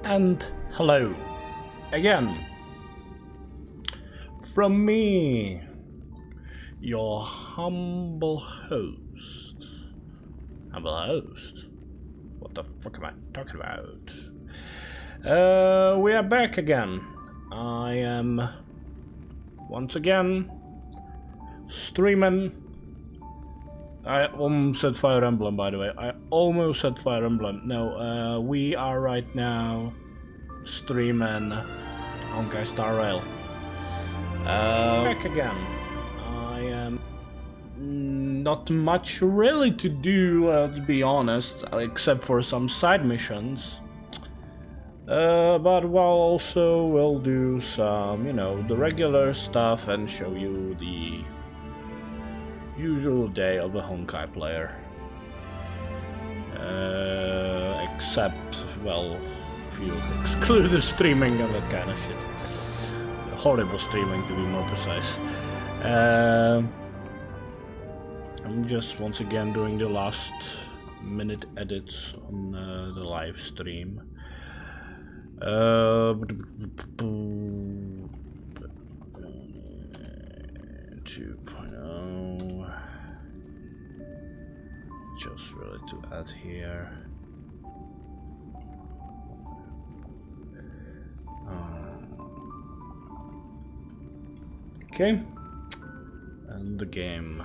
And hello again from me, your humble host. What the fuck am I talking about? We are back again. I am once again streaming. I almost said Fire Emblem, by the way. I almost said Fire Emblem. No, we are right now streaming Honkai Star Rail. Back again. I am not much really to do, to be honest, except for some side missions. But also we'll do some, you know, the regular stuff and show you the usual day of a Honkai player. Except, well, if you exclude the streaming and that kind of shit. Horrible streaming, to be more precise. I'm just once again doing the last minute edits on the live stream. 2.0. Just really to add here. Okay, and the game.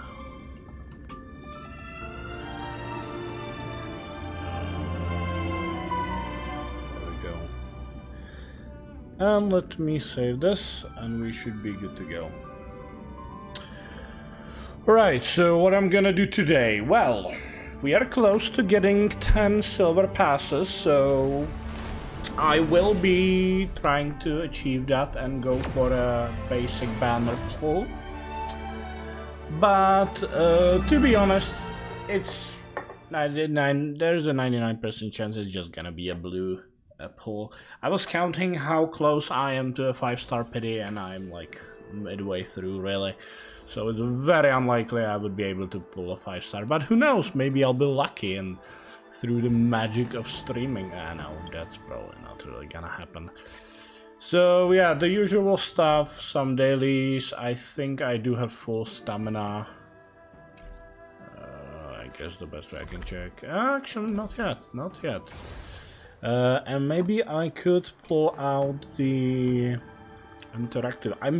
There we go. And let me save this, and we should be good to go. Right, so what I'm gonna do today? Well, we are close to getting 10 silver passes, so I will be trying to achieve that and go for a basic banner pull. But to be honest, it's 99. There's a 99% chance it's just gonna be a blue pull. I was counting how close I am to a 5-star pity, and I'm like midway through, really. So it's very unlikely I would be able to pull a 5-star. But who knows? Maybe I'll be lucky and through the magic of streaming. I know that's probably not really gonna happen. So yeah, the usual stuff, some dailies. I think I do have full stamina. I guess the best way I can check. Actually, not yet. And maybe I could pull out the interactive. I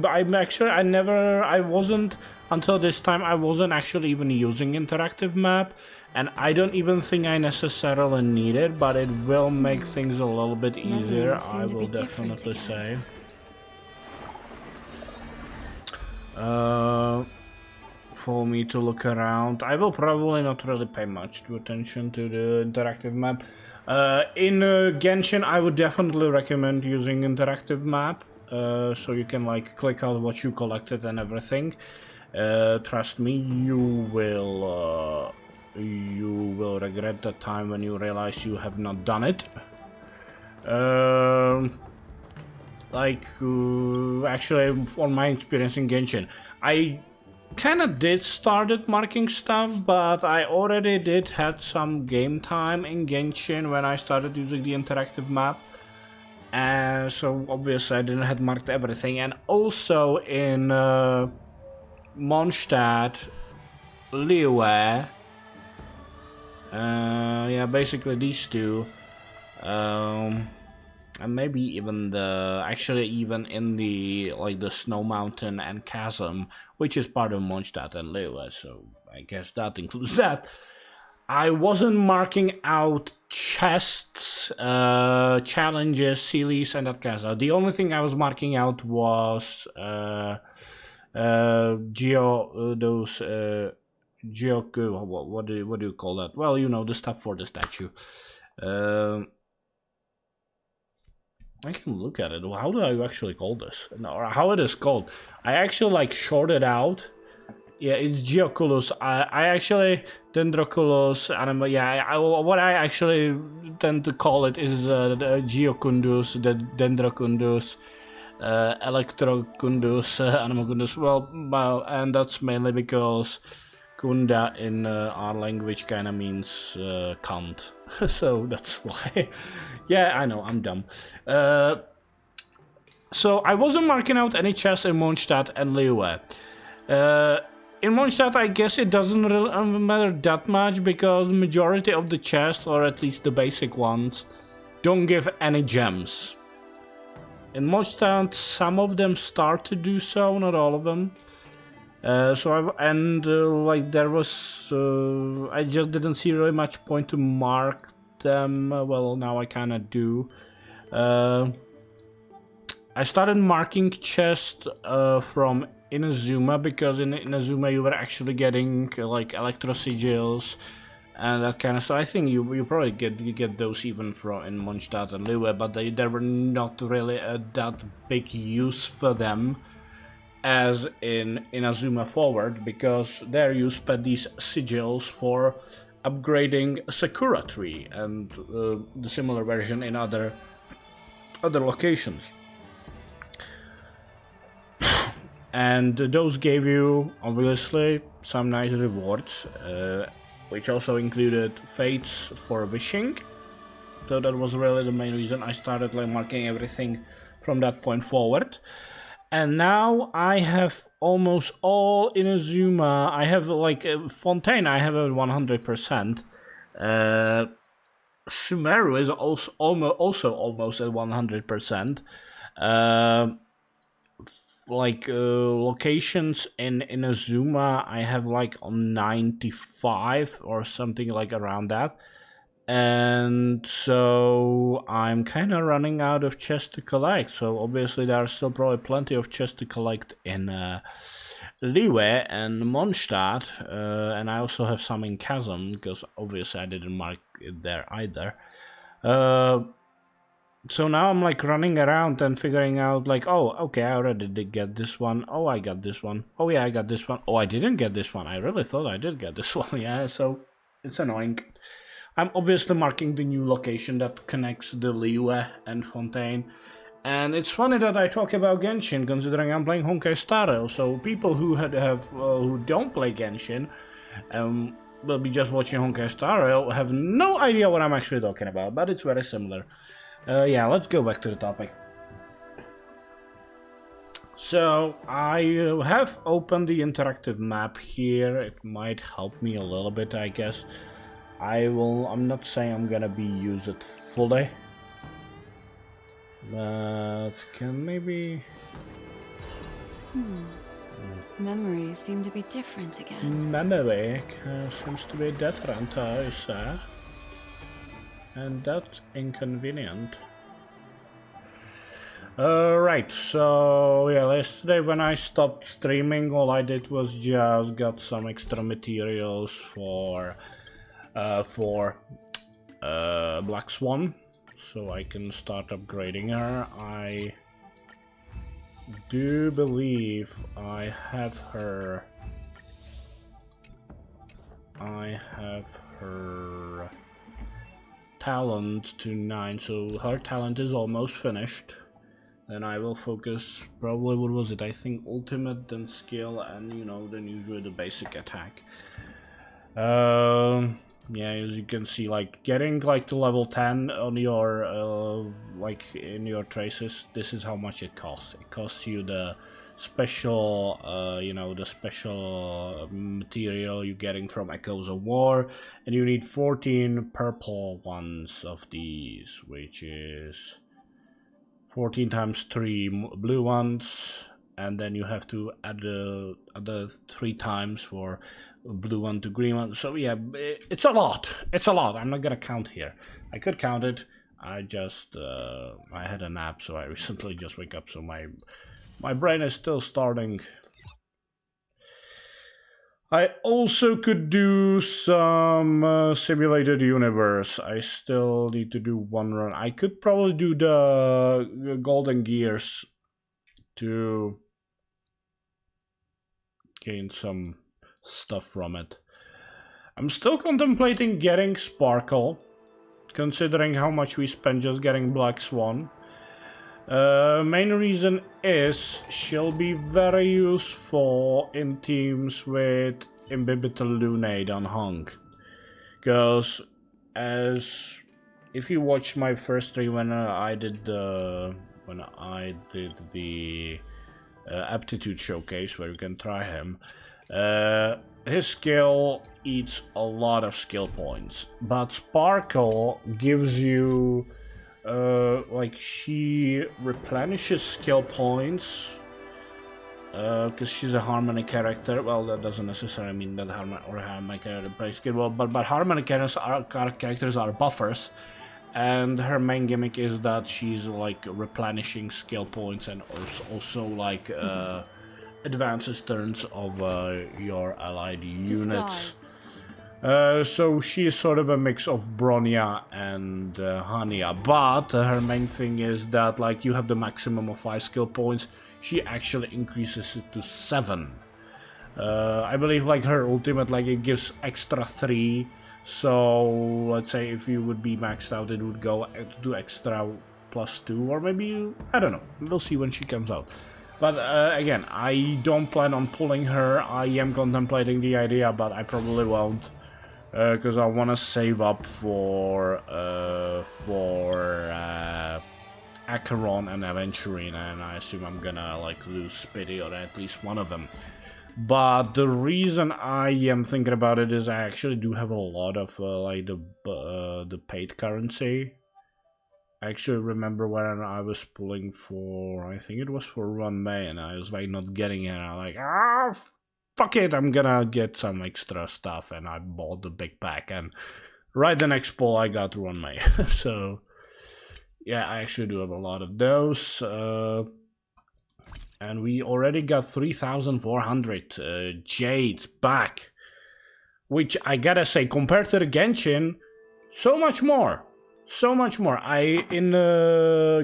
wasn't until this time. I wasn't actually even using interactive map. And I don't even think I necessarily need it, but it will make things a little bit easier, I will definitely say. For me to look around, I will probably not really pay much attention to the interactive map. In Genshin, I would definitely recommend using interactive map, so you can like click out what you collected and everything. Trust me, you will regret the time when you realize you have not done it. Actually, from my experience in Genshin, I kind of did started marking stuff, but I already did had some game time in Genshin when I started using the interactive map. So obviously I didn't have marked everything, and also in Mondstadt, Liyue. Yeah, basically these two, and maybe even even in the the Snow Mountain and Chasm, which is part of Mondstadt and Liyue, so I guess that includes that. I wasn't marking out chests, challenges, series, and that kind of stuff. The only thing I was marking out was Geoku, what do you call that? Well, you know, the stuff for the statue. I can look at it. How do I actually call this? No, how it is called? I actually like shorted out. Yeah, it's Geoculus. I actually Dendroculus animal. Yeah, what I actually tend to call it is the Geocundus, the Dendrocundus, Electrocundus, Animalcundus. Well, and that's mainly because Kunda in our language kind of means cunt. So that's why. Yeah, I know, I'm dumb. So I wasn't marking out any chests in Mondstadt and Liyue. In Mondstadt, I guess it doesn't really matter that much because the majority of the chests, or at least the basic ones, don't give any gems. In Mondstadt, some of them start to do so, not all of them. Like there was, I just didn't see really much point to mark them. Well, now I kind of do. I started marking chests from Inazuma because in Inazuma you were actually getting like electro sigils and that kind of stuff. I think you probably get those even from in Mondstadt and Liyue, but there were not really that big use for them as in Inazuma Forward, because there you spend these sigils for upgrading Sakura Tree and the similar version in other locations. And those gave you, obviously, some nice rewards, which also included fates for wishing. So that was really the main reason I started like marking everything from that point forward. And now I have almost all Inazuma. I have like Fontaine, I have at 100%. Sumeru is also almost at 100%. Locations in Inazuma I have like on 95 or something like around that, and so I'm kind of running out of chests to collect. So obviously there are still probably plenty of chests to collect in Liyue and Mondstadt, and I also have some in Chasm because obviously I didn't mark it there either. So now I'm like running around and figuring out like, oh, okay, I already did get this one. Oh, I got this one. Oh yeah, I got this one. Oh, I didn't get this one. I really thought I did get this one. Yeah, so it's annoying. I'm obviously marking the new location that connects the Liyue and Fontaine. And it's funny that I talk about Genshin, considering I'm playing Honkai Star Rail. So people who who don't play Genshin, will be just watching Honkai Star Rail, have no idea what I'm actually talking about. But it's very similar. Yeah, let's go back to the topic. So I have opened the interactive map here. It might help me a little bit, I guess. I'm not saying I'm gonna use it fully, but can maybe. Memories seem to be different again. Memory seems to be different, I say. And that's inconvenient. Right, so yeah, yesterday when I stopped streaming, all I did was just got some extra materials for Black Swan, so I can start upgrading her. I do believe I have her. Talent to 9, so her talent is almost finished. Then I will focus probably, what was it, I think ultimate, then skill, and then usually the basic attack. Yeah, as you can see, like getting like to level 10 on your like in your traces, this is how much it costs. It costs you the special the special material you're getting from Echoes of War, and you need 14 purple ones of these, which is 14 times 3 blue ones, and then you have to add the other 3 times for blue one to green one. So yeah, it's a lot. I'm not gonna count here. I could count it. I just I had a nap, so I recently just wake up, so my brain is still starting. I also could do some simulated universe. I still need to do one run. I could probably do the golden gears to gain some stuff from it. I'm still contemplating getting Sparkle, considering how much we spent just getting Black Swan. Main reason is she'll be very useful in teams with Imbibitor Lunade on Honk. Because if you watched my first stream when I did the aptitude showcase where you can try him, his skill eats a lot of skill points, but Sparkle gives you like she replenishes skill points because she's a harmony character. Well, that doesn't necessarily mean that harmony character plays skill well, but harmony characters are buffers, and her main gimmick is that she's like replenishing skill points and also like advances turns of your allied units. So she is sort of a mix of Bronya and Hania, but her main thing is that like you have the maximum of 5 skill points. She actually increases it to 7. I believe like her ultimate, like it gives extra 3. So let's say if you would be maxed out, it would go to extra +2, or maybe, I don't know. We'll see when she comes out. But again, I don't plan on pulling her. I am contemplating the idea, but I probably won't. Because I want to save up for Acheron and Aventurine, and I assume I'm gonna like lose Speedy or at least one of them. But the reason I am thinking about it is I actually do have a lot of like the paid currency. I actually remember when I was pulling for, I think it was for Run May, and I was like not getting it. And I'm like, fuck it, I'm gonna get some extra stuff, and I bought the big pack. And right the next pull, I got Run May. So yeah, I actually do have a lot of those. And we already got 3,400 Jades back. Which I gotta say, compared to the Genshin, so much more. So much more. In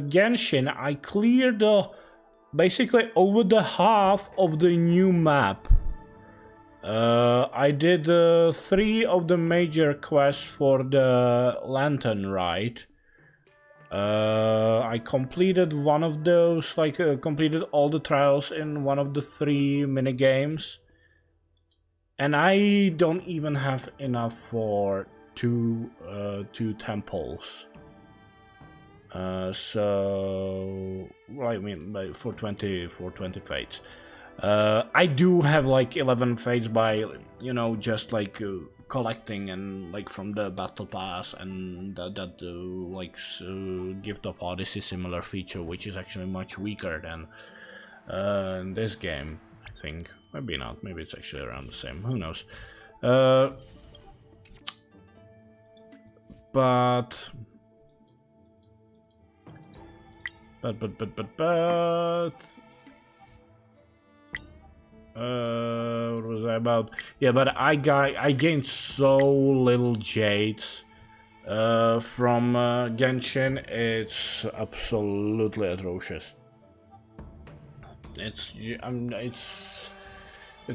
Genshin, I cleared basically over the half of the new map. I did 3 of the major quests for the Lantern Rite. I completed one of those, like completed all the trials in one of the 3 minigames. And I don't even have enough for two temples. So, well, I mean, for 20 fates. I do have like 11 fates by, you know, just like collecting and like from the battle pass and that like Gift of Odyssey similar feature, which is actually much weaker than in this game, I think. Maybe not, maybe it's actually around the same, who knows. But what was I about? Yeah, but I gained so little jades from Genshin. It's absolutely atrocious. It's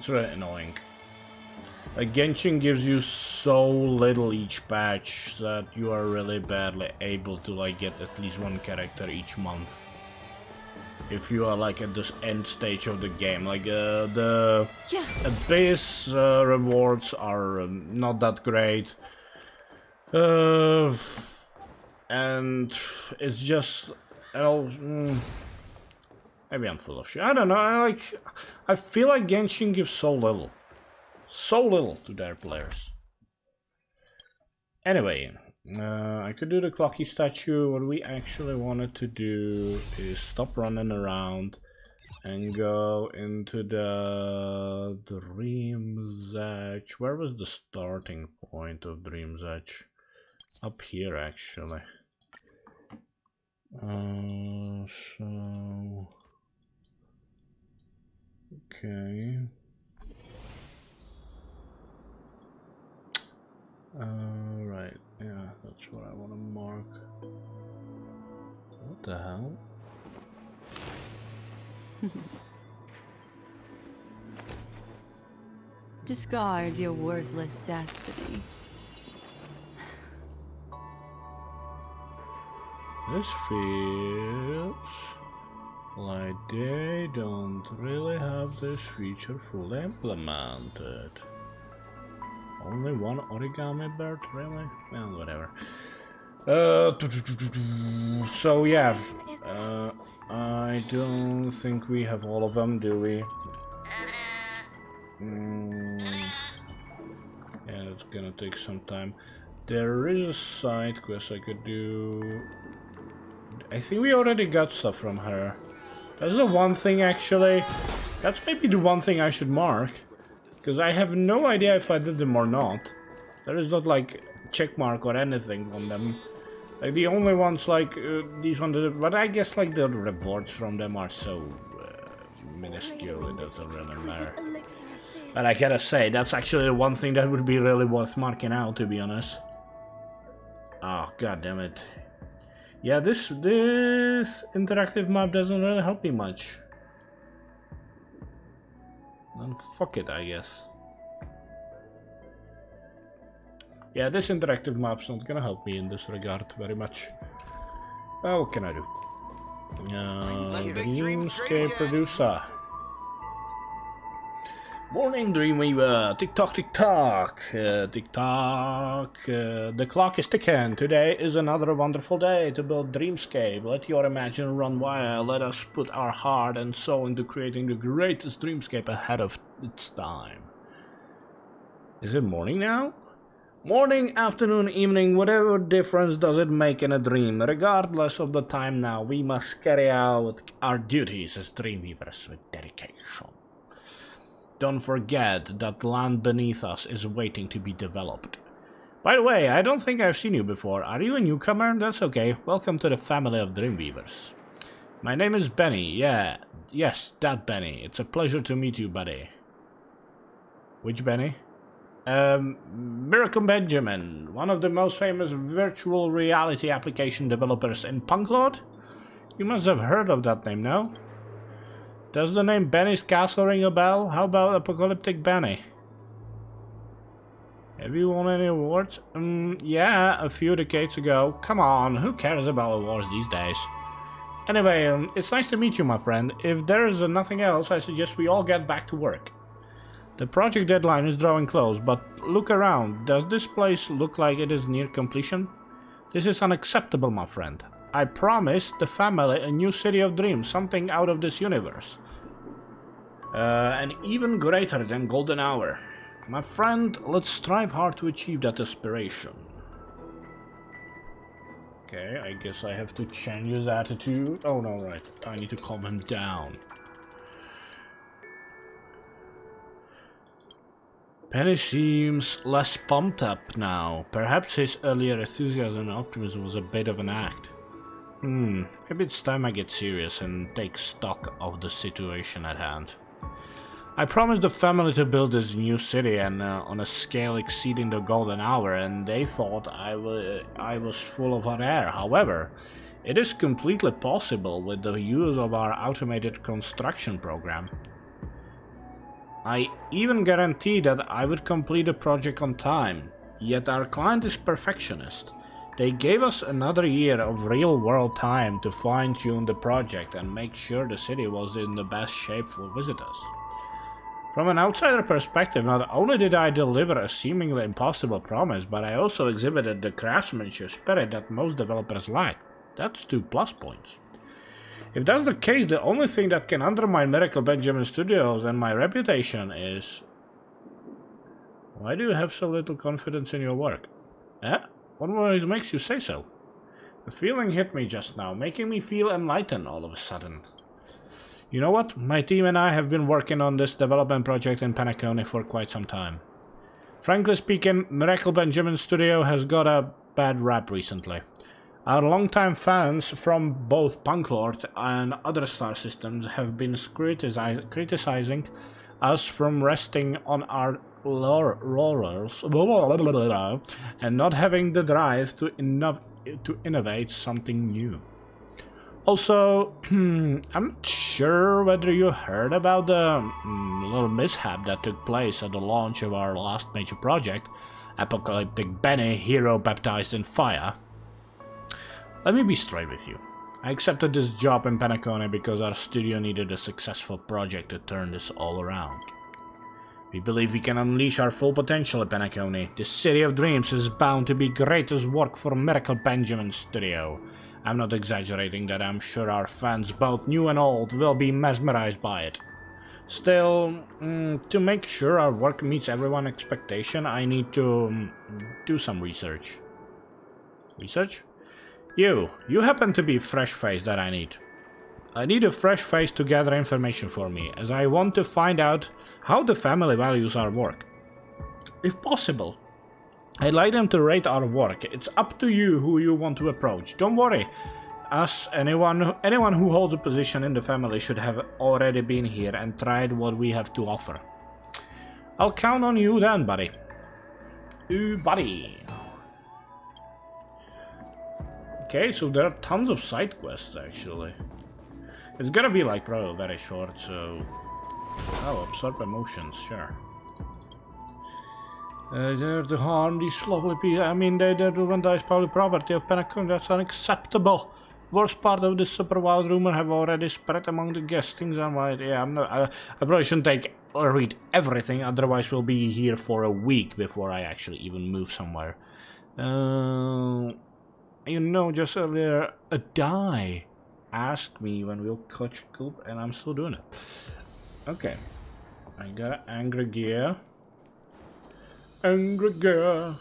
really annoying. Like, Genshin gives you so little each patch that you are really barely able to like get at least one character each month. If you are like at this end stage of the game, like the base rewards are not that great, and it's just, you know, maybe I'm full of shit. I don't know. I feel like Genshin gives so little to their players. Anyway, I could do the Clocky statue. What we actually wanted to do is stop running around and go into the Dream's Edge. Where was the starting point of Dream's Edge? Up here, actually. So... okay. Right, yeah, that's what I want to mark. What the hell? Discard your worthless destiny. This feels like they don't really have this feature fully implemented. Only one origami bird, really? Well, whatever. So yeah, I don't think we have all of them, do we? Yeah, it's gonna take some time. There is a side quest I could do. I think we already got stuff from her. That's the one thing, actually. That's maybe the one thing I should mark. Because I have no idea if I did them or not. There is not like check mark or anything on them. Like the only ones like these ones, but I guess like the rewards from them are so minuscule it doesn't really matter. But I gotta say, that's actually the one thing that would be really worth marking out, to be honest. Oh, god damn it. Yeah, this interactive map doesn't really help me much. Then fuck it, I guess. Yeah, this interactive map's not gonna help me in this regard very much. Well, what can I do? Dreamscape producer. Morning, Dreamweaver. Tick tock, tick tock. Tick tock. The clock is ticking. Today is another wonderful day to build Dreamscape. Let your imagination run wild. Let us put our heart and soul into creating the greatest Dreamscape ahead of its time. Is it morning now? Morning, afternoon, evening, whatever difference does it make in a dream? Regardless of the time now, we must carry out our duties as Dreamweavers with dedication. Don't forget that land beneath us is waiting to be developed. By the way, I don't think I've seen you before. Are you a newcomer? That's okay. Welcome to the family of Dreamweavers. My name is Benny. Yes, that Benny. It's a pleasure to meet you, buddy. Which Benny? Miracle Benjamin, one of the most famous virtual reality application developers in Punklord? You must have heard of that name, no? Does the name Benny's Castle ring a bell? How about Apocalyptic Benny? Have you won any awards? Yeah, a few decades ago. Come on, who cares about awards these days? Anyway, it's nice to meet you, my friend. If there is nothing else, I suggest we all get back to work. The project deadline is drawing close, but look around. Does this place look like it is near completion? This is unacceptable, my friend. I promised the family a new city of dreams, something out of this universe. And even greater than Golden Hour. My friend, let's strive hard to achieve that aspiration. Okay, I guess I have to change his attitude. Oh no, right. I need to calm him down. Penny seems less pumped up now. Perhaps his earlier enthusiasm and optimism was a bit of an act. Maybe it's time I get serious and take stock of the situation at hand. I promised the family to build this new city and on a scale exceeding the golden hour, and they thought I was full of hot air. However, it is completely possible with the use of our automated construction program. I even guaranteed that I would complete the project on time, yet our client is perfectionist. They gave us another year of real-world time to fine-tune the project and make sure the city was in the best shape for visitors. From an outsider perspective, not only did I deliver a seemingly impossible promise, but I also exhibited the craftsmanship spirit that most developers lack. That's 2 plus points. If that's the case, the only thing that can undermine Miracle Benjamin Studios and my reputation is... Why do you have so little confidence in your work? What makes you say so? A feeling hit me just now, making me feel enlightened all of a sudden. You know what? My team and I have been working on this development project in Penacony for quite some time. Frankly speaking, Miracle Benjamin Studio has got a bad rap recently. Our longtime fans from both Punklord and other star systems have been criticizing us from resting on our laurels and not having the drive to innovate something new. Also, I'm not sure whether you heard about the little mishap that took place at the launch of our last major project, Apocalyptic Benny, hero baptized in fire. Let me be straight with you. I accepted this job in Penacony because our studio needed a successful project to turn this all around. We believe we can unleash our full potential at Penacony. The City of Dreams is bound to be greatest work for Miracle Benjamin Studio. I'm not exaggerating that I'm sure our fans, both new and old, will be mesmerized by it. Still, to make sure our work meets everyone's expectation, I need to do some research. Research? You happen to be fresh face that I need. I need a fresh face to gather information for me, as I want to find out how the family values our work. If possible, I'd like them to rate our work. It's up to you who you want to approach. Don't worry, as anyone who holds a position in the family should have already been here and tried what we have to offer. I'll count on you then, buddy. Ooh, buddy. Okay, so there are tons of side quests actually. It's gonna be like probably very short, so... Oh, absorb emotions, sure. They're to harm these lovely people. I mean, they're to vandalize public property of Penacony. That's unacceptable. Worst part of this super wild rumor have already spread among the guests. Things are right. Yeah, I'm not. I probably shouldn't take or read everything. Otherwise, we'll be here for a week before I actually even move somewhere. You know, just earlier, a die asked me when we'll catch Coop, and I'm still doing it. Okay, I got angry gear. Angry gear.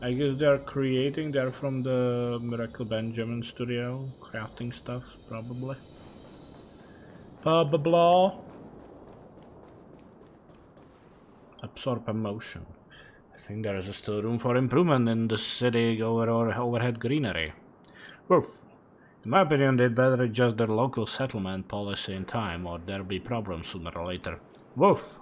I guess they're creating. They're from the Miracle Benjamin Studio, crafting stuff, probably. Blah. Absorb emotion. I think there is still room for improvement in the city overhead greenery. Woof. In my opinion, they'd better adjust their local settlement policy in time, or there'll be problems sooner or later. Woof.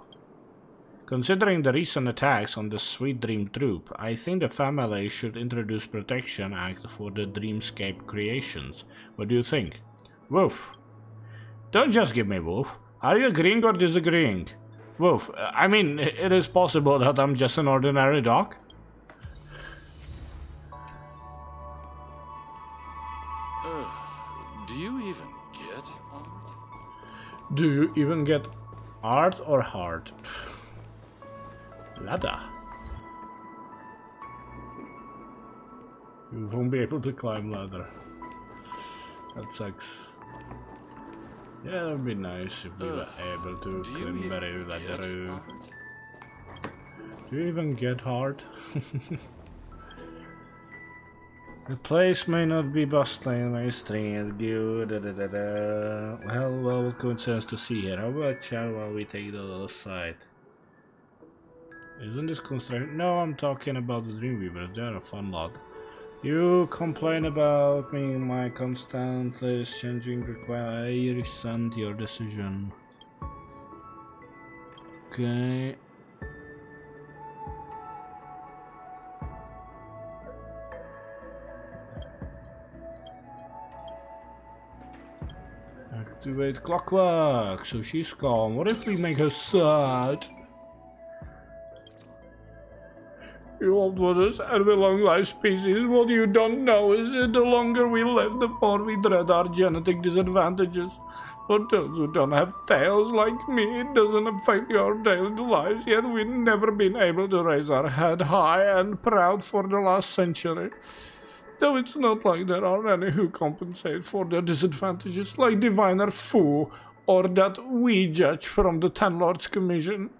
Considering the recent attacks on the Sweet Dream Troop, I think the family should introduce Protection Act for the Dreamscape creations. What do you think? Woof. Don't just give me woof. Are you agreeing or disagreeing? Woof. I mean, it is possible that I'm just an ordinary dog. Do you even get art? Do you even get art or heart? Ladder. You won't be able to climb ladder. That sucks. Yeah, that would be nice if we were able to climb better ladder. Do you even get heart? The place may not be bustling, my string is good. Well, what coincidence to see here. How about chat while we take the little side? Isn't this construction? No, I'm talking about the Dreamweavers. They're a fun lot. You complain about me, my constantly changing require. I resent your decision. Okay. Activate clockwork, so she's calm. What if we make her sad? You old ones and the long life species, what you don't know is that the longer we live, the more we dread our genetic disadvantages. For those who don't have tails like me, it doesn't affect your daily lives, yet we've never been able to raise our head high and proud for the last century. Though it's not like there are any who compensate for their disadvantages, like Diviner Fu, or that we judge from the Ten Lords Commission.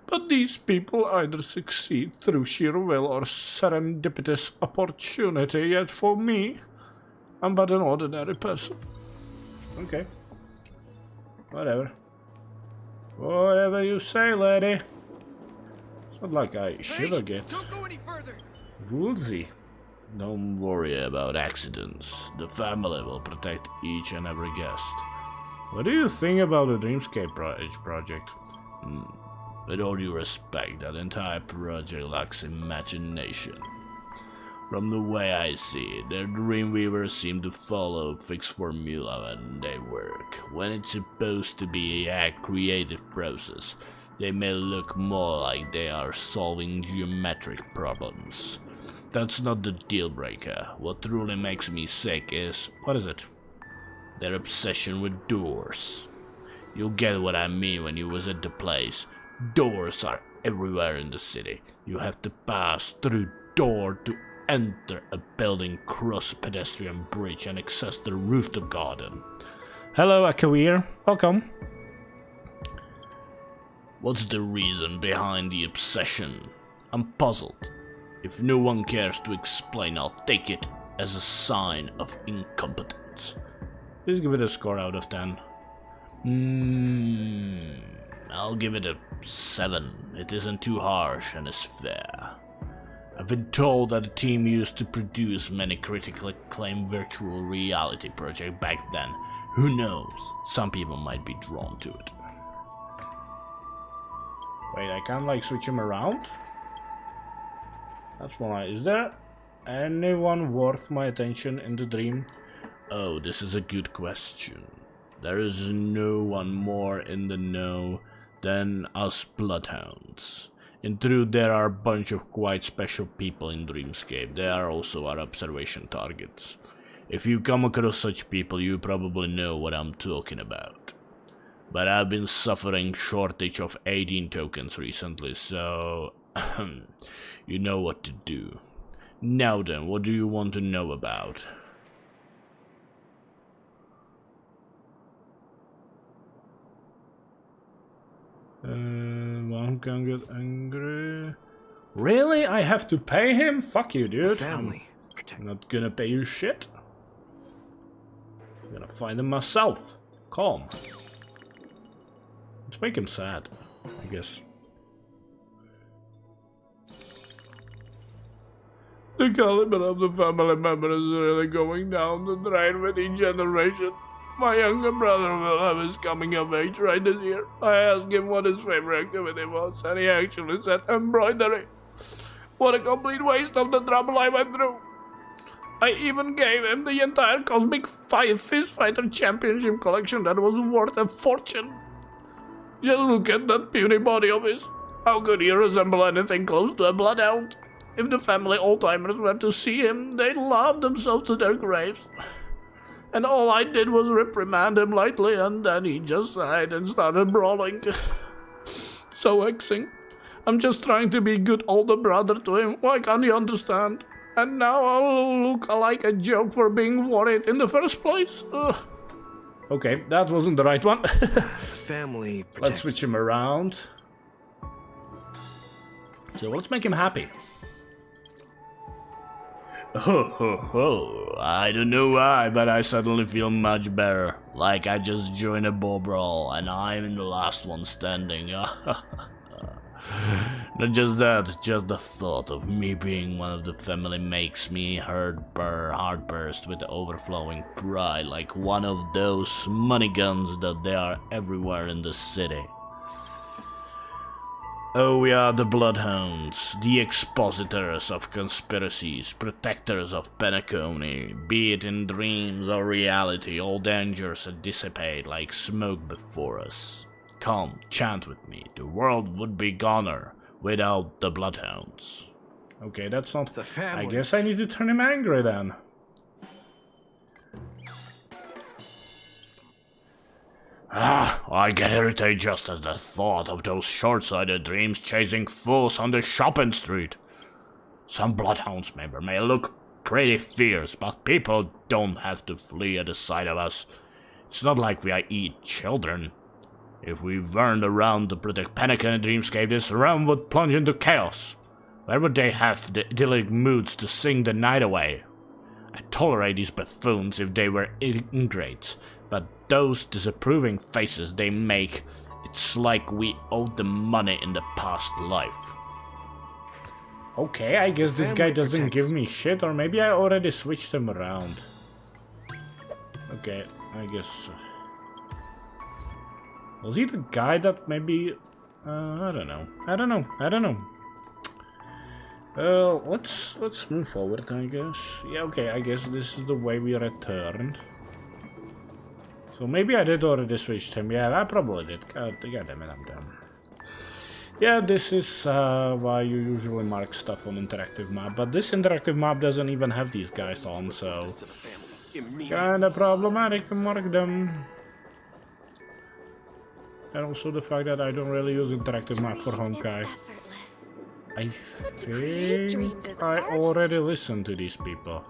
But these people either succeed through sheer will or serendipitous opportunity, yet for me, I'm but an ordinary person. Okay. Whatever. Whatever you say, lady. It's not like I shiver get. Don't go any further. Woolsey. Don't worry about accidents. The family will protect each and every guest. What do you think about the Dreamscape project? With all due respect, that entire project lacks imagination. From the way I see it, the Dreamweavers seem to follow a fixed formula when they work. When it's supposed to be a creative process, they may look more like they are solving geometric problems. That's not the deal breaker. What truly makes me sick is... what is it? Their obsession with doors. You'll get what I mean when you visit the place. Doors are everywhere in the city. You have to pass through door to enter a building, cross a pedestrian bridge, and access the rooftop garden. Hello, Akawir. Welcome. What's the reason behind the obsession? I'm puzzled. If no one cares to explain, I'll take it as a sign of incompetence. Please give it a score out of 10. I'll give it a 7. It isn't too harsh and is fair. I've been told that the team used to produce many critically acclaimed virtual reality projects back then. Who knows? Some people might be drawn to it. Wait, I can't like switch him around? That's one. Is there anyone worth my attention in the dream? Oh, this is a good question. There is no one more in the know than us bloodhounds. In truth, there are a bunch of quite special people in Dreamscape. They are also our observation targets. If you come across such people, you probably know what I'm talking about. But I've been suffering shortage of 18 tokens recently, so you know what to do. Now then, what do you want to know about? One can get angry. Really? I have to pay him? Fuck you, dude. Family. I'm not gonna pay you shit. I'm gonna find him myself. Calm. Let's make him sad, I guess. The caliber of the family member is really going down the drain with each generation. My younger brother will have his coming of age right this year. I asked him what his favorite activity was, and he actually said embroidery. What a complete waste of the trouble I went through. I even gave him the entire Cosmic Fist Fighter Championship collection that was worth a fortune. Just look at that puny body of his. How could he resemble anything close to a bloodhound? If the family old-timers were to see him, they'd laugh themselves to their graves. And all I did was reprimand him lightly, and then he just sighed and started brawling. So vexing. I'm just trying to be a good older brother to him. Why can't you understand? And now I'll look like a joke for being worried in the first place. Ugh. Okay, that wasn't the right one. Family. Let's switch him around. So let's make him happy. Ho ho ho, I don't know why, but I suddenly feel much better. Like I just joined a ball brawl and I'm the last one standing. Not just that, just the thought of me being one of the family makes me heart burst with overflowing pride, like one of those money guns that they are everywhere in the city. Oh, we are the Bloodhounds, the expositors of conspiracies, protectors of Penacony. Be it in dreams or reality, all dangers dissipate like smoke before us. Come, chant with me, the world would be goner without the Bloodhounds. Okay, that's not... The family. I guess I need to turn him angry then. I get irritated just as the thought of those short-sighted dreams chasing fools on the shopping street. Some bloodhounds maybe may look pretty fierce, but people don't have to flee at the sight of us. It's not like we eat children. If we weren't around to protect Penacony and Dreamscape, this realm would plunge into chaos. Where would they have the idyllic moods to sing the night away? I tolerate these buffoons if they were ingrates, but those disapproving faces they make, it's like we owed them money in the past life. Okay, I guess this guy doesn't give me shit, or maybe I already switched him around. Okay, I guess... Was he the guy that maybe... I don't know. Let's move forward, I guess. Yeah, okay, I guess this is the way we returned. So maybe I did already switch him. Yeah, I probably did. God damn it, I'm dumb. Yeah, this is why you usually mark stuff on interactive map, but this interactive map doesn't even have these guys on, so kinda problematic to mark them. And also the fact that I don't really use interactive map for Dreaming is Honkai. effortless. I to create dreams think is I art. already listened to these people.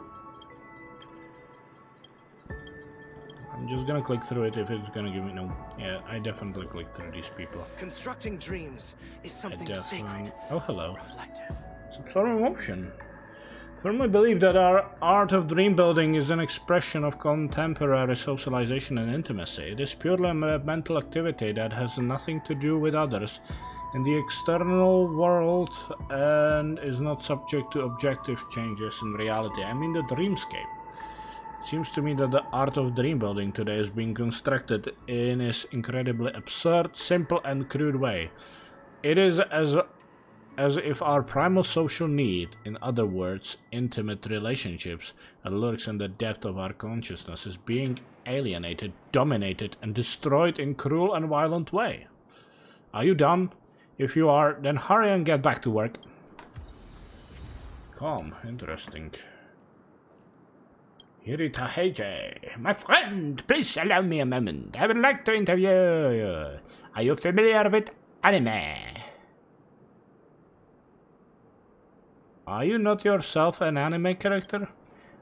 I'm just gonna click through it if it's gonna give me no. Yeah, I definitely clicked through these people. Constructing dreams is I something definitely. sacred, Oh, hello. reflective. Some sort of emotion. Firmly believe that our art of dream building is an expression of contemporary socialization and intimacy. It is purely a mental activity that has nothing to do with others in the external world and is not subject to objective changes in reality. I mean the dreamscape. It seems to me that the art of dream building today is being constructed in this incredibly absurd, simple and crude way. It is as if our primal social need, in other words, intimate relationships, that lurks in the depth of our consciousness, is being alienated, dominated, and destroyed in cruel and violent way. Are you done? If you are, then hurry and get back to work. Calm, interesting. Hirita Heiji, my friend, please allow me a moment. I would like to interview you. Are you familiar with anime? Are you not yourself an anime character?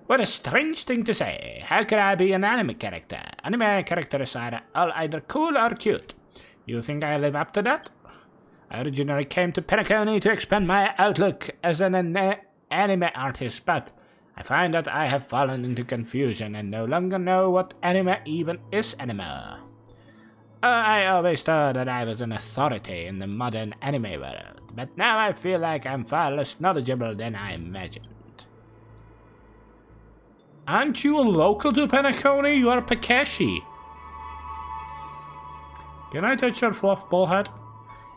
What a strange thing to say. How could I be an anime character? Anime characters are all either cool or cute. You think I live up to that? I originally came to Penacony to expand my outlook as an anime artist, but I find that I have fallen into confusion and no longer know what anime even is anymore. I always thought that I was an authority in the modern anime world, but now I feel like I'm far less knowledgeable than I imagined. Aren't you a local to Penacony? You are Takeshi. Can I touch your fluff ball head?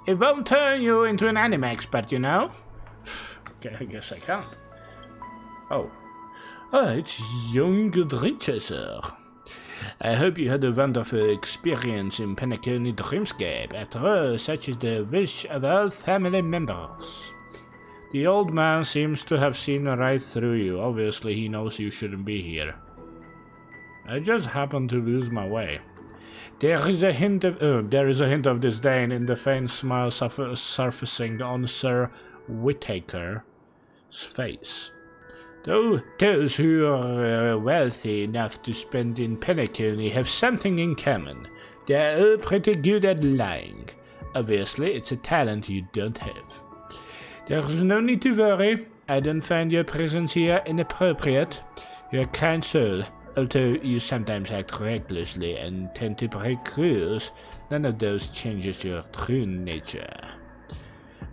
It won't turn you into an anime expert, you know? Okay, I guess I can't. Oh. It's young Dreamchaser. I hope you had a wonderful experience in Penacony Dreamscape. After all, such is the wish of all family members. The old man seems to have seen right through you. Obviously, he knows you shouldn't be here. I just happened to lose my way. There is a hint of disdain in the faint smile surfacing on Sir Whittaker's face. Though those who are wealthy enough to spend in Penacony have something in common. They're all pretty good at lying. Obviously, it's a talent you don't have. There's no need to worry. I don't find your presence here inappropriate. You're a kind soul, although you sometimes act recklessly and tend to break rules. None of those changes your true nature.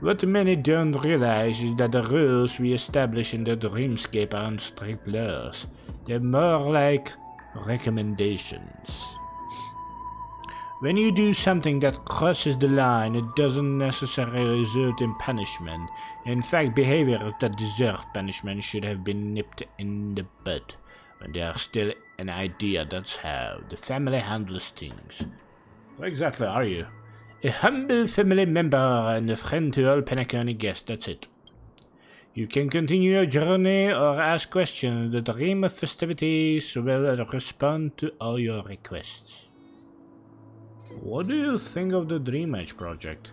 What many don't realize is that the rules we establish in the dreamscape aren't strict laws. They're more like recommendations. When you do something that crosses the line, it doesn't necessarily result in punishment. In fact, behaviors that deserve punishment should have been nipped in the bud when they are still an idea. That's how the family handles things. What exactly are you? A humble family member and a friend to all Penacony guests, that's it. You can continue your journey or ask questions. The Dream of Festivities will respond to all your requests. What do you think of the Dream Edge project?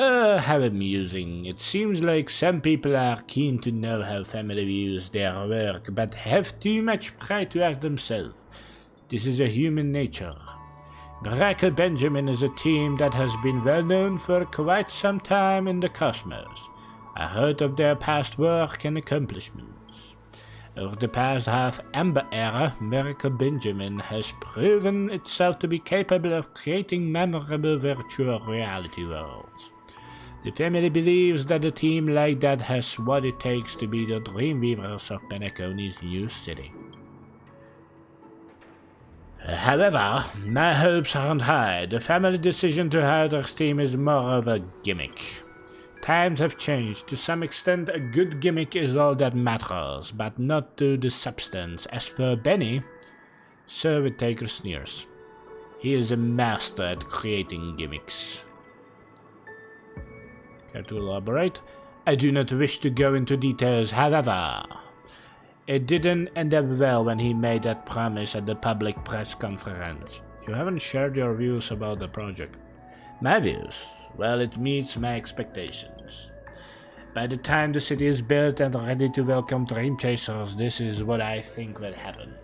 How amusing. It seems like some people are keen to know how family views their work, but have too much pride to act themselves. This is a human nature. Miracle Benjamin is a team that has been well known for quite some time in the cosmos. I heard of their past work and accomplishments. Over the past half-Amber era, Miracle Benjamin has proven itself to be capable of creating memorable virtual reality worlds. The family believes that a team like that has what it takes to be the Dreamweavers of Penacony's new city. However, my hopes aren't high. The family decision to hire their team is more of a gimmick. Times have changed. To some extent, a good gimmick is all that matters, but not to the substance. As for Benny, Sir Whittaker sneers. He is a master at creating gimmicks. Care to elaborate? I do not wish to go into details, however. It didn't end up well when he made that promise at the public press conference. You haven't shared your views about the project. My views? Well, it meets my expectations. By the time the city is built and ready to welcome dream chasers, this is what I think will happen.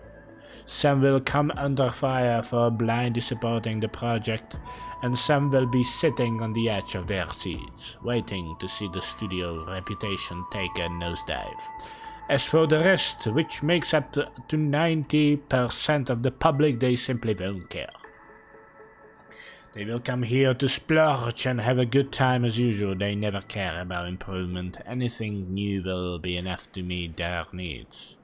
Some will come under fire for blindly supporting the project, and some will be sitting on the edge of their seats, waiting to see the studio's reputation take a nosedive. As for the rest, which makes up to 90% of the public, they simply won't care. They will come here to splurge and have a good time as usual. They never care about improvement. Anything new will be enough to meet their needs.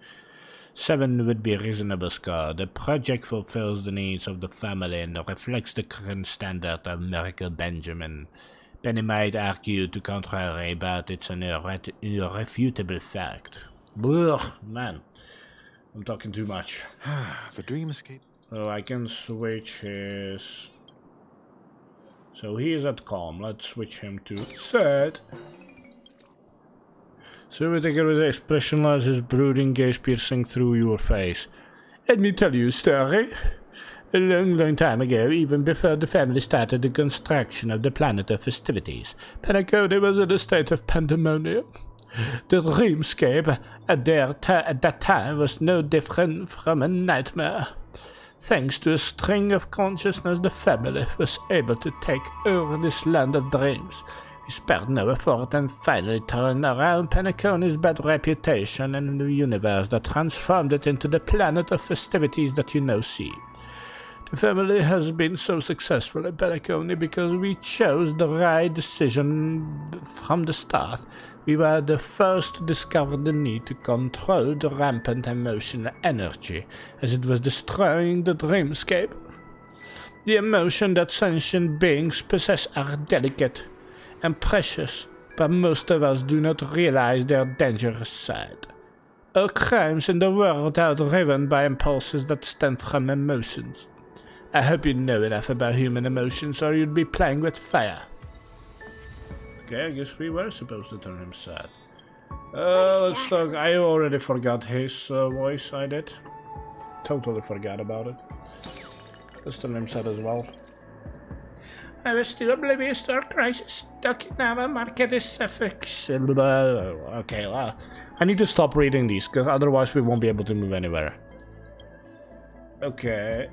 7 would be a reasonable score. The project fulfills the needs of the family and reflects the current standard of Miracle Benjamin. Penny might argue to contrary, but it's an irrefutable fact. Ugh, man. I'm talking too much. The dreamscape. So I can switch his... So he is at calm. Let's switch him to sad. So we take it with expressionless, his brooding gaze piercing through your face. Let me tell you a story. A long time ago, even before the family started the construction of the planet of festivities, Penacony was in a state of pandemonium. The dreamscape at that time was no different from a nightmare. Thanks to a string of consciousness, the family was able to take over this land of dreams. We spared no effort and finally turned around Penacony's bad reputation and the universe that transformed it into the planet of festivities that you now see. The family has been so successful in Penacony because we chose the right decision from the start. We were the first to discover the need to control the rampant emotional energy, as it was destroying the dreamscape. The emotion that sentient beings possess are delicate and precious, but most of us do not realize their dangerous side. All crimes in the world are driven by impulses that stem from emotions. I hope you know enough about human emotions or you'd be playing with fire. Okay, I guess we were supposed to turn him sad. Let's talk. I already forgot his voice, I did. Totally forgot about it. Let's turn him sad as well. I was still oblivious to our crisis. Okinawa market is fixed. Okay, well, I need to stop reading these, because otherwise we won't be able to move anywhere. Okay.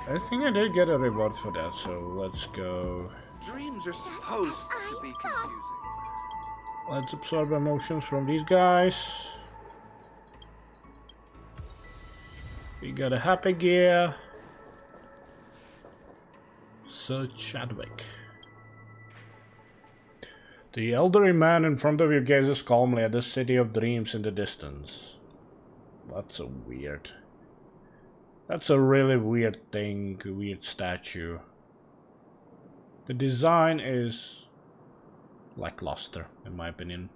I think I did get a reward for that, so let's go. Dreams are supposed to be confusing. Let's absorb emotions from these guys. We got a happy gear. Sir Chadwick. The elderly man in front of you gazes calmly at the city of dreams in the distance. That's a weird. That's a really weird thing, a weird statue. The design is lackluster, in my opinion.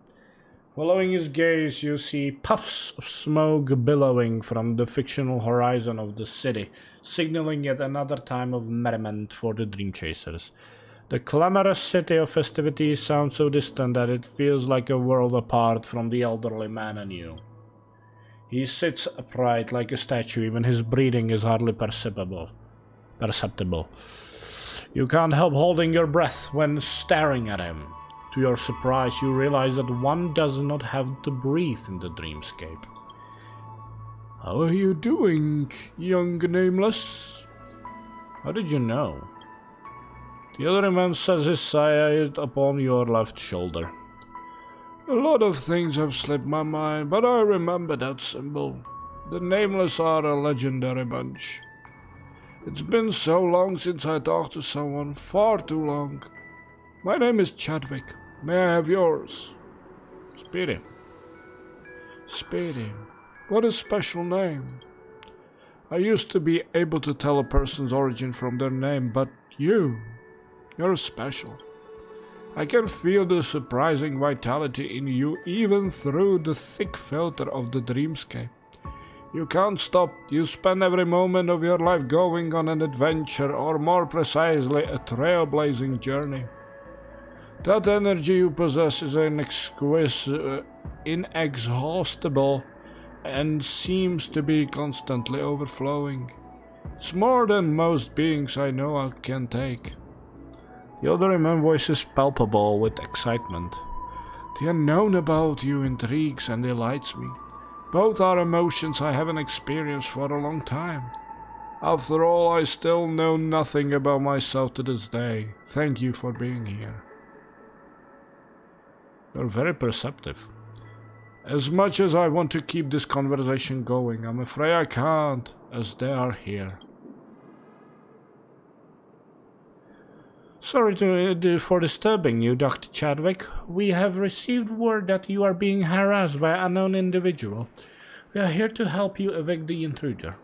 Following his gaze, you see puffs of smoke billowing from the fictional horizon of the city, signaling yet another time of merriment for the dream chasers. The clamorous city of festivities sounds so distant that it feels like a world apart from the elderly man and you. He sits upright like a statue, even his breathing is hardly perceptible. You can't help holding your breath when staring at him. To your surprise, you realize that one does not have to breathe in the dreamscape. How are you doing, young nameless? How did you know? The other man says his side upon your left shoulder. A lot of things have slipped my mind, but I remember that symbol. The Nameless are a legendary bunch. It's been so long since I talked to someone, far too long. My name is Chadwick. May I have yours? Speedy. Speedy. What a special name. I used to be able to tell a person's origin from their name, but you're special. I can feel the surprising vitality in you even through the thick filter of the dreamscape. You can't stop. You spend every moment of your life going on an adventure, or more precisely, a trailblazing journey. That energy you possess is inexhaustible and seems to be constantly overflowing. It's more than most beings I know I can take. The elderly man's voice is palpable with excitement. The unknown about you intrigues and delights me. Both are emotions I haven't experienced for a long time. After all, I still know nothing about myself to this day. Thank you for being here. You're very perceptive. As much as I want to keep this conversation going, I'm afraid I can't, as they are here. Sorry for disturbing you, Dr. Chadwick. We have received word that you are being harassed by an unknown individual. We are here to help you evict the intruder.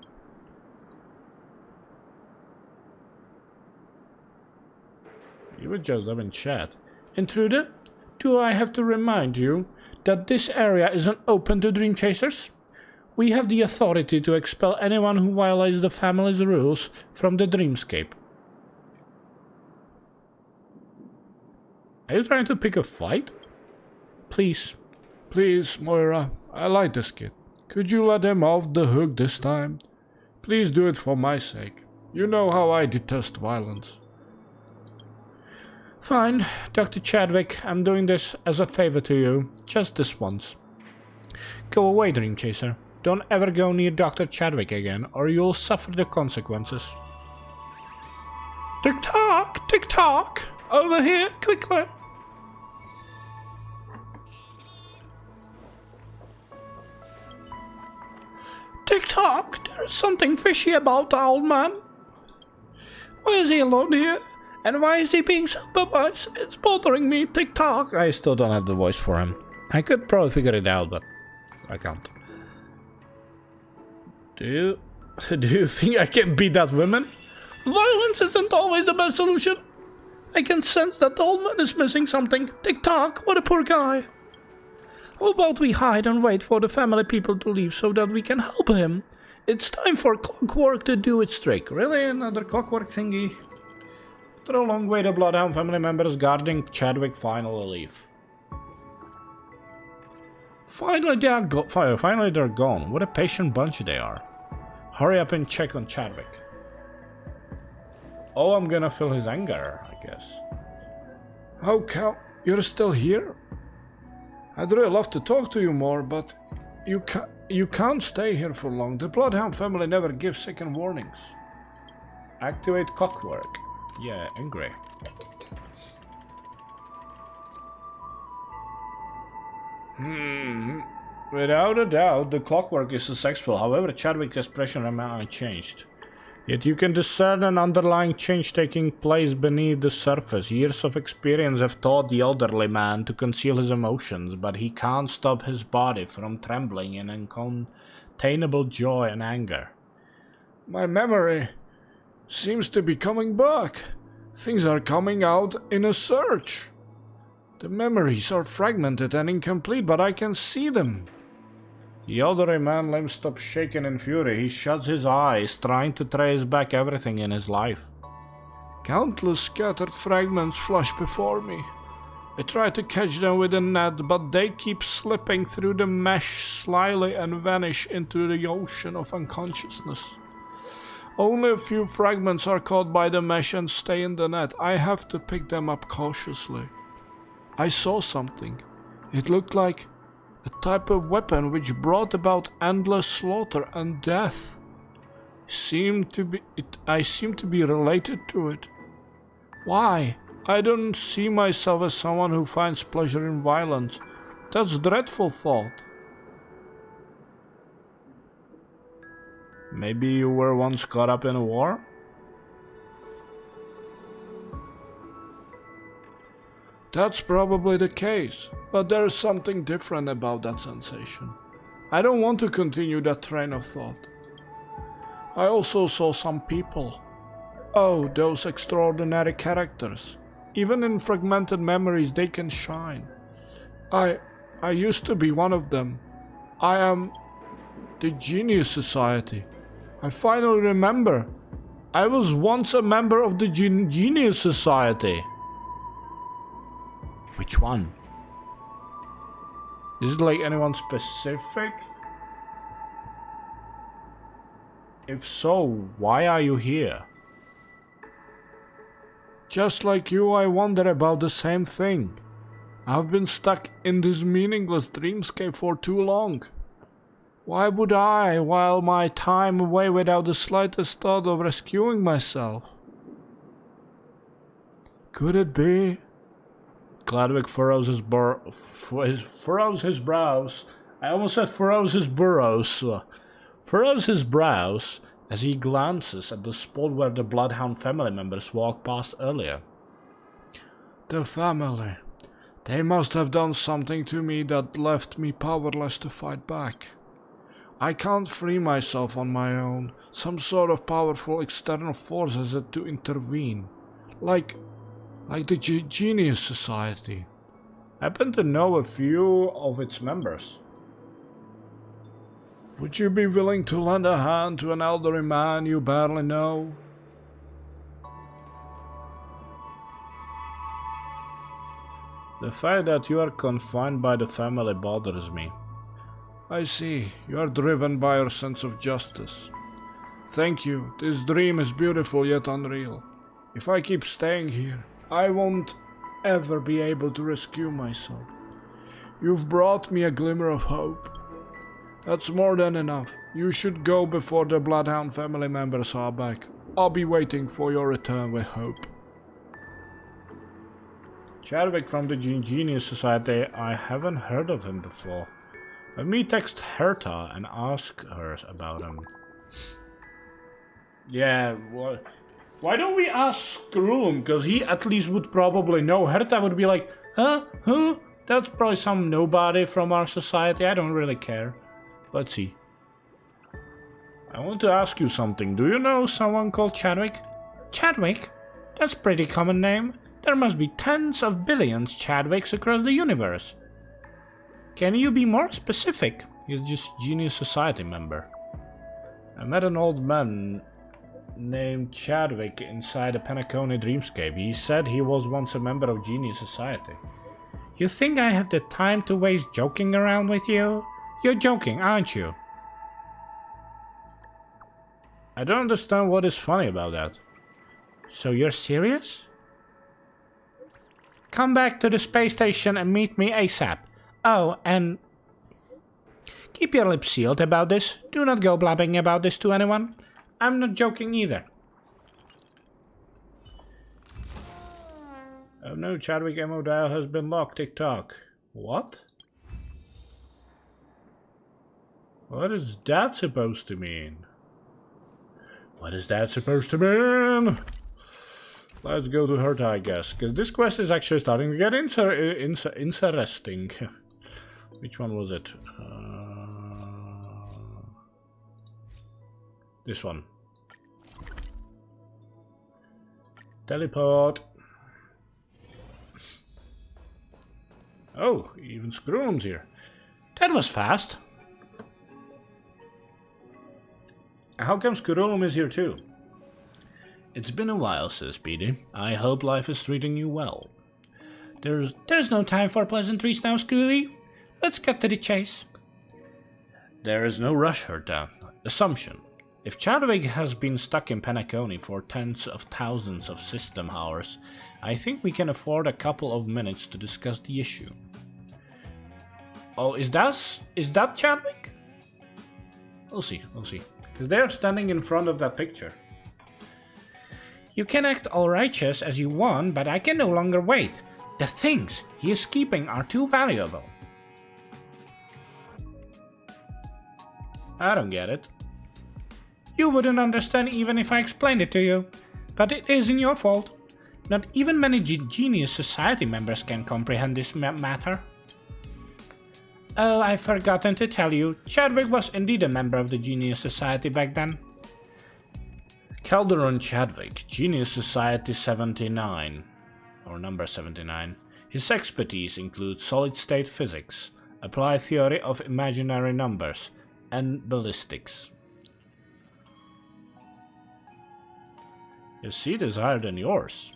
You were just having chat. Intruder? Do I have to remind you that this area isn't open to dream chasers? We have the authority to expel anyone who violates the family's rules from the dreamscape. Are you trying to pick a fight? Please. Please, Moira. I like this kid. Could you let him off the hook this time? Please do it for my sake. You know how I detest violence. Fine, Dr. Chadwick. I'm doing this as a favor to you. Just this once. Go away, Dream Chaser. Don't ever go near Dr. Chadwick again, or you'll suffer the consequences. Tick-tock! Tick-tock! Over here, quickly! Tick-tock! There's something fishy about the old man. Why is he alone here? And why is he being supervised? It's bothering me, Tick-tock! I still don't have the voice for him. I could probably figure it out, but I can't. Do you think I can beat that woman? Violence isn't always the best solution. I can sense that the old man is missing something. Tick-tock, what a poor guy. How about we hide and wait for the family people to leave so that we can help him? It's time for clockwork to do its trick. Really? Another clockwork thingy? After a long wait, the Bloodhound family members guarding Chadwick finally leave. Finally they're gone. What a patient bunch they are. Hurry up and check on Chadwick. Oh, I'm gonna feel his anger, I guess. How come you're still here? I'd really love to talk to you more, but you can't stay here for long. The Bloodhound family never gives second warnings. Activate clockwork. Yeah, angry. Without a doubt, the clockwork is successful. However, Chadwick's expression remains unchanged. Yet you can discern an underlying change taking place beneath the surface. Years of experience have taught the elderly man to conceal his emotions, but he can't stop his body from trembling in uncontainable joy and anger. My memory seems to be coming back. Things are coming out in a surge. The memories are fragmented and incomplete, but I can see them. The elderly man's limbs stop shaking in fury. He shuts his eyes, trying to trace back everything in his life. Countless scattered fragments flash before me. I try to catch them with a net, but they keep slipping through the mesh slyly and vanish into the ocean of unconsciousness. Only a few fragments are caught by the mesh and stay in the net. I have to pick them up cautiously. I saw something. It looked like a type of weapon which brought about endless slaughter and death. I seem to be related to it. Why? I don't see myself as someone who finds pleasure in violence. That's a dreadful thought. Maybe you were once caught up in a war? That's probably the case, but there's something different about that sensation. I don't want to continue that train of thought. I also saw some people. Oh, those extraordinary characters. Even in fragmented memories they can shine. I used to be one of them. I am the Genius Society. I finally remember. I was once a member of the Genius Society. Which one? Is it like anyone specific? If so, why are you here? Just like you, I wonder about the same thing. I've been stuck in this meaningless dreamscape for too long. Why would I while my time away without the slightest thought of rescuing myself? Could it be? Gladwick furrows his brows. I almost said furrows his burrows. Furrows his brows as he glances at the spot where the Bloodhound family members walked past earlier. The family. They must have done something to me that left me powerless to fight back. I can't free myself on my own. Some sort of powerful external force has had to intervene. Like the Genius Society. I happen to know a few of its members. Would you be willing to lend a hand to an elderly man you barely know? The fact that you are confined by the family bothers me. I see, you are driven by your sense of justice. Thank you, this dream is beautiful yet unreal. If I keep staying here, I won't ever be able to rescue myself. You've brought me a glimmer of hope. That's more than enough. You should go before the Bloodhound family members are back. I'll be waiting for your return with hope. Chadwick from the Genius Society, I haven't heard of him before. Let me text Herta and ask her about him. Yeah, why don't we ask Skroom? Because he at least would probably know. Herta would be like, huh? Who? That's probably some nobody from our society. I don't really care. Let's see. I want to ask you something. Do you know someone called Chadwick? Chadwick? That's a pretty common name. There must be tens of billions Chadwicks across the universe. Can you be more specific? He's just Genius Society member. I met an old man named Chadwick inside a Penacony dreamscape. He said he was once a member of Genius Society. You think I have the time to waste joking around with you? You're joking, aren't you? I don't understand what is funny about that. So you're serious? Come back to the space station and meet me ASAP. Oh, and keep your lips sealed about this. Do not go blabbing about this to anyone. I'm not joking either. Oh no, Chadwick ammo dial has been locked. Tick-tock. What? What is that supposed to mean? What is that supposed to mean? Let's go to Herta, I guess. Because this quest is actually starting to get interesting. Which one was it? This one. Teleport. Oh, even Skroom's here. That was fast. How come Skroom is here too? It's been a while, says Speedy. I hope life is treating you well. There's no time for pleasantries now, Screwy. Let's cut to the chase. There is no rush, Herta. Assumption. If Chadwick has been stuck in Penacony for tens of thousands of system hours, I think we can afford a couple of minutes to discuss the issue. Oh, is that Chadwick? We'll see. Because they are standing in front of that picture. You can act all righteous as you want, but I can no longer wait. The things he is keeping are too valuable. I don't get it. You wouldn't understand even if I explained it to you. But it isn't your fault. Not even many Genius Society members can comprehend this matter. Oh, I've forgotten to tell you, Chadwick was indeed a member of the Genius Society back then. Calderon Chadwick, Genius Society 79, or number 79. His expertise includes solid-state physics, applied theory of imaginary numbers, and ballistics. His seat is higher than yours.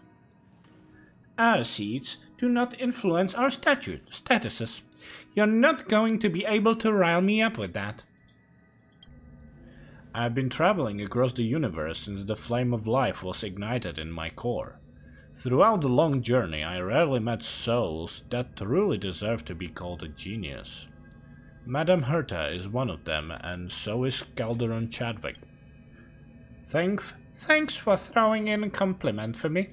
Our seats do not influence our statuses. You're not going to be able to rile me up with that. I have been traveling across the universe since the flame of life was ignited in my core. Throughout the long journey, I rarely met souls that truly deserve to be called a genius. Madame Herta is one of them, and so is Calderon Chadwick. Thanks for throwing in a compliment for me.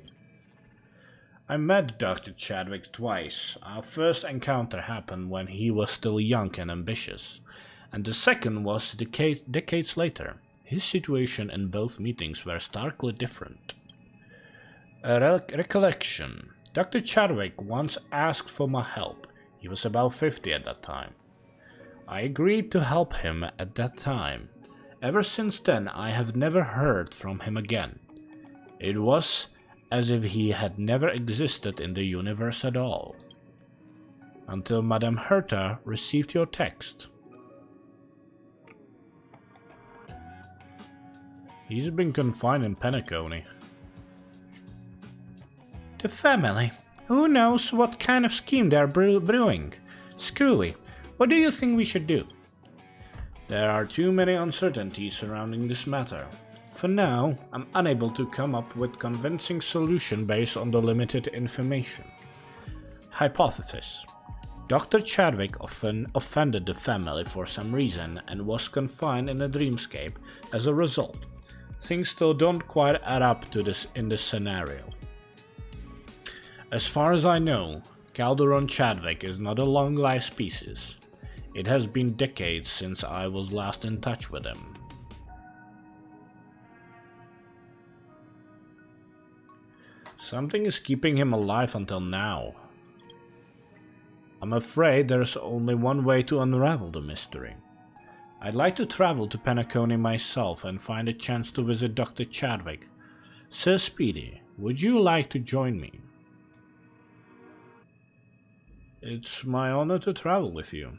I met Dr. Chadwick twice. Our first encounter happened when he was still young and ambitious, and the second was decades later. His situation in both meetings were starkly different. A recollection. Dr. Chadwick once asked for my help. He was about 50 at that time. I agreed to help him at that time. Ever since then, I have never heard from him again. It was as if he had never existed in the universe at all. Until Madame Herta received your text. He's been confined in Penacony. The family. Who knows what kind of scheme they're brewing? Screwy, what do you think we should do? There are too many uncertainties surrounding this matter. For now, I'm unable to come up with convincing solution based on the limited information. Hypothesis. Dr. Chadwick often offended the family for some reason and was confined in a dreamscape as a result. Things still don't quite add up to this in this scenario. As far as I know, Calderon Chadwick is not a long-lived species. It has been decades since I was last in touch with him. Something is keeping him alive until now. I'm afraid there's only one way to unravel the mystery. I'd like to travel to Penacony myself and find a chance to visit Dr. Chadwick. Sir Speedy, would you like to join me? It's my honor to travel with you.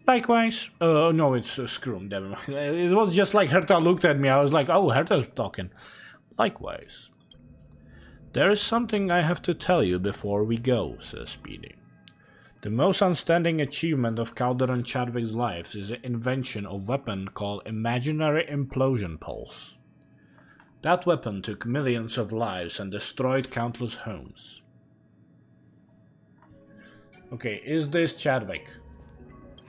Likewise. No, it's Scrum, never mind. It was just like Herta looked at me. I was like, oh, Herta's talking. Likewise. There is something I have to tell you before we go, says Speedy. The most outstanding achievement of Calderon Chadwick's life is the invention of a weapon called Imaginary Implosion Pulse. That weapon took millions of lives and destroyed countless homes. Okay, is this Chadwick?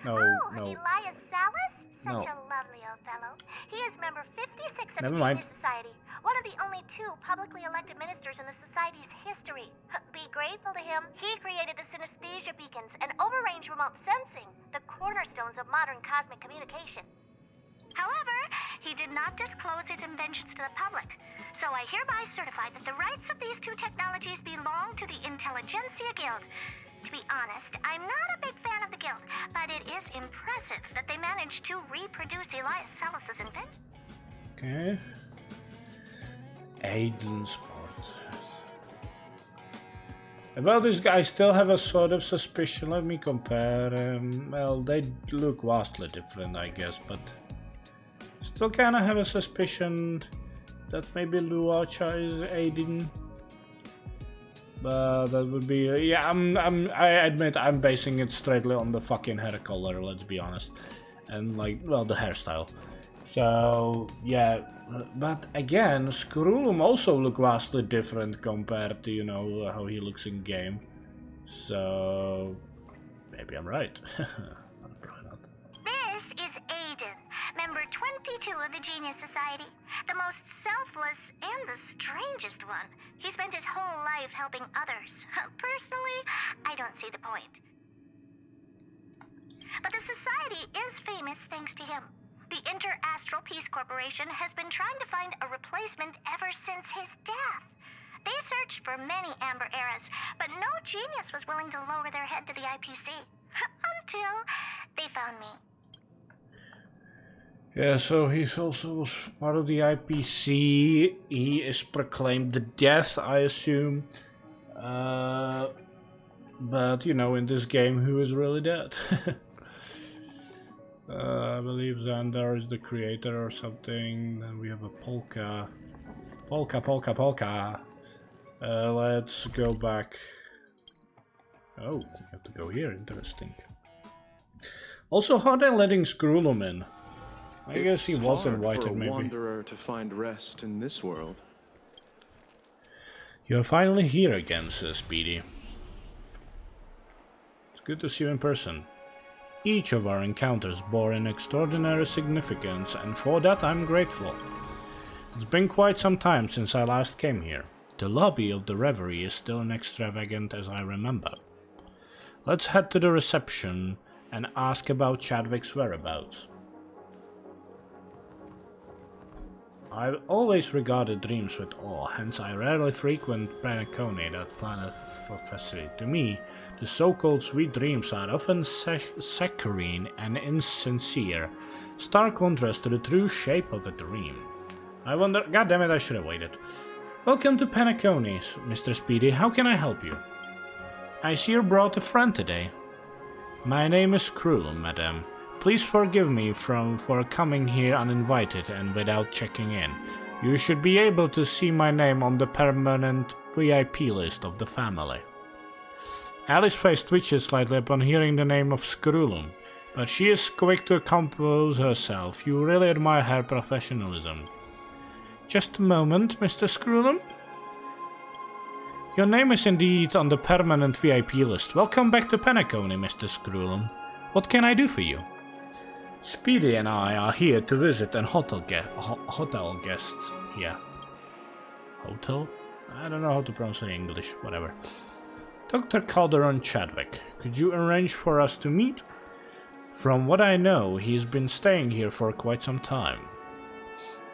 No, no. Elias Salas? Such No. a lovely old fellow. He is member 56 of Never the mind. Genius Society, one of the only 2 publicly elected ministers in the Society's history. Be grateful to him. He created the synesthesia beacons and overrange remote sensing, the cornerstones of modern cosmic communication. However, he did not disclose his inventions to the public, so I hereby certify that the rights of these 2 technologies belong to the Intelligentsia Guild. To be honest, I'm not a big fan of the guild, but it is impressive that they managed to reproduce Elias Salas's invention. Okay. Aiden Sport. About this guy, I still have a sort of suspicion. Let me compare. Well, they look vastly different, I guess, but still kind of have a suspicion that maybe Luacha is Aiden. But that would be yeah. I admit I'm basing it straightly on the fucking hair color. Let's be honest, and like well the hairstyle. So yeah, but again, Skrullum also look vastly different compared to how he looks in game. So maybe I'm right. Probably not. This is Aiden, member 22 of the Genius Society, the most selfless and the strangest one. He spent his whole life helping others. Personally, I don't see the point. But the Society is famous thanks to him. The Inter-Astral Peace Corporation has been trying to find a replacement ever since his death. They searched for many Amber Eras, but no genius was willing to lower their head to the IPC. Until they found me. Yeah, so he's also part of the IPC. He is proclaimed the death, I assume. But, in this game, who is really dead? I believe Xandar is the creator or something. Then we have a Polka. Polka. Let's go back. Oh, we have to go here. Interesting. Also, how are they letting Skrullum in? I guess he was hard invited, for a maybe. wanderer to find rest in this world. You're finally here again, says Speedy. It's good to see you in person. Each of our encounters bore an extraordinary significance, and for that I'm grateful. It's been quite some time since I last came here. The lobby of the Reverie is still as extravagant as I remember. Let's head to the reception and ask about Chadwick's whereabouts. I've always regarded dreams with awe, hence I rarely frequent Penacony, that planet for facility. To me, the so-called sweet dreams are often saccharine and insincere, stark contrast to the true shape of a dream. I wonder... God damn it, I should have waited. Welcome to Penacony, Mr. Speedy. How can I help you? I see you brought a friend today. My name is Cruel, madam. Please forgive me for coming here uninvited and without checking in. You should be able to see my name on the permanent VIP list of the family. Alice's face twitches slightly upon hearing the name of Skrulum, but she is quick to compose herself. You really admire her professionalism. Just a moment, Mr. Skrulum. Your name is indeed on the permanent VIP list. Welcome back to Penacony, Mr. Skrulum. What can I do for you? Speedy and I are here to visit an hotel guests here. Hotel? I don't know how to pronounce it in English, whatever. Dr. Calderon Chadwick, could you arrange for us to meet? From what I know, he's been staying here for quite some time.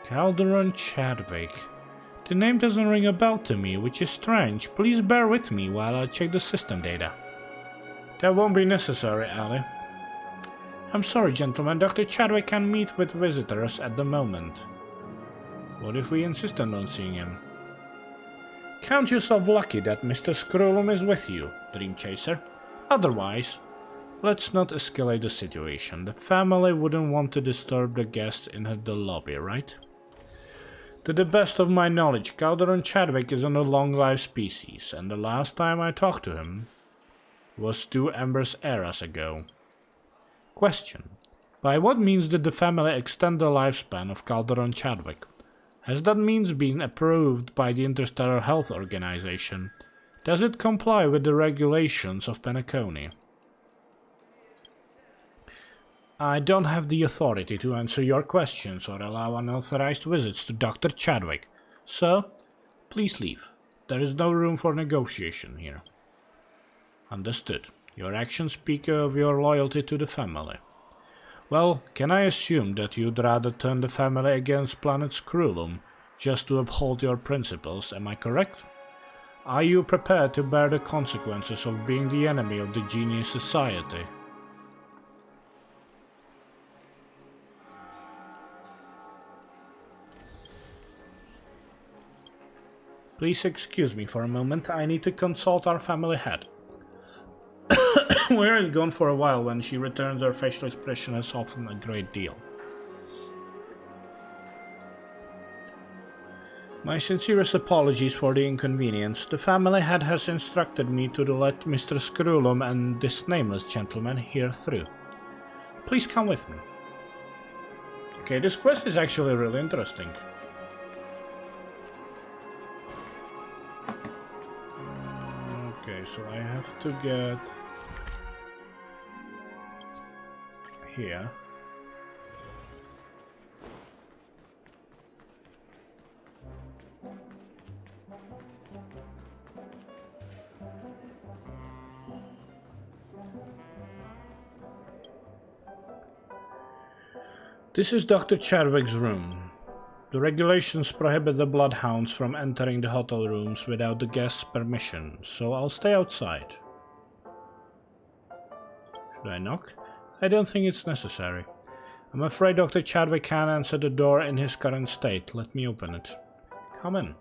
Calderon Chadwick. The name doesn't ring a bell to me, which is strange. Please bear with me while I check the system data. That won't be necessary, Ali. I'm sorry, gentlemen. Dr. Chadwick can meet with visitors at the moment. What if we insist on not seeing him? Count yourself lucky that Mr. Skrulum is with you, Dream Chaser. Otherwise, let's not escalate the situation. The family wouldn't want to disturb the guests in the lobby, right? To the best of my knowledge, Calderon Chadwick is a long-lived species, and the last time I talked to him was 2 Embers eras ago. Question. By what means did the family extend the lifespan of Calderon Chadwick? Has that means been approved by the Interstellar Health Organization? Does it comply with the regulations of Penacony? I don't have the authority to answer your questions or allow unauthorized visits to Dr. Chadwick, so please leave. There is no room for negotiation here. Understood. Your actions speak of your loyalty to the family. Well, can I assume that you'd rather turn the family against planet Skrulum just to uphold your principles, am I correct? Are you prepared to bear the consequences of being the enemy of the Genius Society? Please excuse me for a moment, I need to consult our family head. Where is gone for a while. When she returns, her facial expression has softened a great deal. My sincerest apologies for the inconvenience. The family head has instructed me to let Mr. Skrulum and this nameless gentleman here through. Please come with me. Okay, this quest is actually really interesting. Okay, so I have to get here. This is Dr. Chadwick's room. The regulations prohibit the bloodhounds from entering the hotel rooms without the guest's permission, so I'll stay outside. Should I knock? I don't think it's necessary. I'm afraid Dr. Chadwick can't answer the door in his current state. Let me open it. Come in.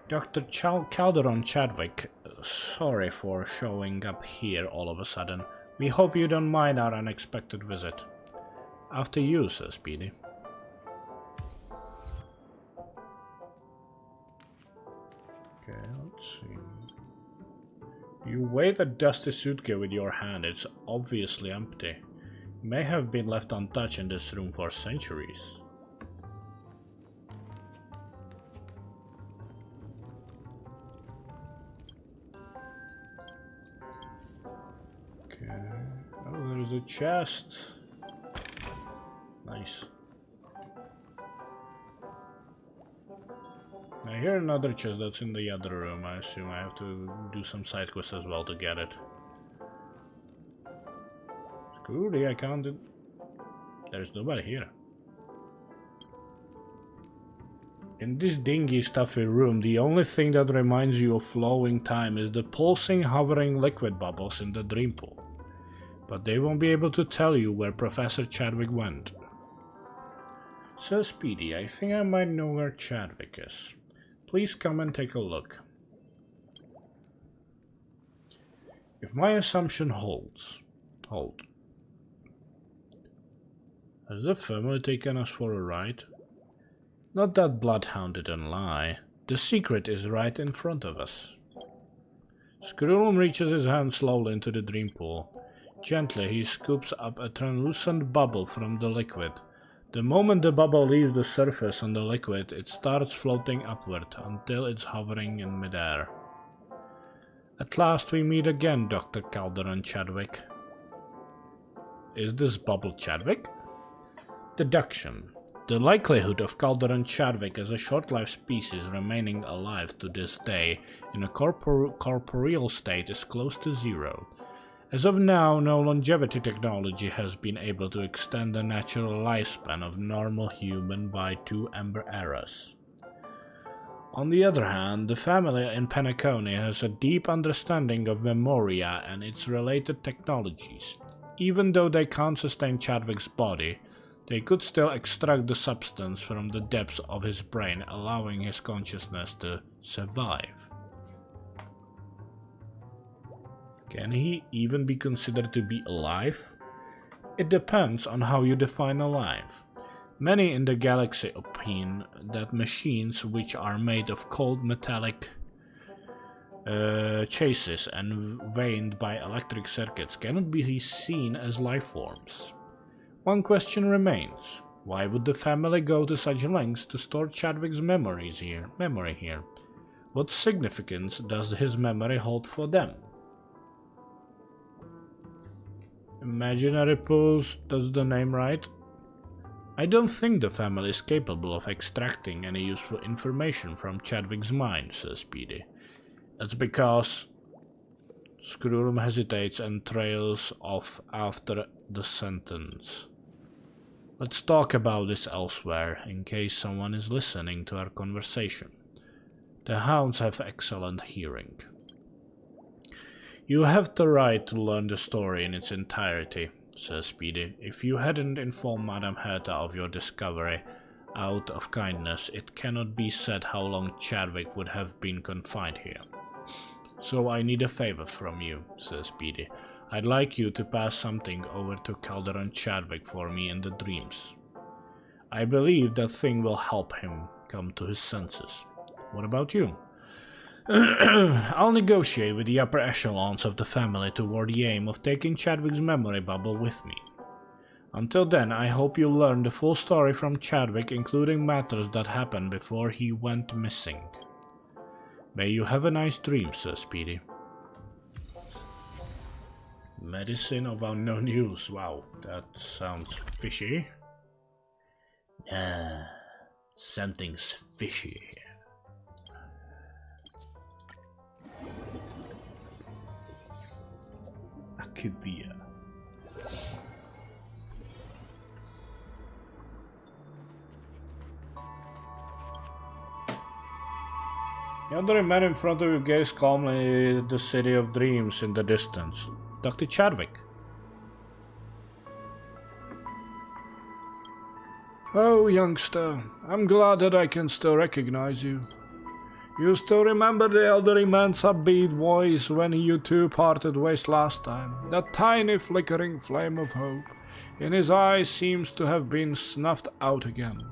Dr. Calderon Chadwick, sorry for showing up here all of a sudden. We hope you don't mind our unexpected visit. After you, Sir Speedy. Okay, let's see. You weigh the dusty suitcase with your hand. It's obviously empty. may have been left untouched in this room for centuries. Okay. Oh, there's a chest. Nice. I hear another chest that's in the other room. I assume I have to do some side quests as well to get it. Screwy, I can't do... There's nobody here. In this dingy, stuffy room, the only thing that reminds you of flowing time is the pulsing, hovering liquid bubbles in the dream pool. But they won't be able to tell you where Professor Chadwick went. So Speedy, I think I might know where Chadwick is. Please come and take a look. If my assumption holds... Has the family taken us for a ride? Not that Bloodhound didn't lie. The secret is right in front of us. Scrollum reaches his hand slowly into the dream pool. Gently, he scoops up a translucent bubble from the liquid. The moment the bubble leaves the surface on the liquid, it starts floating upward until it's hovering in midair. At last we meet again, Dr. Calderon Chadwick. Is this bubble Chadwick? Deduction. The likelihood of Calderon Chadwick as a short-lived species remaining alive to this day in a corporeal state is close to zero. As of now, no longevity technology has been able to extend the natural lifespan of normal human by 2 ember eras. On the other hand, the family in Penacony has a deep understanding of Memoria and its related technologies. Even though they can't sustain Chadwick's body, they could still extract the substance from the depths of his brain, allowing his consciousness to survive. Can he even be considered to be alive? It depends on how you define alive. Many in the galaxy opine that machines which are made of cold metallic chassis and vaned by electric circuits cannot be seen as life forms. One question remains. Why would the family go to such lengths to store Chadwick's memory here? What significance does his memory hold for them? Imaginary pools, does the name right? I don't think the family is capable of extracting any useful information from Chadwick's mind, says Speedy. That's because... Screwroom hesitates and trails off after the sentence. Let's talk about this elsewhere, in case someone is listening to our conversation. The hounds have excellent hearing. You have the right to learn the story in its entirety, says Speedy. If you hadn't informed Madame Herta of your discovery, out of kindness, it cannot be said how long Chadwick would have been confined here. So I need a favor from you, says Speedy. I'd like you to pass something over to Calderon Chadwick for me in the dreams. I believe that thing will help him come to his senses. What about you? I'll negotiate with the upper echelons of the family toward the aim of taking Chadwick's memory bubble with me. Until then, I hope you'll learn the full story from Chadwick, including matters that happened before he went missing. May you have a nice dream, Sir Speedy. Medicine of unknown use. Wow, that sounds fishy. Something's fishy here. Akivia. The other man in front of you gazed calmly at the city of dreams in the distance. Dr. Chadwick. Oh, youngster, I'm glad that I can still recognize you. You still remember the elderly man's upbeat voice when you two parted ways last time? That tiny flickering flame of hope in his eyes seems to have been snuffed out again.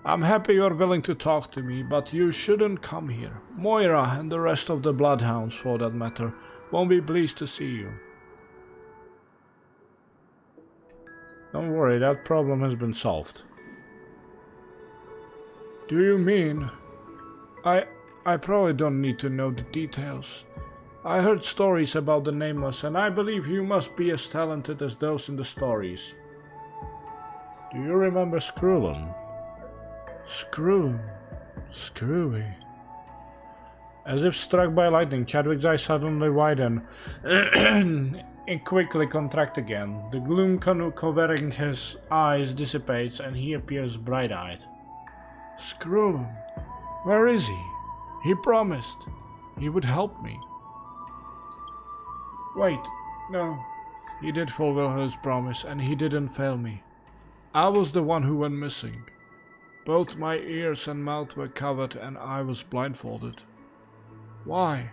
I'm happy you're willing to talk to me, but you shouldn't come here. Moira and the rest of the Bloodhounds, for that matter, won't be pleased to see you. Don't worry, that problem has been solved. Do you mean? I probably don't need to know the details. I heard stories about the Nameless, and I believe you must be as talented as those in the stories. Do you remember Screwlum? Screwy. As if struck by lightning, Chadwick's eyes suddenly widen and quickly contract again. The gloom covering his eyes dissipates and he appears bright-eyed. Screwy. Where is he? He promised he would help me. Wait, no. He did fulfill his promise and he didn't fail me. I was the one who went missing. Both my ears and mouth were covered and I was blindfolded. Why?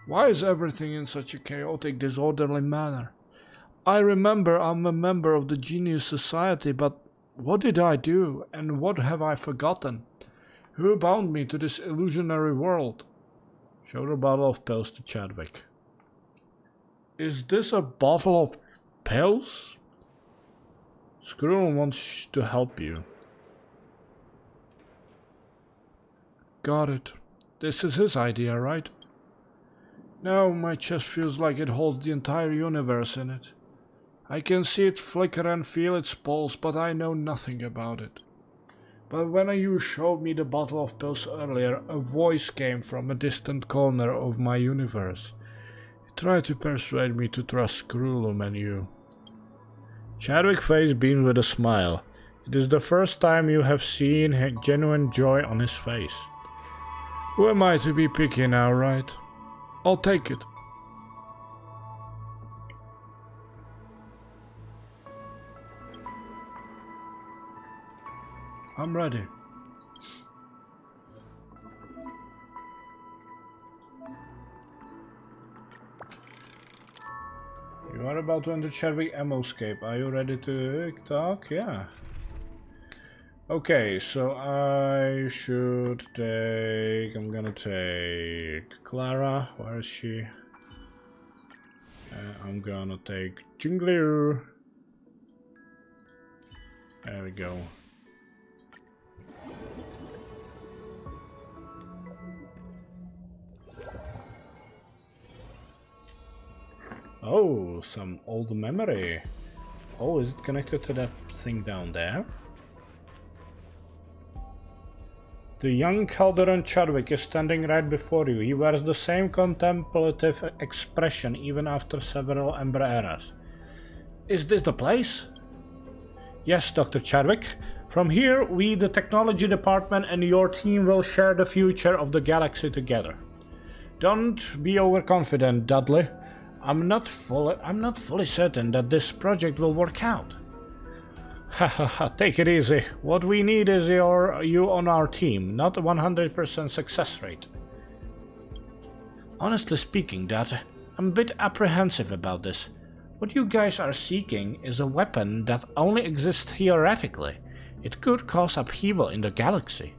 Why is everything in such a chaotic, disorderly manner? I remember I'm a member of the Genius Society, but what did I do and what have I forgotten? Who bound me to this illusionary world? Show the bottle of pills to Chadwick. Is this a bottle of pills? Screw wants to help you. Got it. This is his idea, right? Now my chest feels like it holds the entire universe in it. I can see it flicker and feel its pulse, but I know nothing about it. But when you showed me the bottle of pills earlier, a voice came from a distant corner of my universe. It tried to persuade me to trust Screwlum and you. Chadwick's face beamed with a smile. It is the first time you have seen genuine joy on his face. Who am I to be picky now, right? I'll take it. I'm ready. You are about to enter Chadwick Amoscape. Are you ready to talk? Yeah. Okay, so I should take... I'm gonna take Clara. Where is she? I'm gonna take Jinglier. There we go. Oh, some old memory. Oh, is it connected to that thing down there? The young Calderon Chadwick is standing right before you. He wears the same contemplative expression even after several Ember eras. Is this the place? Yes, Dr. Chadwick. From here, we, the technology department, and your team will share the future of the galaxy together. Don't be overconfident, Dudley. I'm not fully certain that this project will work out. Hahaha, take it easy. What we need is you on our team, not a 100% success rate. Honestly speaking, Dad, I'm a bit apprehensive about this. What you guys are seeking is a weapon that only exists theoretically. It could cause upheaval in the galaxy.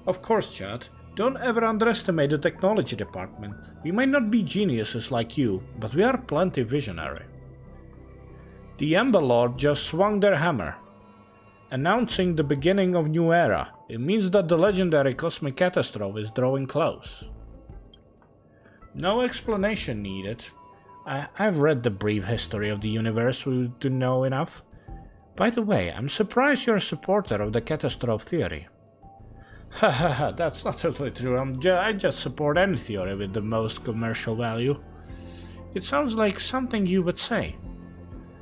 Of course, Chad. Don't ever underestimate the technology department. We might not be geniuses like you, but we are plenty visionary. The Ember Lord just swung their hammer, announcing the beginning of new era. It means that the legendary cosmic catastrophe is drawing close. No explanation needed. I've read the brief history of the universe to know enough. By the way, I'm surprised you're a supporter of the catastrophe theory. Hahaha, that's not totally true. I just support any theory with the most commercial value. It sounds like something you would say.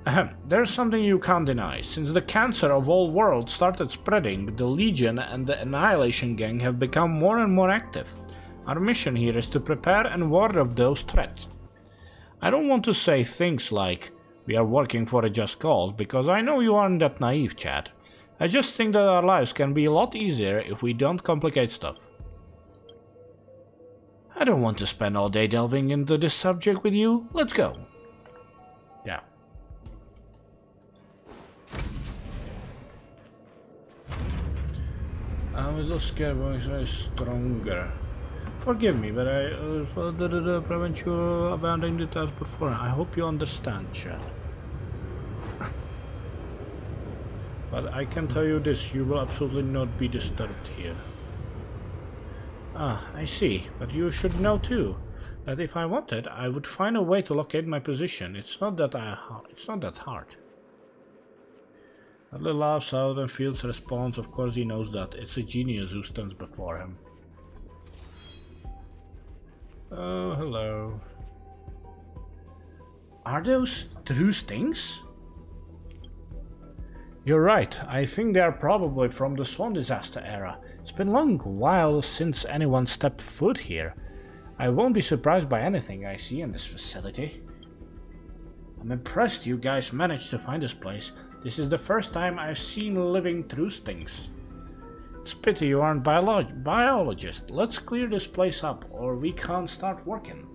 Ahem, there's something you can't deny. Since the cancer of all worlds started spreading, the Legion and the Annihilation Gang have become more and more active. Our mission here is to prepare and ward off those threats. I don't want to say things like, we are working for a just cause, because I know you aren't that naive, Chad. I just think that our lives can be a lot easier if we don't complicate stuff. I don't want to spend all day delving into this subject with you. Let's go. Yeah. I'm a little scared when I'm stronger. Forgive me, but I prevent you abandoning the task before. I hope you understand, Chad. But I can tell you this, you will absolutely not be disturbed here. Ah, I see, but you should know too, that if I wanted, I would find a way to locate my position. It's not that hard. Adler laughs out and Fields responds, of course he knows that. It's a genius who stands before him. Oh, hello. Are those true stings? You're right, I think they are probably from the Swan disaster era. It's been a long while since anyone stepped foot here. I won't be surprised by anything I see in this facility. I'm impressed you guys managed to find this place. This is the first time I've seen living true stings. It's pity you aren't biologist. Let's clear this place up or we can't start working.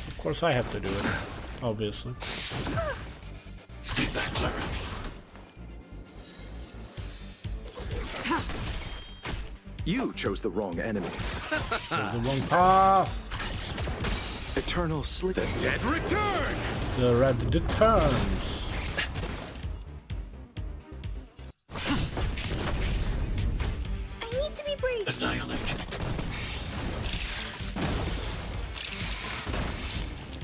Of course I have to do it, obviously. Stay back, Clara. You chose the wrong enemy. The wrong path. Eternal Sleep. The dead return! The red returns. I need to be brief. Annihilate.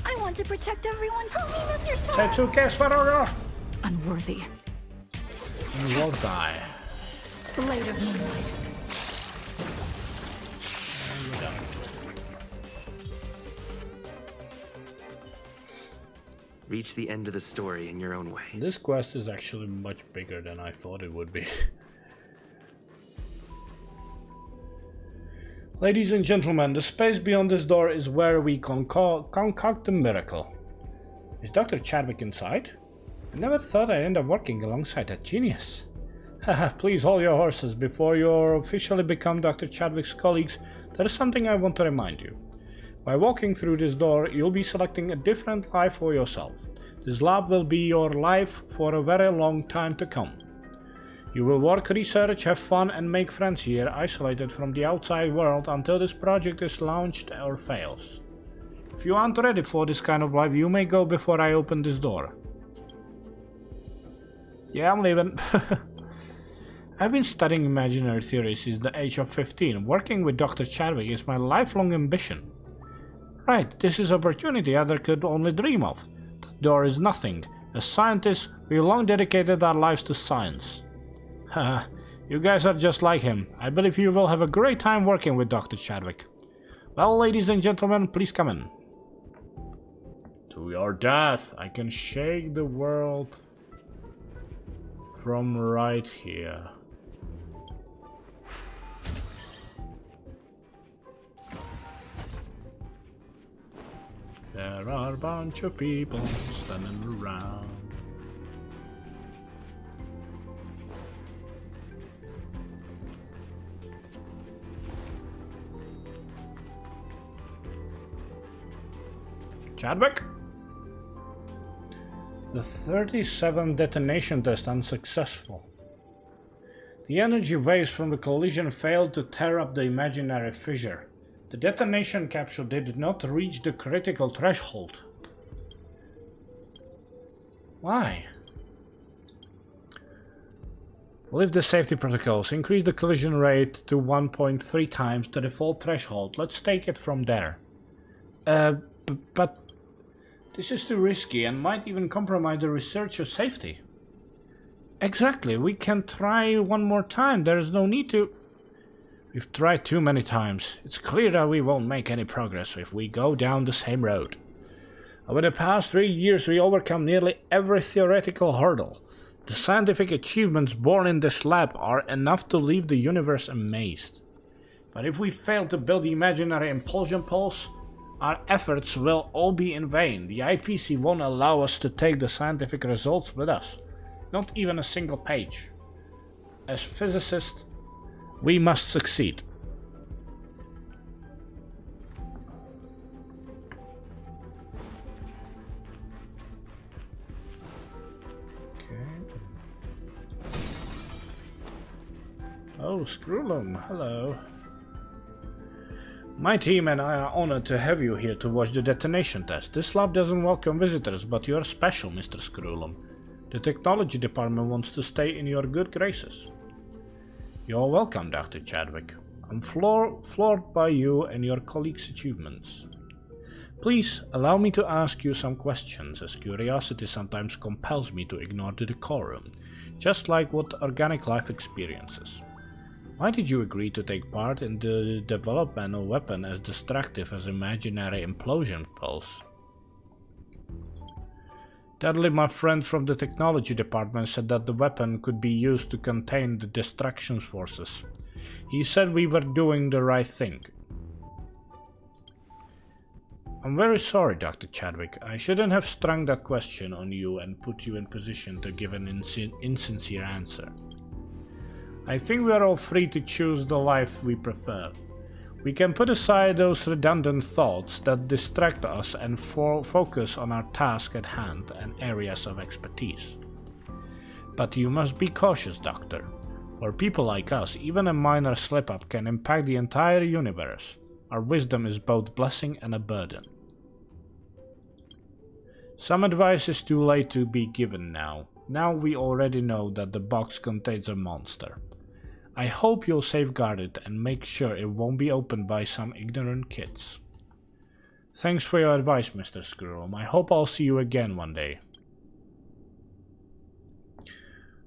I want to protect everyone. Help me, Mr. Tetsuke Sparrow! Unworthy. You will die. Blade of moonlight. Reach the end of the story in your own way. This quest is actually much bigger than I thought it would be. Ladies and gentlemen, the space beyond this door is where we concoct the miracle. Is Dr. Chadwick inside? I never thought I'd end up working alongside that genius. Haha, please hold your horses. Before you officially become Dr. Chadwick's colleagues, there is something I want to remind you. By walking through this door, you'll be selecting a different life for yourself. This lab will be your life for a very long time to come. You will work, research, have fun and make friends here, isolated from the outside world until this project is launched or fails. If you aren't ready for this kind of life, you may go before I open this door. Yeah, I'm leaving. I've been studying imaginary theory since the age of 15. Working with Dr. Chadwick is my lifelong ambition. Right, this is opportunity others could only dream of. The door is nothing. As scientists, we long dedicated our lives to science. Haha, you guys are just like him. I believe you will have a great time working with Dr. Chadwick. Well, ladies and gentlemen, please come in. To your death, I can shake the world from right here. There are a bunch of people standing around. Chadwick? The 37 detonation test unsuccessful. The energy waves from the collision failed to tear up the imaginary fissure. The detonation capsule did not reach the critical threshold. Why? Lift the safety protocols. Increase the collision rate to 1.3 times the default threshold. Let's take it from there. But this is too risky and might even compromise the researcher's safety. Exactly. We can try one more time. There is no need to... We've tried too many times. It's clear that we won't make any progress if we go down the same road. Over the past 3 years we overcome nearly every theoretical hurdle. The scientific achievements born in this lab are enough to leave the universe amazed. But if we fail to build the imaginary impulsion pulse, our efforts will all be in vain. The IPC won't allow us to take the scientific results with us. Not even a single page. As physicists, we must succeed. Okay. Oh, Screwloom, hello. My team and I are honored to have you here to watch the detonation test. This lab doesn't welcome visitors, but you're special, Mr. Scrollum. The technology department wants to stay in your good graces. You're welcome, Dr. Chadwick. I'm floored by you and your colleagues' achievements. Please, allow me to ask you some questions, as curiosity sometimes compels me to ignore the decorum, just like what organic life experiences. Why did you agree to take part in the development of a weapon as destructive as imaginary implosion pulse? Dudley, my friend from the technology department, said that the weapon could be used to contain the destruction forces. He said we were doing the right thing. I'm very sorry, Dr. Chadwick. I shouldn't have strung that question on you and put you in position to give an insincere answer. I think we are all free to choose the life we prefer. We can put aside those redundant thoughts that distract us and focus on our task at hand and areas of expertise. But you must be cautious, Doctor. For people like us, even a minor slip-up can impact the entire universe. Our wisdom is both blessing and a burden. Some advice is too late to be given now. Now we already know that the box contains a monster. I hope you'll safeguard it and make sure it won't be opened by some ignorant kids. Thanks for your advice, Mr. Scrollum. I hope I'll see you again one day.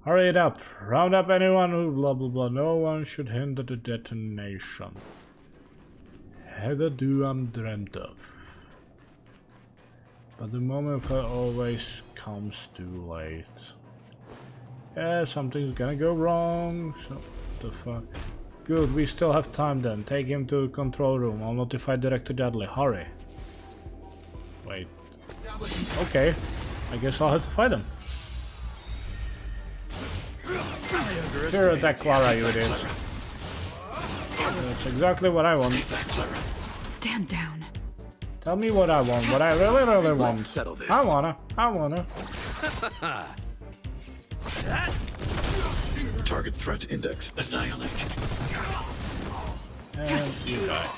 Hurry it up. Round up anyone who blah blah blah. No one should hinder the detonation. Hitherto I'm dreamt of. But the moment always comes too late. Yeah, something's gonna go wrong. So, what the fuck? Good, we still have time then. Take him to the control room. I'll notify Director Dudley. Hurry. Wait. Okay. I guess I'll have to fight him. Zero attack Clara, you idiots. That's exactly what I want. Stand down. Tell me what I want, what I really want. Let's settle this. I wanna. Target threat index annihilate. And you die.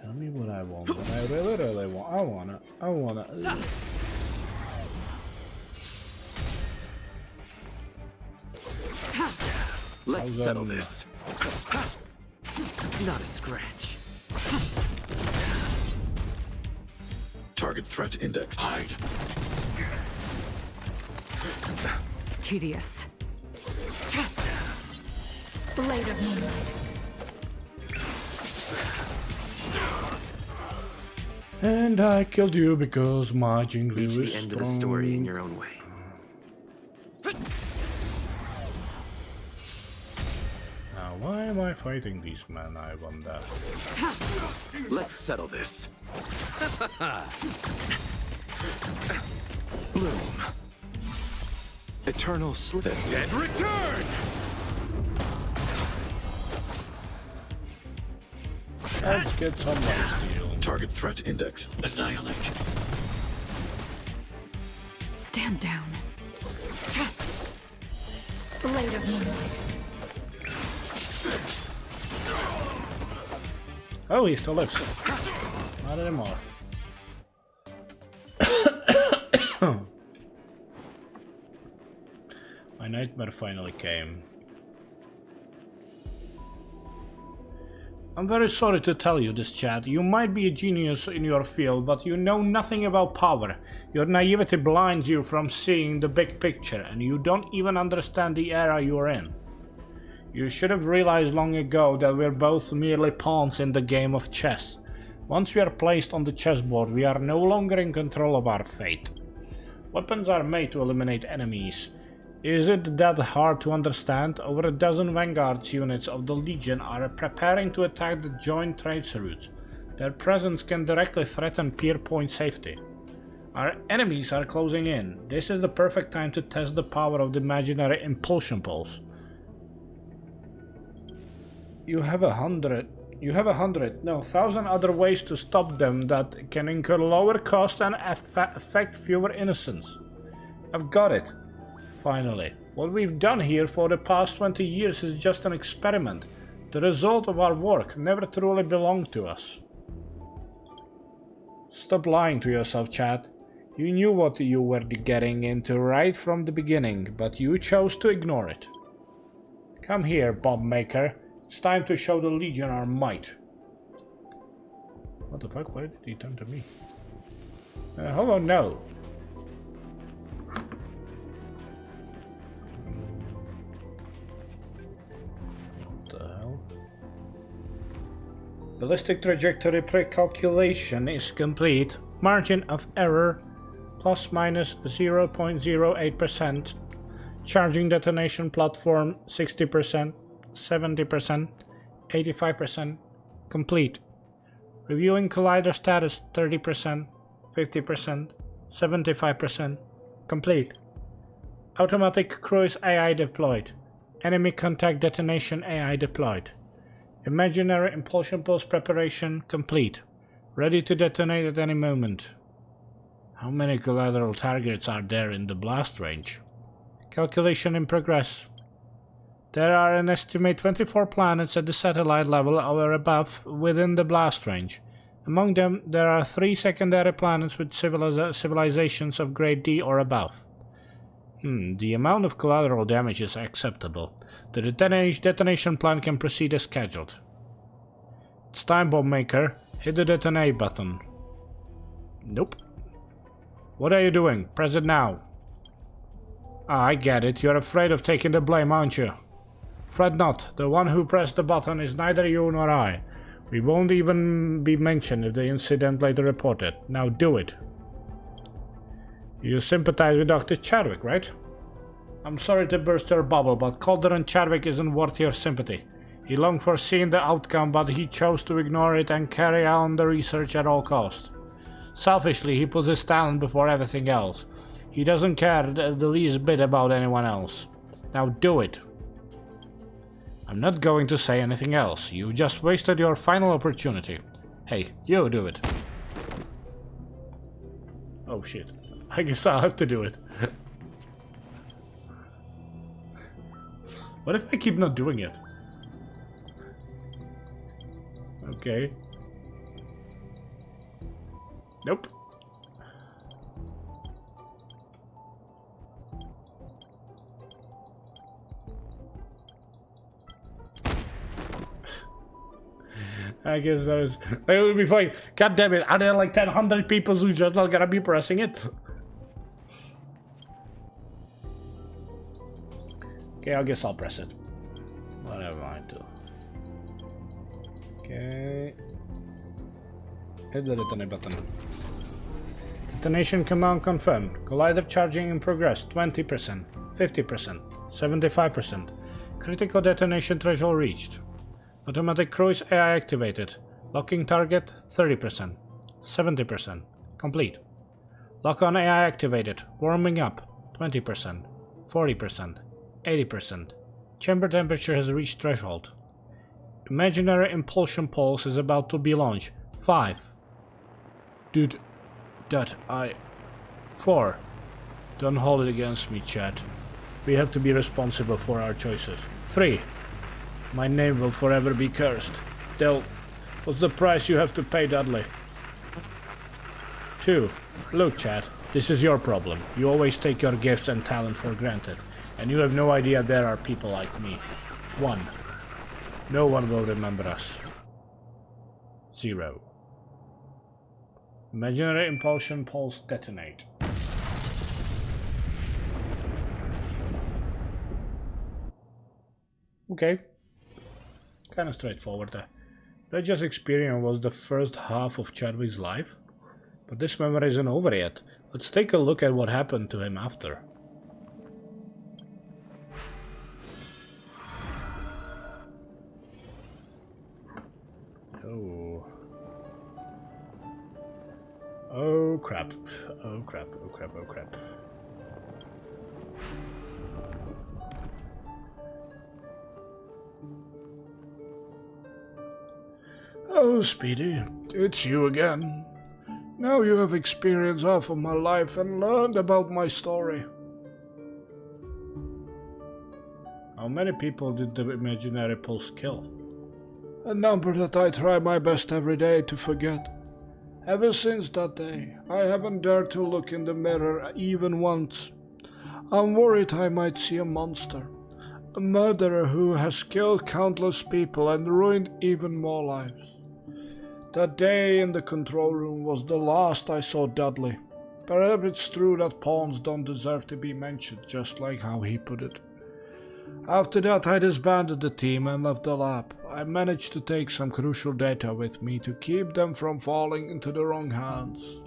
Tell me what I want, what I really want. I wanna. Let's settle this. Not a scratch. Target threat index hide. Tedious. Blade of moonlight. And I killed you because my Jingle Reach is the end strong. of the story in your own way. Now, why am I fighting these men, I wonder? Let's settle this. Bloom. Eternal slip. The dead return! Let's get some steel. Target threat index annihilate. Stand down. Blade of moonlight. Oh, he still lives. Not anymore. My nightmare finally came. I'm very sorry to tell you this, Chad. You might be a genius in your field, but you know nothing about power. Your naivety blinds you from seeing the big picture, and you don't even understand the era you're in. You should have realized long ago that we're both merely pawns in the game of chess. Once we are placed on the chessboard, we are no longer in control of our fate. Weapons are made to eliminate enemies. Is it that hard to understand? Over a dozen Vanguard's units of the Legion are preparing to attack the Joint Trades route. Their presence can directly threaten Pierpoint safety. Our enemies are closing in. This is the perfect time to test the power of the imaginary impulsion pulse. You have 1,000 other ways to stop them that can incur lower cost and affect fewer innocents. I've got it. Finally. What we've done here for the past 20 years is just an experiment. The result of our work never truly belonged to us. Stop lying to yourself, Chad. You knew what you were getting into right from the beginning, but you chose to ignore it. Come here, bomb maker. It's time to show the Legion our might. What the fuck? Why did he turn to me? Hold on, no. What the hell? Ballistic trajectory pre-calculation is complete. Margin of error plus minus 0.08%. Charging detonation platform 60%, 70%, 85%. Complete. Reviewing collider status 30%, 50%, 75%. Complete. Automatic cruise AI deployed. Enemy contact detonation AI deployed. Imaginary impulsion pulse preparation complete. Ready to detonate at any moment. How many collateral targets are there in the blast range? Calculation in progress. There are an estimate 24 planets at the satellite level or above within the blast range. Among them, there are 3 secondary planets with civilizations of grade D or above. The amount of collateral damage is acceptable. The detonation plan can proceed as scheduled. It's time, bomb maker. Hit the detonate button. Nope. What are you doing? Press it now. Ah, I get it. You're afraid of taking the blame, aren't you? Fret not. The one who pressed the button is neither you nor I. We won't even be mentioned if the incident later reported. Now do it. You sympathize with Dr. Chadwick, right? I'm sorry to burst your bubble, but Calder and Chadwick isn't worth your sympathy. He longed for seeing the outcome, but he chose to ignore it and carry on the research at all costs. Selfishly, he puts his talent before everything else. He doesn't care the least bit about anyone else. Now do it. I'm not going to say anything else. You just wasted your final opportunity. Hey, you do it. Oh shit. I guess I'll have to do it. What if I keep not doing it? Okay. Nope. I guess that is. It will be fine. God damn it. Are there like 100 people who just not gonna be pressing it? Okay, I guess I'll press it. Whatever I do. Okay. Hit the detonate button. Detonation command confirmed. Collider charging in progress 20%, 50%, 75%. Critical detonation threshold reached. Automatic cruise AI activated. Locking target 30%, 70%. Complete. Lock on AI activated. Warming up 20%, 40%, 80%. Chamber temperature has reached threshold. Imaginary impulsion pulse is about to be launched. 5. Dude, 4. Don't hold it against me, Chad. We have to be responsible for our choices. 3. My name will forever be cursed. Del, what's the price you have to pay, Dudley? 2. Look, Chad, this is your problem. You always take your gifts and talent for granted, and you have no idea there are people like me. 1. No one will remember us. 0. Imaginary impulsion pulse detonate. Okay. Kind of straightforward there. That just experience was the first half of Chadwick's life. But this memory isn't over yet. Let's take a look at what happened to him after. Oh. Oh crap. Oh crap. Oh crap. Oh crap. Oh, Speedy, it's you again. Now you have experienced half of my life and learned about my story. How many people did the imaginary pulse kill? A number that I try my best every day to forget. Ever since that day, I haven't dared to look in the mirror even once. I'm worried I might see a monster. A murderer who has killed countless people and ruined even more lives. That day in the control room was the last I saw Dudley. Perhaps it's true that pawns don't deserve to be mentioned, just like how he put it. After that, I disbanded the team and left the lab. I managed to take some crucial data with me to keep them from falling into the wrong hands.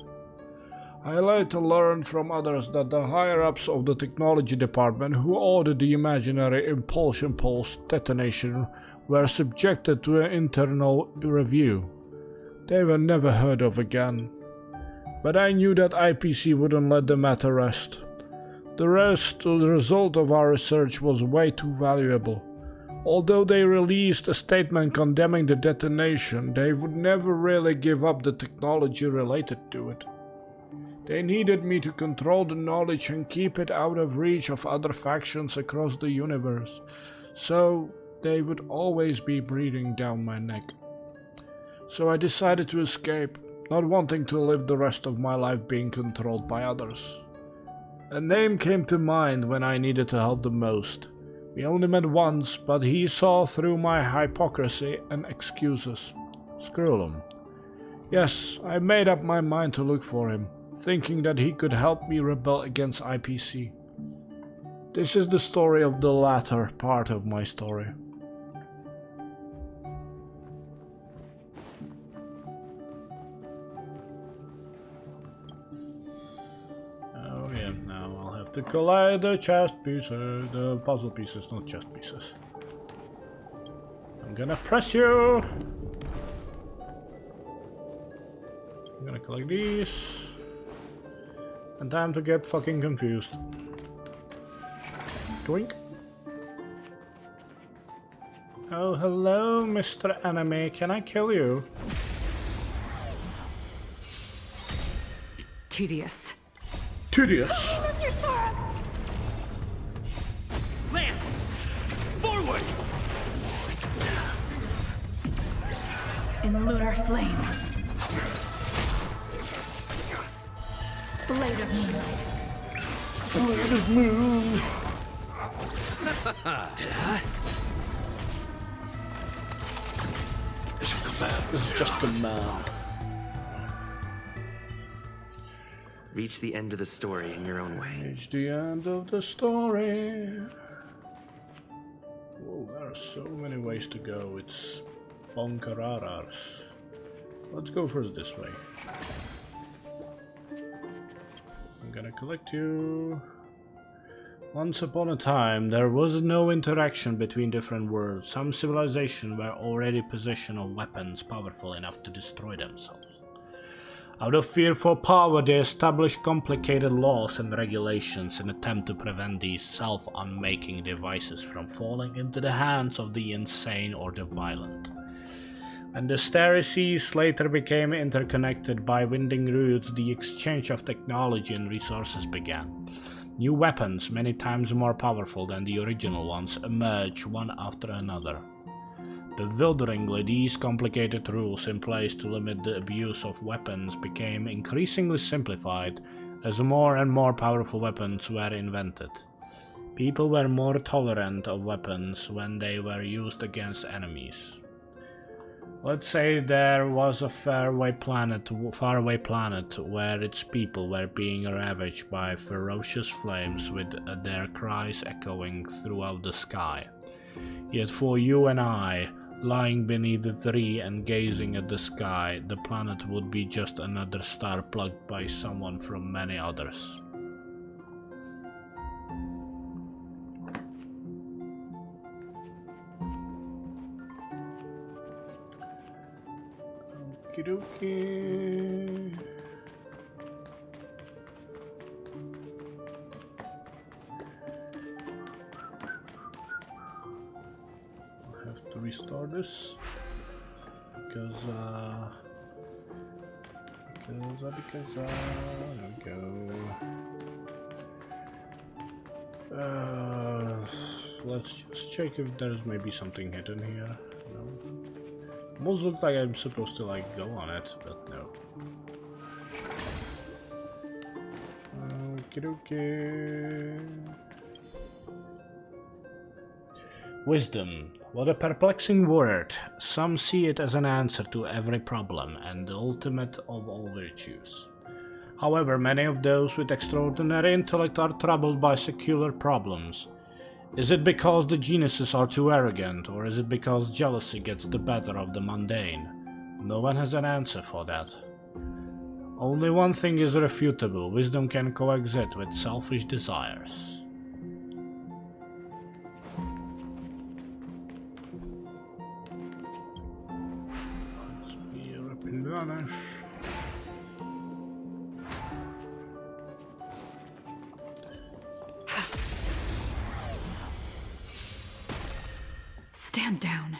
I later learned from others that the higher-ups of the technology department who ordered the imaginary impulsion pulse detonation were subjected to an internal review. They were never heard of again. But I knew that IPC wouldn't let the matter rest. The result of our research was way too valuable. Although they released a statement condemning the detonation, they would never really give up the technology related to it. They needed me to control the knowledge and keep it out of reach of other factions across the universe, so they would always be breathing down my neck. So I decided to escape, not wanting to live the rest of my life being controlled by others. A name came to mind when I needed to help the most. We only met once, but he saw through my hypocrisy and excuses. Screw him. Yes, I made up my mind to look for him, thinking that he could help me rebel against IPC. This is the story of the latter part of my story. Oh yeah, now I'll have to collide the chest pieces, the puzzle pieces, not chest pieces. I'm gonna press you! I'm gonna collect these. And time to get fucking confused. Doink. Oh, hello, Mr. Enemy. Can I kill you? Tedious. Tedious. Lance! Forward! In lunar flame. Blade of moonlight. Blade of moon. This is command. This is just command. Reach the end of the story in your own way. Reach the end of the story. Whoa, there are so many ways to go. It's bonkararas. Let's go first this way. I'm gonna collect you. Once upon a time, there was no interaction between different worlds. Some civilizations were already possession of weapons powerful enough to destroy themselves. Out of fear for power, they established complicated laws and regulations in an attempt to prevent these self-unmaking devices from falling into the hands of the insane or the violent. When the starry seas later became interconnected by winding routes, the exchange of technology and resources began. New weapons, many times more powerful than the original ones, emerged one after another. Bewilderingly, these complicated rules in place to limit the abuse of weapons became increasingly simplified as more and more powerful weapons were invented. People were more tolerant of weapons when they were used against enemies. Let's say there was a faraway planet where its people were being ravaged by ferocious flames with their cries echoing throughout the sky. Yet for you and I, lying beneath the tree and gazing at the sky, the planet would be just another star plucked by someone from many others. Okie dokie. To restore this because there we go. let's just check if there's maybe something hidden here. No. Almost look like I'm supposed to like go on it, but no. Okay. Wisdom. What a perplexing word. Some see it as an answer to every problem and the ultimate of all virtues. However, many of those with extraordinary intellect are troubled by secular problems. Is it because the geniuses are too arrogant, or is it because jealousy gets the better of the mundane? No one has an answer for that. Only one thing is irrefutable: wisdom can coexist with selfish desires. Let's replenish. Stand down.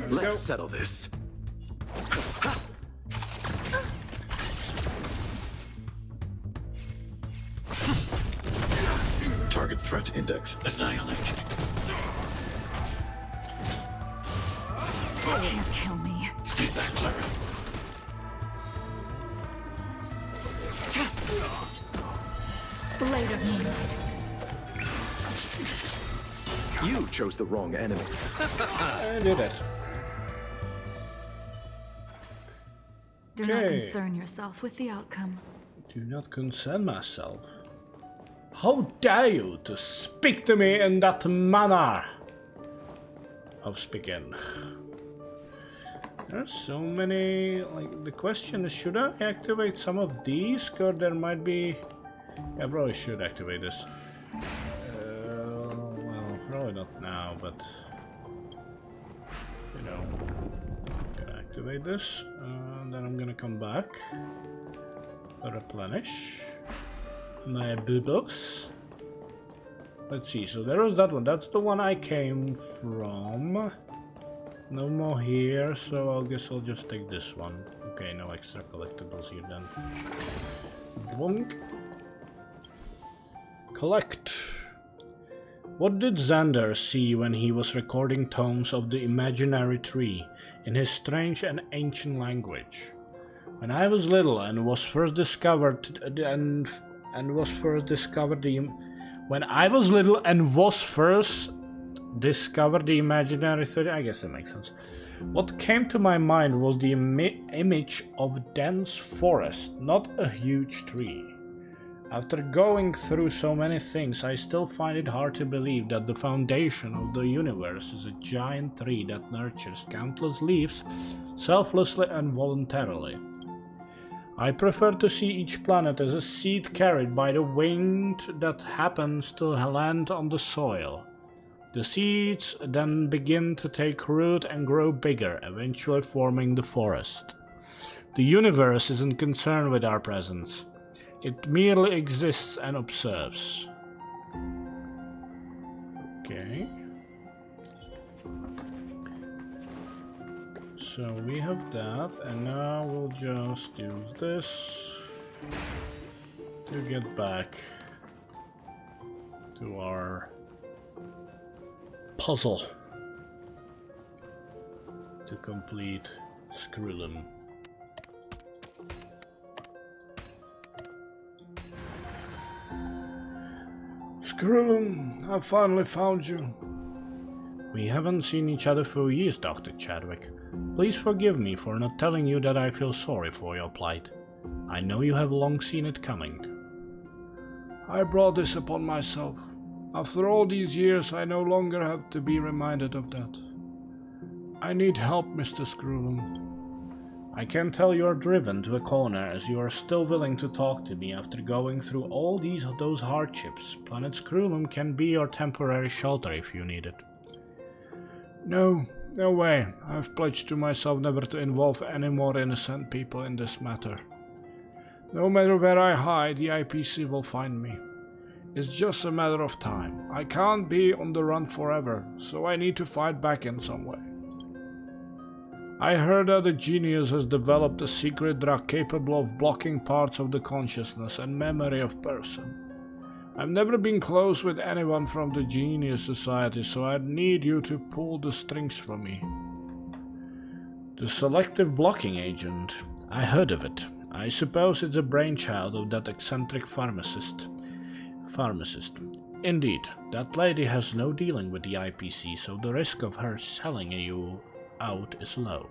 Let's settle this. Target threat index annihilate. Can't kill me. Stay back, Clara. Blade of Moonlight. You chose the wrong enemy. I did it. Do not Okay. concern yourself with the outcome. Do not concern myself. How dare you to speak to me in that manner of speaking? There's so many, like, the question is, should I activate some of these? Because there might be, I probably should activate this. Well, probably not now, but, you know, I'm gonna activate this, and then I'm gonna come back, replenish my boobles. Let's see, so there was that one. That's the one I came from. No more here, so I guess I'll just take this one. Okay, no extra collectibles here then. Bonk. Collect. What did Xander see when he was recording tomes of the imaginary tree in his strange and ancient language? When I was little and was first discovered discovered the imaginary tree, I guess that makes sense. What came to my mind was the image of dense forest, not a huge tree. After going through so many things, I still find it hard to believe that the foundation of the universe is a giant tree that nurtures countless leaves selflessly and voluntarily. I prefer to see each planet as a seed carried by the wind that happens to land on the soil. The seeds then begin to take root and grow bigger, eventually forming the forest. The universe isn't concerned with our presence. It merely exists and observes. Okay. So we have that, and now we'll just use this to get back to our puzzle to complete Scrollum. Scrollum, I finally found you. We haven't seen each other for years, Dr. Chadwick. Please forgive me for not telling you that I feel sorry for your plight. I know you have long seen it coming. I brought this upon myself. After all these years, I no longer have to be reminded of that. I need help, Mr. Scrollum. I can tell you are driven to a corner as you are still willing to talk to me after going through all those hardships. Planet Scrollum can be your temporary shelter if you need it. No way. I've pledged to myself never to involve any more innocent people in this matter. No matter where I hide, the IPC will find me. It's just a matter of time. I can't be on the run forever, so I need to fight back in some way. I heard that a genius has developed a secret drug capable of blocking parts of the consciousness and memory of person. I've never been close with anyone from the Genius Society, so I'd need you to pull the strings for me. The selective blocking agent. I heard of it. I suppose it's a brainchild of that eccentric pharmacist. Indeed, that lady has no dealing with the IPC, so the risk of her selling you out is low.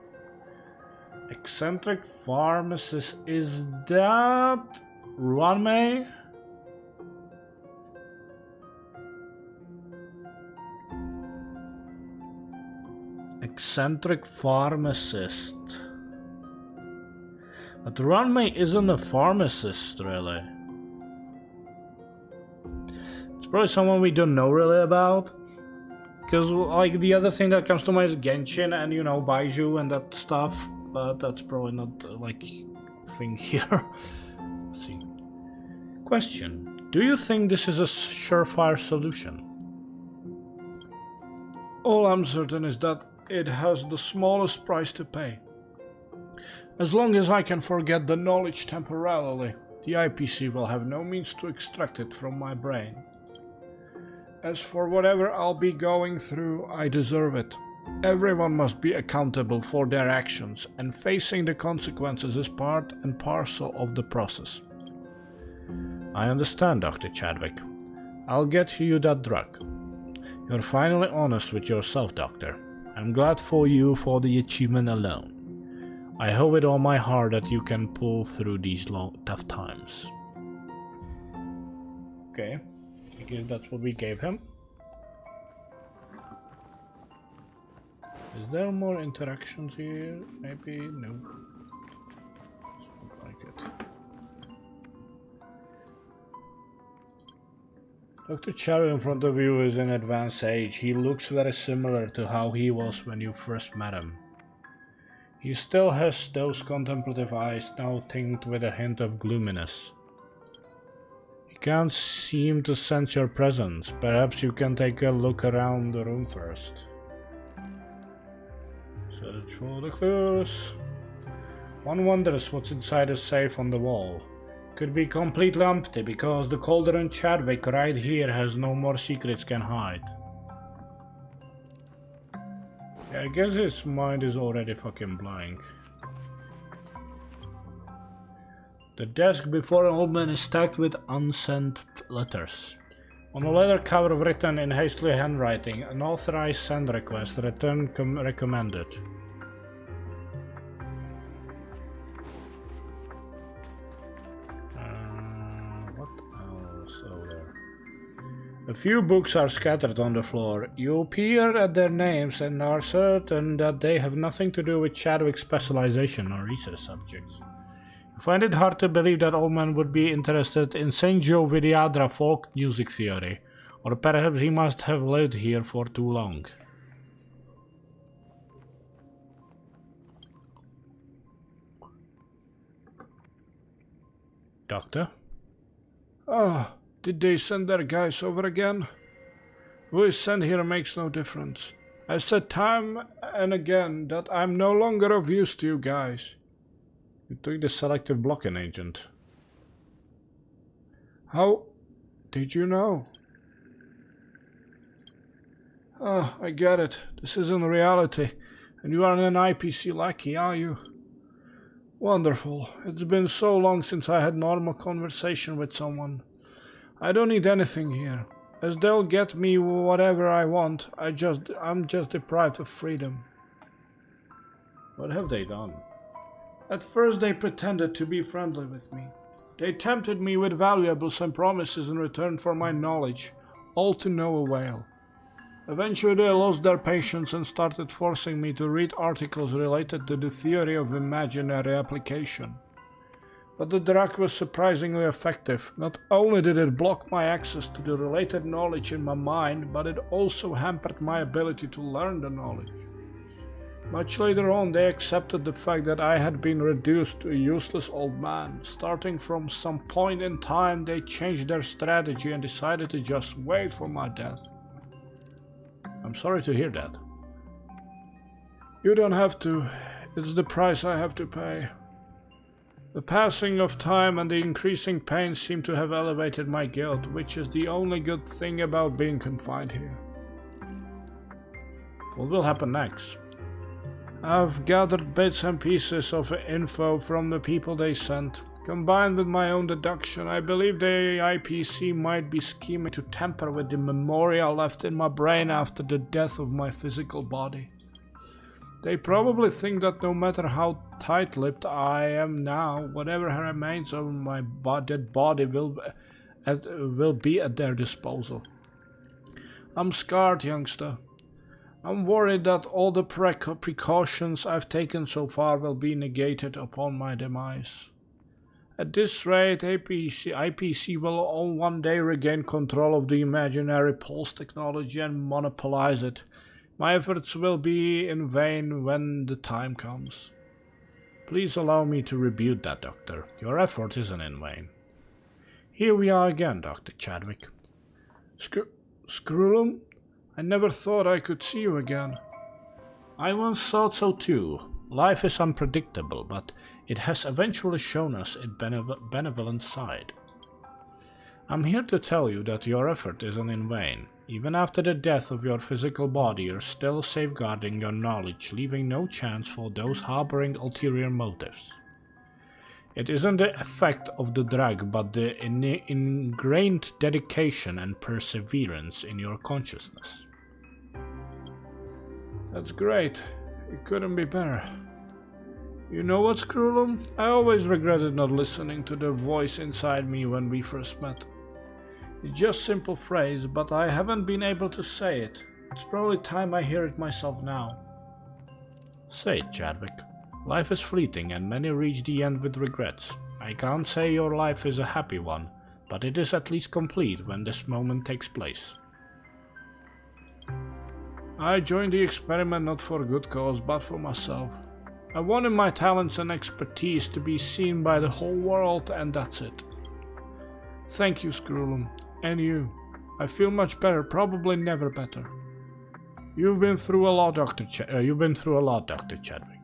Eccentric pharmacist, is that Runmay? Eccentric pharmacist. But Runmay isn't a pharmacist, really. It's probably someone we don't know really about. Because, like, the other thing that comes to mind is Genshin and, you know, Baiju and that stuff. But that's probably not, like, a thing here. Let's see. Question. Do you think this is a surefire solution? All I'm certain is that it has the smallest price to pay. As long as I can forget the knowledge temporarily, the IPC will have no means to extract it from my brain. As for whatever I'll be going through, I deserve it. Everyone must be accountable for their actions, and facing the consequences is part and parcel of the process. I understand, Dr. Chadwick. I'll get you that drug. You're finally honest with yourself, Doctor. I'm glad for you for the achievement alone. I hope with all my heart that you can pull through these tough times. Okay, I guess that's what we gave him. Is there more interactions here? Maybe? No. Doesn't like it. Dr. Cherry in front of you is in advanced age. He looks very similar to how he was when you first met him. He still has those contemplative eyes, now tinged with a hint of gloominess. He can't seem to sense your presence. Perhaps you can take a look around the room first. Search for the clues. One wonders what's inside the safe on the wall. Could be completely empty because the Calderon Chadwick right here has no more secrets can hide. Yeah, I guess his mind is already fucking blank. The desk before an old man is stacked with unsent letters. On a letter cover written in hastily handwriting, an authorized send request, return recommended. What else over there? A few books are scattered on the floor. You peer at their names and are certain that they have nothing to do with Chadwick's specialization or research subjects. You find it hard to believe that old man would be interested in St. Joe Vidyadhara folk music theory, or perhaps he must have lived here for too long. Doctor? Ah, did they send their guys over again? Who is sent here makes no difference. I said time and again that I'm no longer of use to you guys. You took the selective blocking agent. How did you know? Ah, I get it. This isn't reality. And you aren't an IPC lackey, are you? Wonderful. It's been so long since I had normal conversation with someone. I don't need anything here. As they'll get me whatever I want, I'm just deprived of freedom. What have they done? At first they pretended to be friendly with me. They tempted me with valuables and promises in return for my knowledge, all to no avail. Eventually they lost their patience and started forcing me to read articles related to the theory of imaginary application. But the drug was surprisingly effective. Not only did it block my access to the related knowledge in my mind, but it also hampered my ability to learn the knowledge. Much later on, they accepted the fact that I had been reduced to a useless old man. Starting from some point in time, they changed their strategy and decided to just wait for my death. I'm sorry to hear that. You don't have to. It's the price I have to pay. The passing of time and the increasing pain seem to have elevated my guilt, which is the only good thing about being confined here. What will happen next? I've gathered bits and pieces of info from the people they sent. Combined with my own deduction, I believe the IPC might be scheming to tamper with the memoria left in my brain after the death of my physical body. They probably think that no matter how tight-lipped I am now, whatever remains of my dead body will be at their disposal. I'm scarred, youngster. I'm worried that all the precautions I've taken so far will be negated upon my demise. At this rate, IPC will all one day regain control of the imaginary pulse technology and monopolize it. My efforts will be in vain when the time comes. Please allow me to rebuke that, Doctor. Your effort isn't in vain. Here we are again, Dr. Chadwick. Skrullum? I never thought I could see you again. I once thought so too. Life is unpredictable, but it has eventually shown us its benevolent side. I'm here to tell you that your effort isn't in vain. Even after the death of your physical body, you're still safeguarding your knowledge, leaving no chance for those harboring ulterior motives. It isn't the effect of the drug, but the ingrained dedication and perseverance in your consciousness. That's great. It couldn't be better. You know what, Skrullum? I always regretted not listening to the voice inside me when we first met. It's just a simple phrase, but I haven't been able to say it. It's probably time I hear it myself now. Say it, Chadwick. Life is fleeting and many reach the end with regrets. I can't say your life is a happy one, but it is at least complete when this moment takes place. I joined the experiment not for a good cause, but for myself. I wanted my talents and expertise to be seen by the whole world, and that's it. Thank you, Skrullum. And you. I feel much better, probably never better. You've been through a lot, Dr. Chadwick.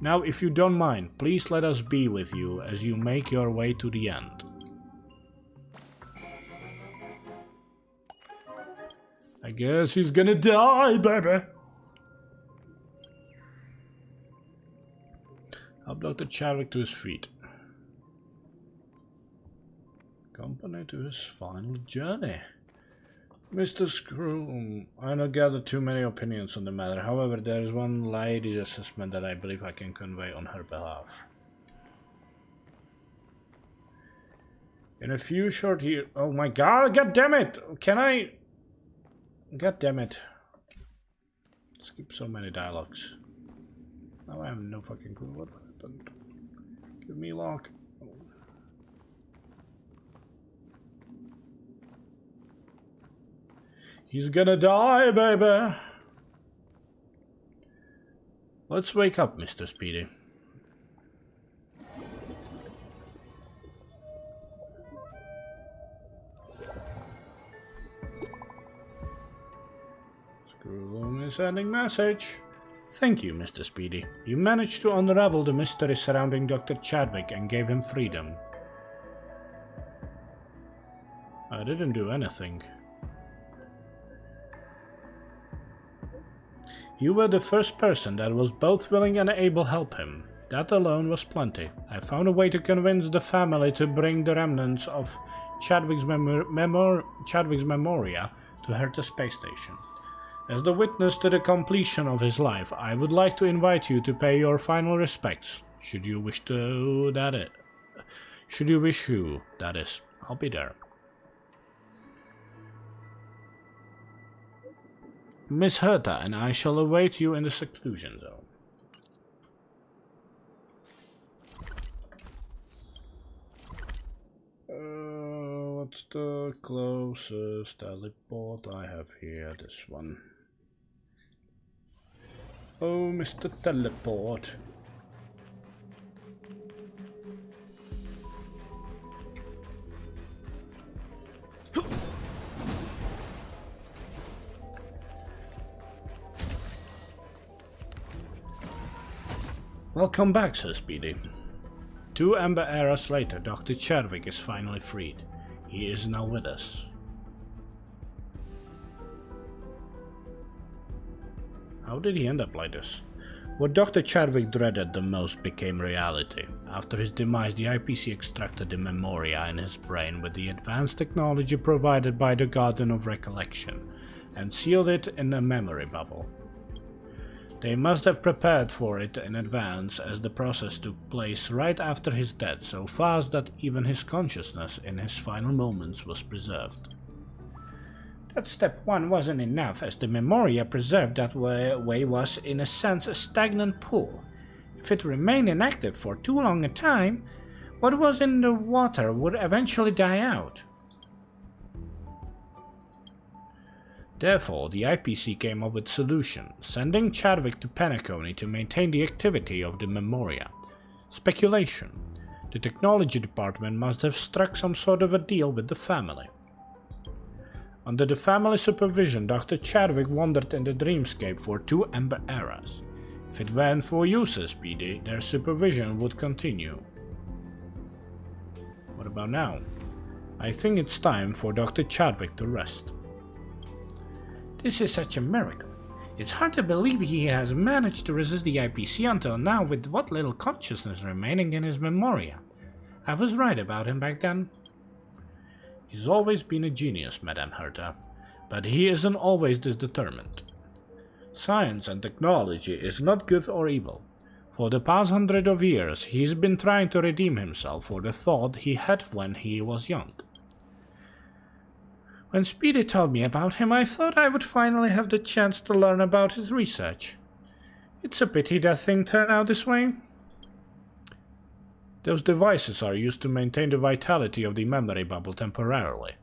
Now, if you don't mind, please let us be with you as you make your way to the end. I guess he's gonna die, baby. Help Dr. Chadwick to his feet. Accompany to his final journey. Mr. Skrullum, I don't gather too many opinions on the matter. However, there is one lady's assessment that I believe I can convey on her behalf. In a few short years... Oh my god, god damn it! Can I... God damn it. Skip so many dialogues. Now I have no fucking clue what happened. Give me lock. Oh. He's gonna die, baby! Let's wake up, Mr. Speedy. Skrullum is sending message. Thank you, Mr. Speedy. You managed to unravel the mystery surrounding Dr. Chadwick and gave him freedom. I didn't do anything. You were the first person that was both willing and able to help him. That alone was plenty. I found a way to convince the family to bring the remnants of Chadwick's memoria to Herta space station. As the witness to the completion of his life, I would like to invite you to pay your final respects. Should you wish to, that is. I'll be there. Miss Herta and I shall await you in the seclusion zone. What's the closest teleport I have here? This one. Oh, Mr. Teleport. Welcome back, Sir Speedy. 2 Amber eras later, Dr. Chadwick is finally freed. He is now with us. How did he end up like this? What Dr. Chadwick dreaded the most became reality. After his demise, the IPC extracted the memoria in his brain with the advanced technology provided by the Garden of Recollection and sealed it in a memory bubble. They must have prepared for it in advance, as the process took place right after his death, so fast that even his consciousness in his final moments was preserved. That step 1 wasn't enough, as the memoria preserved that way was, in a sense, a stagnant pool. If it remained inactive for too long a time, what was in the water would eventually die out. Therefore, the IPC came up with a solution, sending Chadwick to Penacony to maintain the activity of the memoria. Speculation. The technology department must have struck some sort of a deal with the family. Under the family supervision, Dr. Chadwick wandered in the dreamscape for 2 Amber eras. If it weren't for you, says Speedy, their supervision would continue. What about now? I think it's time for Dr. Chadwick to rest. This is such a miracle. It's hard to believe he has managed to resist the IPC until now with what little consciousness remaining in his memoria. I was right about him back then. He's always been a genius, Madame Herta, but he isn't always this determined. Science and technology is not good or evil. For the past 100 of years, he's been trying to redeem himself for the thought he had when he was young. When Speedy told me about him, I thought I would finally have the chance to learn about his research. It's a pity that thing turned out this way. Those devices are used to maintain the vitality of the memory bubble temporarily.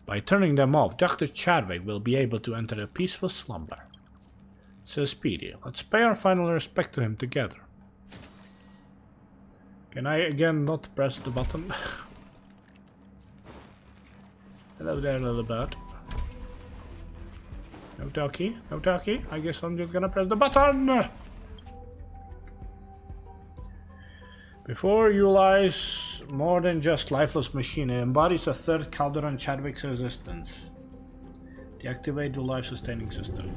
By turning them off, Dr. Chadwick will be able to enter a peaceful slumber. Says Speedy, let's pay our final respect to him together. Can I again not press the button? Hello there, little bird. No talkie, no talkie. I guess I'm just gonna press the button! Before you lies more than just lifeless machine. It embodies a third Calderon Chadwick's resistance. Deactivate the life-sustaining system.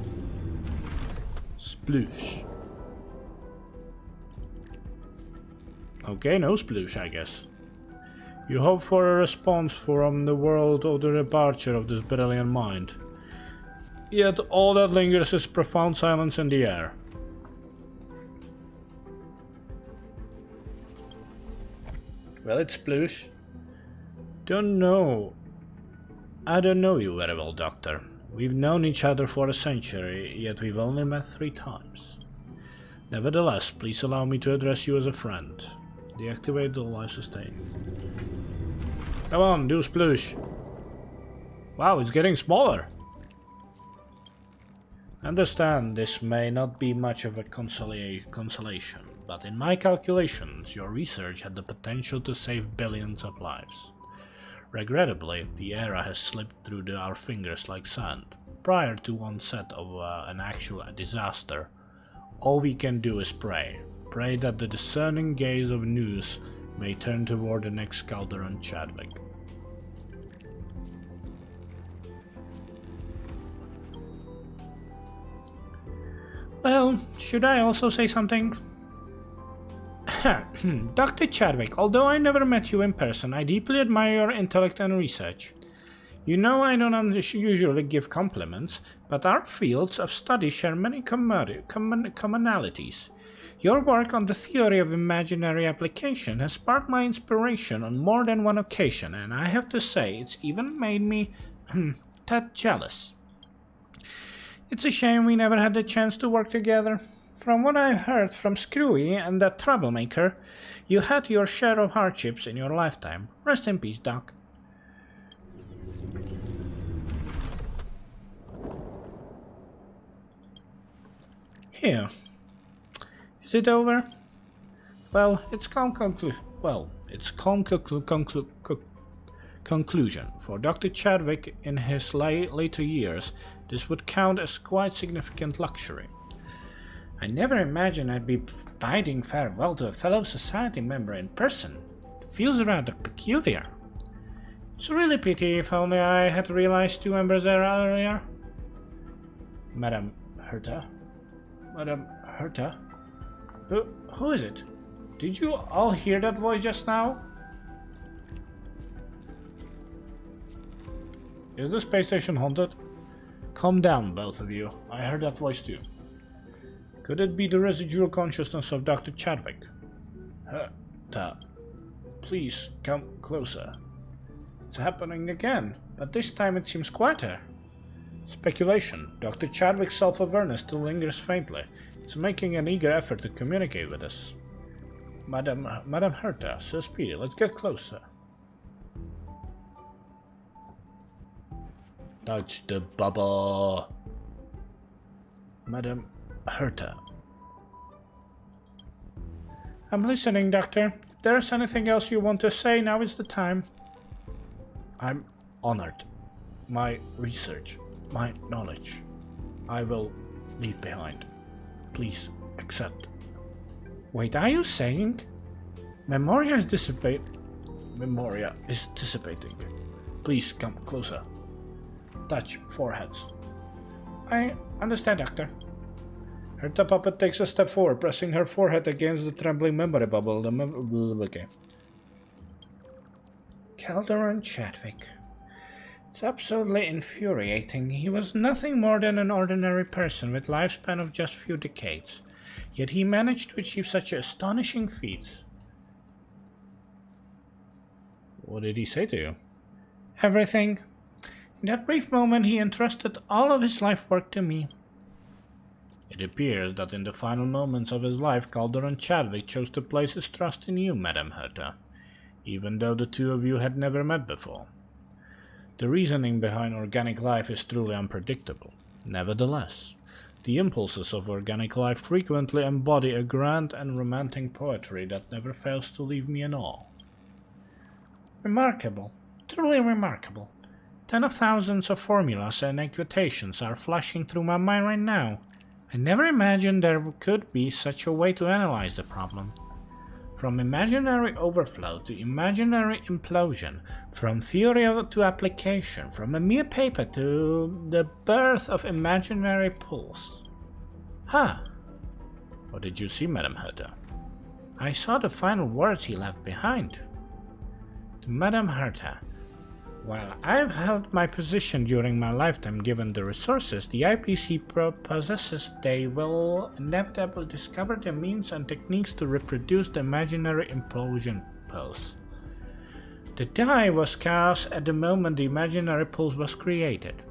Sploosh. Okay, no sploosh, I guess. You hope for a response from the world of the departure of this brilliant mind. Yet all that lingers is profound silence in the air. Well, it's Sploosh. Don't know. I don't know you very well, Doctor. We've known each other for a century, yet we've only met 3 times. Nevertheless, please allow me to address you as a friend. Deactivate the life sustain. Come on, do Sploosh. Wow, it's getting smaller. Understand this may not be much of a consolation, but in my calculations, your research had the potential to save billions of lives. Regrettably, the era has slipped through our fingers like sand. Prior to onset of an actual disaster, all we can do is pray. Pray that the discerning gaze of news may turn toward the next Calderon Chadwick. Well, should I also say something? Dr. Chadwick, although I never met you in person, I deeply admire your intellect and research. You know I don't usually give compliments, but our fields of study share many commonalities. Your work on the theory of imaginary application has sparked my inspiration on more than one occasion, and I have to say it's even made me tad jealous. It's a shame we never had the chance to work together. From what I've heard from Screwy and that troublemaker, you had your share of hardships in your lifetime. Rest in peace, Doc. Here. Is it over? Well, it's calm conclusion. For Dr. Chadwick in his later years, this would count as quite significant luxury. I never imagined I'd be bidding farewell to a fellow society member in person. feels rather peculiar. It's really pity. If only I had realized 2 embers earlier. Madam Herta? Madam Herta? Who is it? Did you all hear that voice just now? Is the space station haunted? Calm down, both of you. I heard that voice too. Could it be the residual consciousness of Dr. Chadwick? Herta, please come closer. It's happening again, but this time it seems quieter. Speculation. Dr. Chadwick's self-awareness still lingers faintly. It's making an eager effort to communicate with us. Madam Herta, Sir Speedy, let's get closer. Touch the bubble. Madam Herta. I'm listening, Doctor. If there's anything else you want to say, now is the time. I'm honored. My research, my knowledge, I will leave behind. Please accept. Wait, are you saying? Memoria is dissipating. Please come closer. Touch foreheads. I understand, Doctor. Herta puppet takes a step forward, pressing her forehead against the trembling memory bubble. Okay. Calderon Chadwick. It's absolutely infuriating. He was nothing more than an ordinary person with lifespan of just few decades. Yet he managed to achieve such astonishing feats. What did he say to you? Everything. In that brief moment he entrusted all of his life work to me. It appears that in the final moments of his life Calderon Chadwick chose to place his trust in you, Madam Herta, even though the two of you had never met before. The reasoning behind organic life is truly unpredictable. Nevertheless, the impulses of organic life frequently embody a grand and romantic poetry that never fails to leave me in awe. Remarkable. Truly remarkable. 10 of thousands of formulas and equations are flashing through my mind right now. I never imagined there could be such a way to analyze the problem. From imaginary overflow to imaginary implosion, from theory to application, from a mere paper to the birth of imaginary pulse. What did you see, Madam Herta? I saw the final words he left behind. To Madam Herta, while I've held my position during my lifetime given the resources the IPC possesses, they will inevitably discover the means and techniques to reproduce the imaginary implosion pulse. The die was cast at the moment the imaginary pulse was created.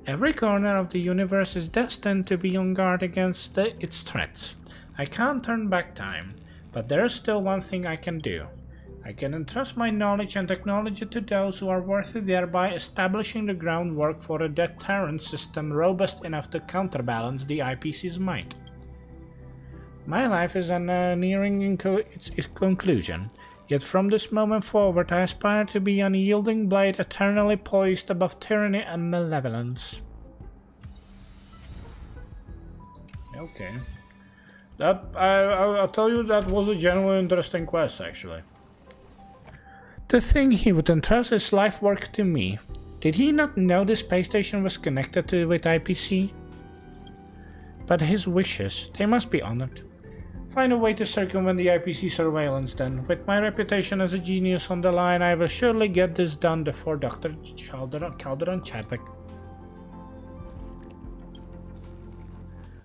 Every corner of the universe is destined to be on guard against its threats. I can't turn back time, but there is still one thing I can do. I can entrust my knowledge and technology to those who are worthy, thereby establishing the groundwork for a deterrent system robust enough to counterbalance the IPC's might. My life is nearing its conclusion, yet from this moment forward I aspire to be an unyielding blade eternally poised above tyranny and malevolence. Okay. I'll tell you, that was a genuinely interesting quest, actually. To think he would entrust his life work to me. Did he not know the space station was connected with IPC? But his wishes, they must be honored. Find a way to circumvent the IPC surveillance then. With my reputation as a genius on the line, I will surely get this done before Dr. Calderon Chadwick.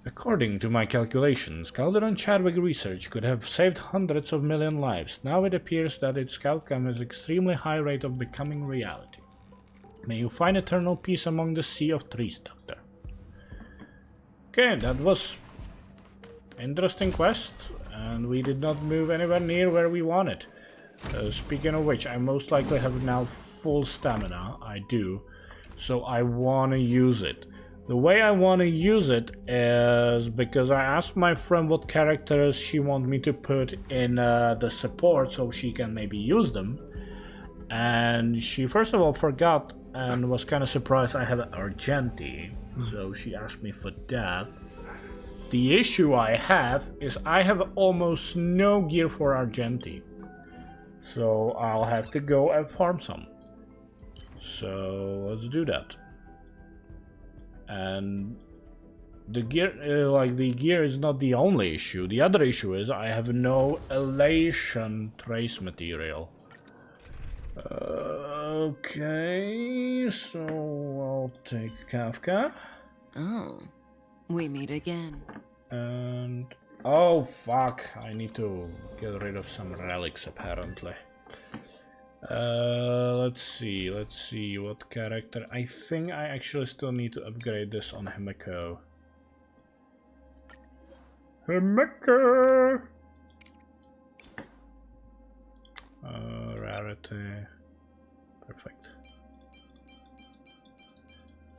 According to my calculations, Calderon Chadwick research could have saved hundreds of million lives. Now it appears that its outcome is extremely high rate of becoming reality. May you find eternal peace among the sea of trees, Doctor. Okay, that was interesting quest, and we did not move anywhere near where we wanted. Speaking of which, I most likely have now full stamina. I do, so I want to use it. The way I want to use it is because I asked my friend what characters she wants me to put in the support so she can maybe use them. And she first of all forgot and was kind of surprised I have an Argenti. So she asked me for that. The issue I have is I have almost no gear for Argenti. So I'll have to go and farm some. So let's do that. And the gear, the gear is not the only issue. The other issue is I have no elation trace material. Okay, so I'll take Kafka. Oh, we meet again. And oh fuck, I need to get rid of some relics apparently. Let's see what character. I think I actually still need to upgrade this on Himeko. Himeko! Rarity. Perfect.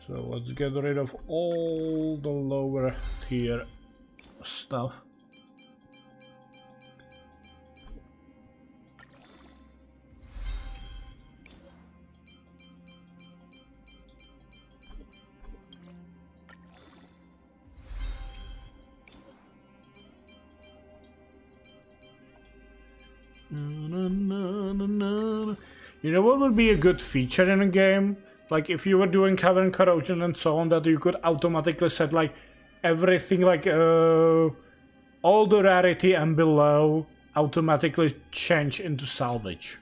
So let's get rid of all the lower tier stuff. You know what would be a good feature in a game? Like if you were doing cavern corrosion and so on, that you could automatically set like everything, like all the rarity and below automatically change into salvage.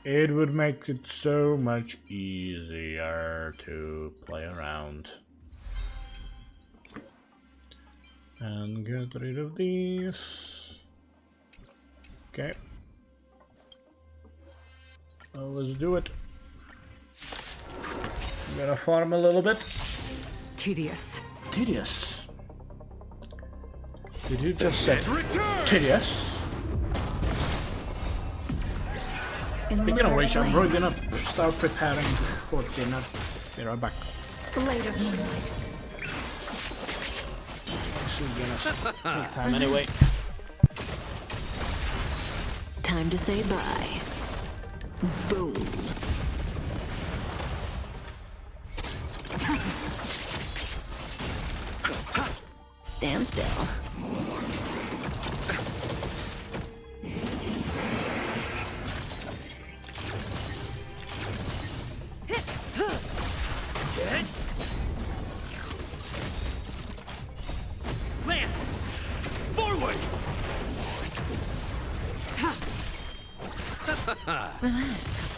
It would make it so much easier to play around. And get rid of these. Okay. Well, let's do it. I'm gonna farm a little bit. Tedious. Tedious. Did you just say tedious? Speaking of which, I'm really gonna start preparing for dinner. Be right back. Blade of moonlight. This is gonna take time anyway. Time to say bye. Boom. Stand still. Lance! Forward! Relax.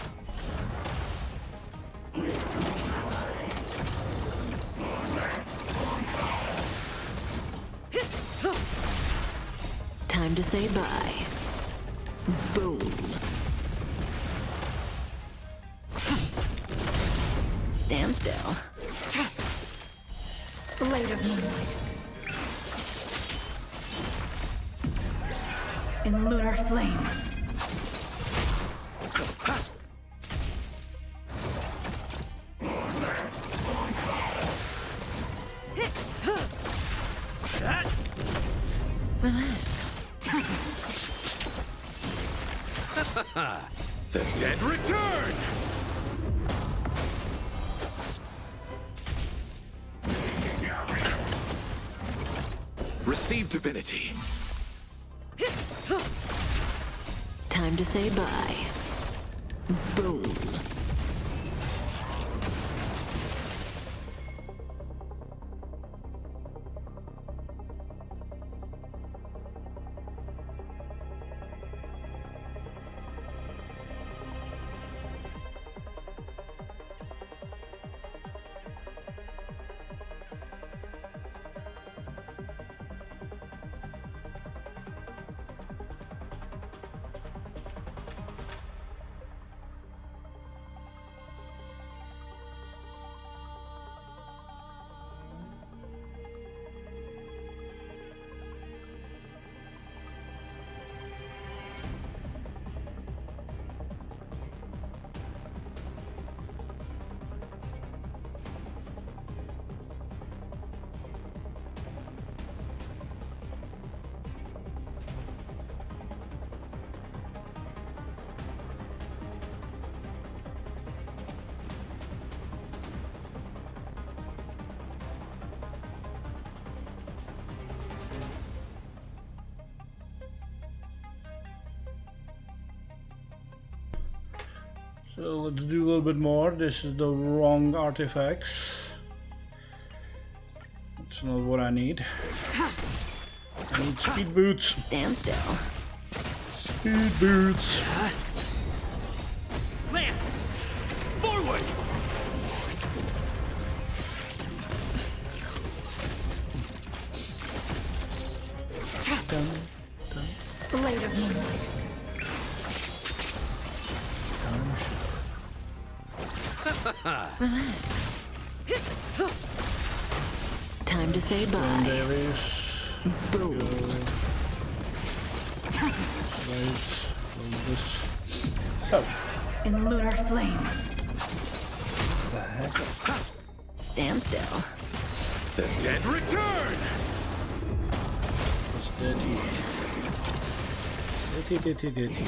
Time to say bye. Boom. Stand still. Blade of moonlight. In lunar flame. Relax. The dead return! Receive divinity. Time to say bye. Boom. So let's do a little bit more. This is the wrong artifacts. It's not what I need. I need speed boots. Stand still. Speed boots. Lance! Forward! Blade of moonlight. Relax. Time to say bye. Davies. Boom. So, In lunar flame. Stand still. The dead return! it's dirty. Dirty.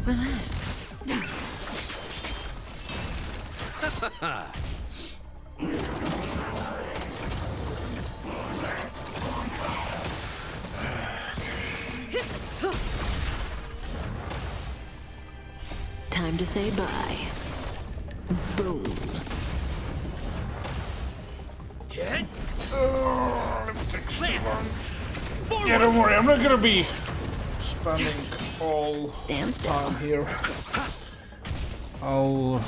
Relax. Time to say bye. Boom. Hit! Yeah, don't worry, I'm not gonna be spamming all Stand still. time here. I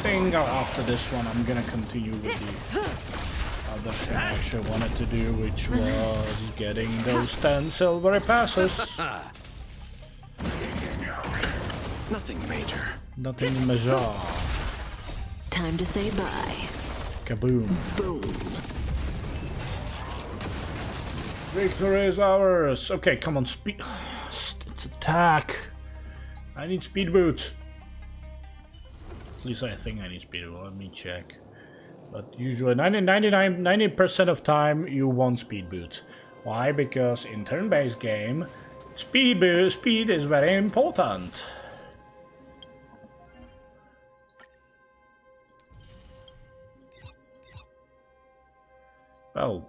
think after this one I'm gonna continue with the other thing I actually wanted to do, which was getting those 10 silver passes. Nothing major. Nothing major. Time to say bye. Kaboom. Boom. Victory is ours. Okay, come on, speed. It's attack. I need speed boots. At least I think I need speed boots. Let me check. But usually 90% of time you want speed boots. Why? Because in turn-based game, speed is very important. Well,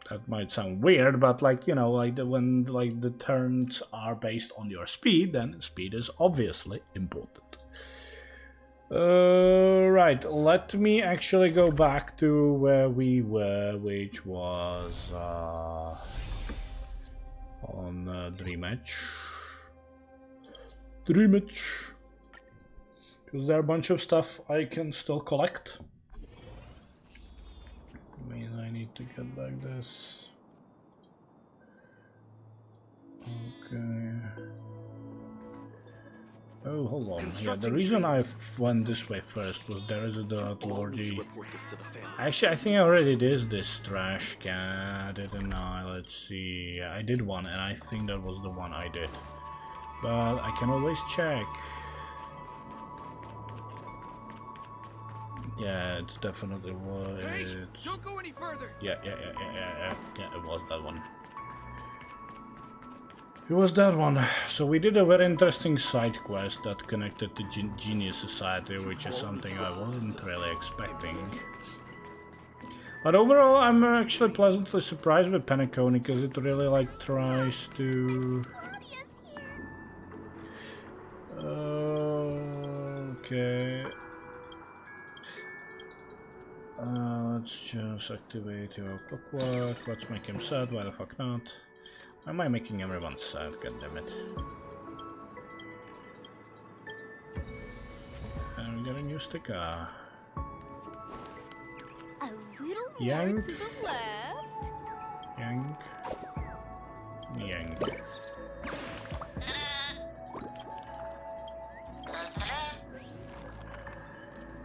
that might sound weird, but like, you know, like when like the turns are based on your speed, then speed is obviously important. Right, let me actually go back to where we were, which was on Dream Edge. Because there are a bunch of stuff I can still collect. Means I need to get back this. Okay. Oh, hold on. Yeah, the reason I went this way first was there is a lordy. Actually, I think I already did this trash can, didn't I? Let's see. I did one, and I think that was the one I did. But I can always check. Yeah, it's definitely was. Don't go any further. Yeah, it was that one. It was that one. So we did a very interesting side quest that connected to Genius Society, which is something I wasn't really expecting. But overall, I'm actually pleasantly surprised with Penacony because it really like tries to. Okay. Let's just activate your clockwork. Let's make him sad. Why the fuck not? Why am I making everyone sad? Goddammit. And we got a new sticker. A little more Yank. to the left. Yank. Yank.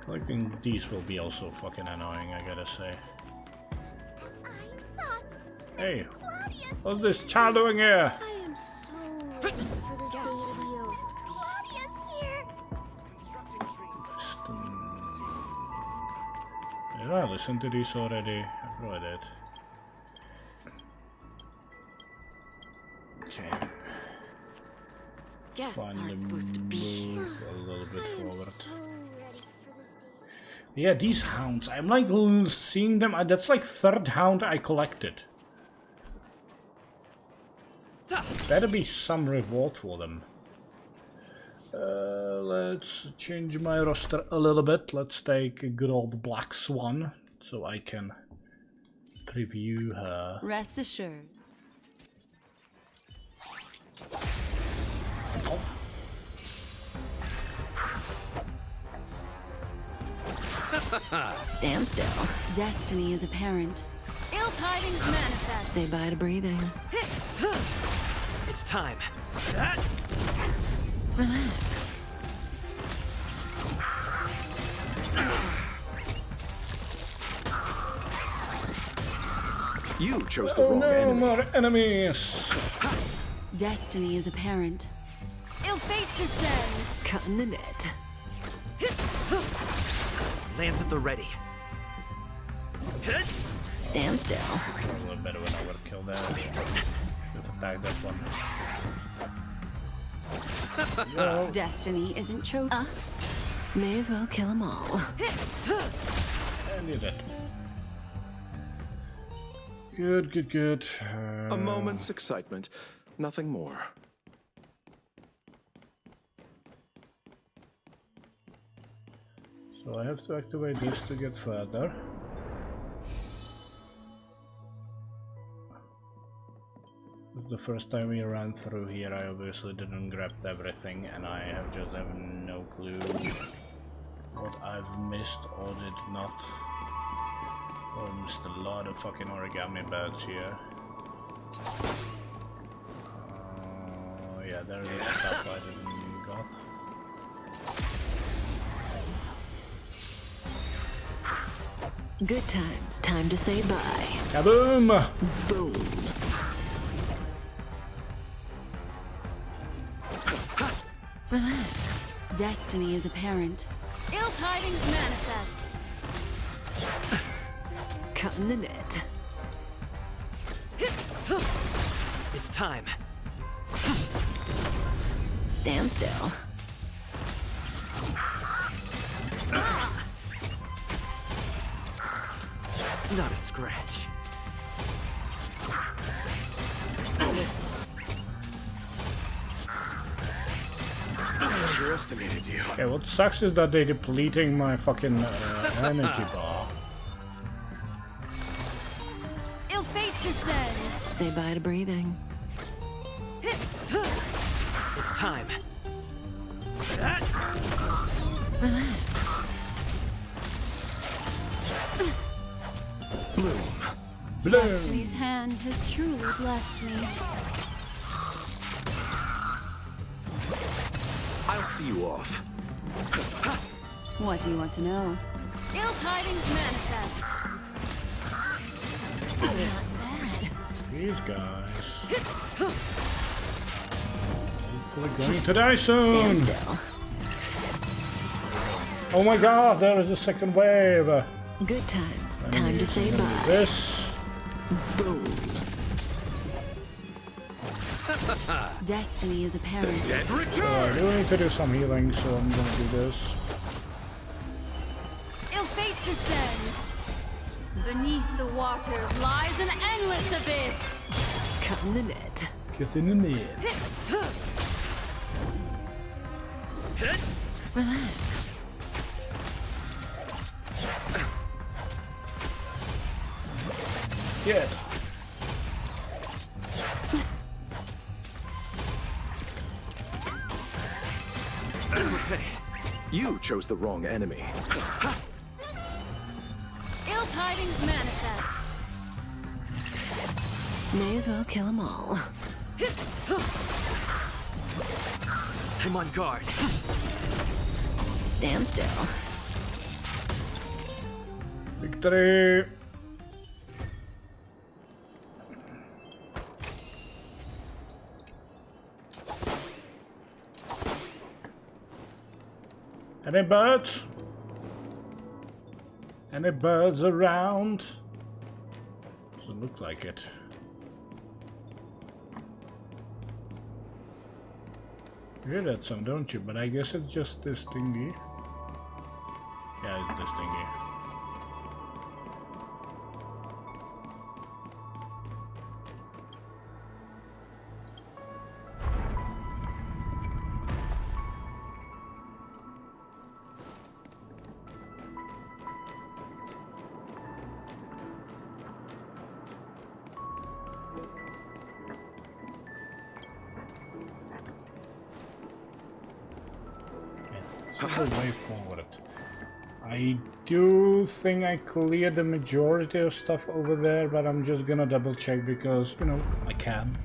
Collecting these will be also fucking annoying, I gotta say. Hey, what's this child doing here? I am so ready for the state of the oath. Claudia's here. Did I listen to these already? I probably did. Okay. Guests Finally aren't supposed to be here. move a little bit I am forward. so ready for the state. Yeah, these hounds. I'm like seeing them. That's like third hound I collected. Better be some reward for them. Let's change my roster a little bit. Let's take a good old Black Swan so I can preview her. Rest assured. Stand still. Destiny is apparent. Ill tidings manifest. Say bye to breathing. It's time. Relax. You chose the Oh wrong no, enemy. more enemies! Destiny is apparent. Ill fate descends. Cutting the net. Lands at the ready. Stand still. A little better when I would kill that. Should attack that one. Yo. Destiny isn't chosen. May as well kill them all. And did it. Good, good, good. A moment's excitement, nothing more. So I have to activate this to get further. The first time we ran through here, I obviously didn't grab everything, and I have no clue what I've missed or did not. Oh, I missed a lot of fucking origami birds here. Yeah, there is stuff I didn't got. Good times. Time to say bye. Kaboom! Boom. Relax. Destiny is apparent. Ill tidings manifest. Cutting the net. It's time. Stand still. Not a scratch. I underestimated you. Okay, what sucks is that they're depleting my fucking energy bar. Ill fate descends. Say bye to breathing. It's time. Relax. Bloom. Destiny's hand has truly blessed me. I'll see you off. What do you want to know? Ill tidings manifest. Not bad. These guys. Hopefully going to die soon. Stand still. Oh my god, there is a second wave. Good times. Time to say bye. This. Boom. Destiny is apparent. Dead I return! do need to do some healing, so I'm gonna do this. Ill fate descends. Beneath the waters lies an endless abyss. Cutting the net. Get in the net. Relax. Yes. You chose the wrong enemy. Ill tidings manifest. May as well kill them all. I'm on guard. Stand still. Victory. Any birds? Any birds around? Doesn't look like it. You hear that sound, don't you? But I guess it's just this thingy. Yeah, it's this thing here. This is the way forward. I do think I cleared the majority of stuff over there, but I'm just gonna double check because, you know, I can.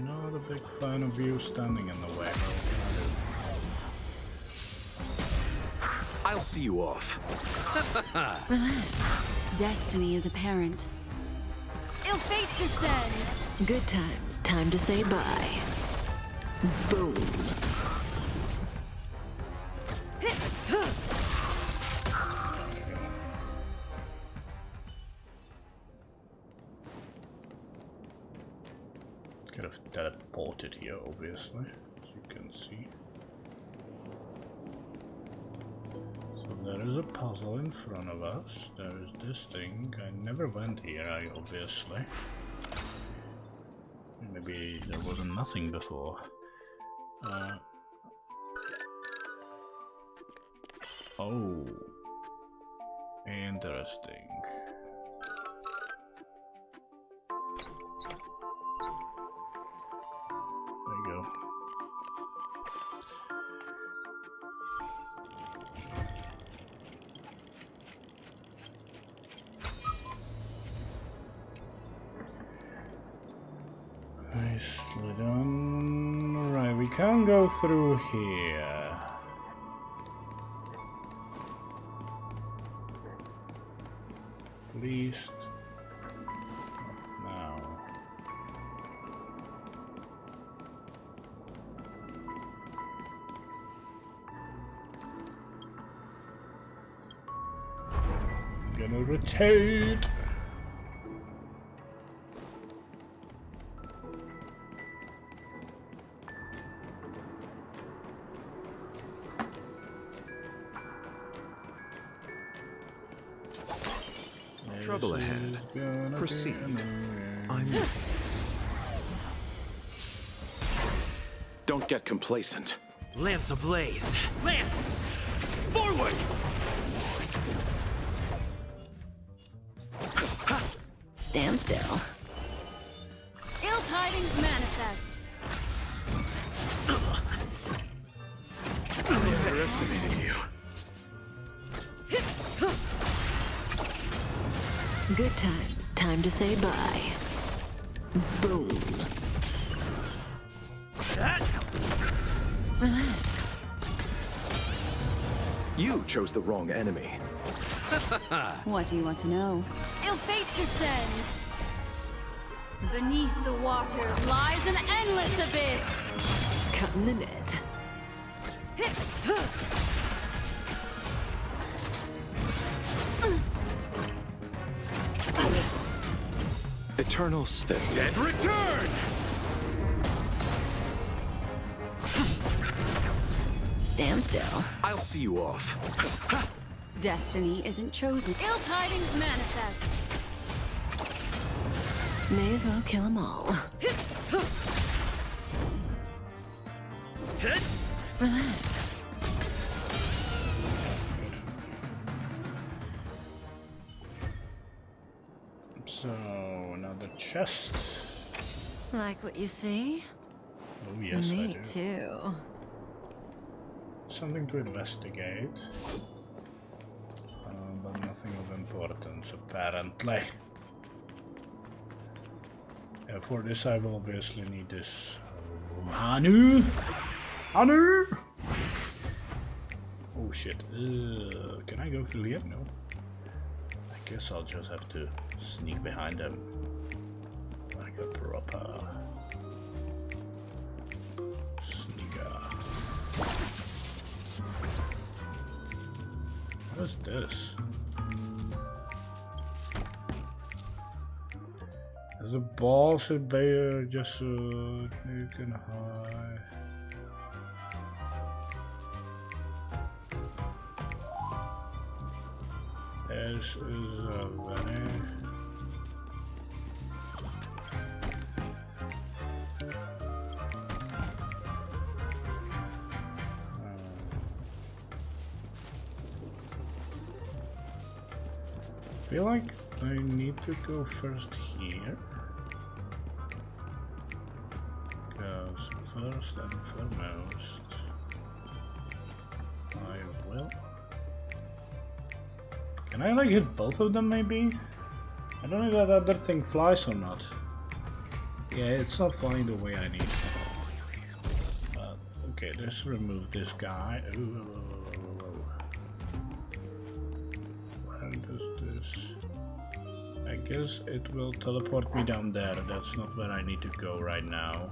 Not a big fan of you standing in the way. I'll see you off. Relax. Destiny is apparent. Ill fate descends. Good times. Time to say bye. Boom. Could have teleported here, obviously, as you can see. So there is a puzzle in front of us. There is this thing. I never went here, obviously. Maybe there wasn't nothing before. Oh, interesting. There you go. Nicely done. Right, we can't go through here. At least now. I'm gonna rotate. Trouble ahead. Proceed. Don't get complacent. Lance ablaze. Lance! Forward! Stand still. Ill tidings manifest. I underestimated you. Good times. Time to say bye. Boom. Relax. You chose the wrong enemy. What do you want to know? Ill fate descends. Beneath the waters lies an endless abyss. Cutting the net. Eternal stay. Dead return! Stand still. I'll see you off. Destiny isn't chosen. Ill tidings manifest. May as well kill them all. Relax. So, another chest. Like what you see? Oh yes, I Me do. too. Something to investigate. But nothing of importance, apparently. Yeah, for this I will obviously need this. Hanu! Hanu! Oh shit. Can I go through here? No. I guess I'll just have to sneak behind them. Like a proper sneaker. What is this? There's a ball so there just so you can hide. this is a very... I feel like I need to go first here. Because first and foremost, I will... Can I like hit both of them maybe? I don't know if that other thing flies or not. Yeah, it's not flying the way I need. Okay, let's remove this guy. Ooh. Where does this... I guess it will teleport me down there. That's not where I need to go right now.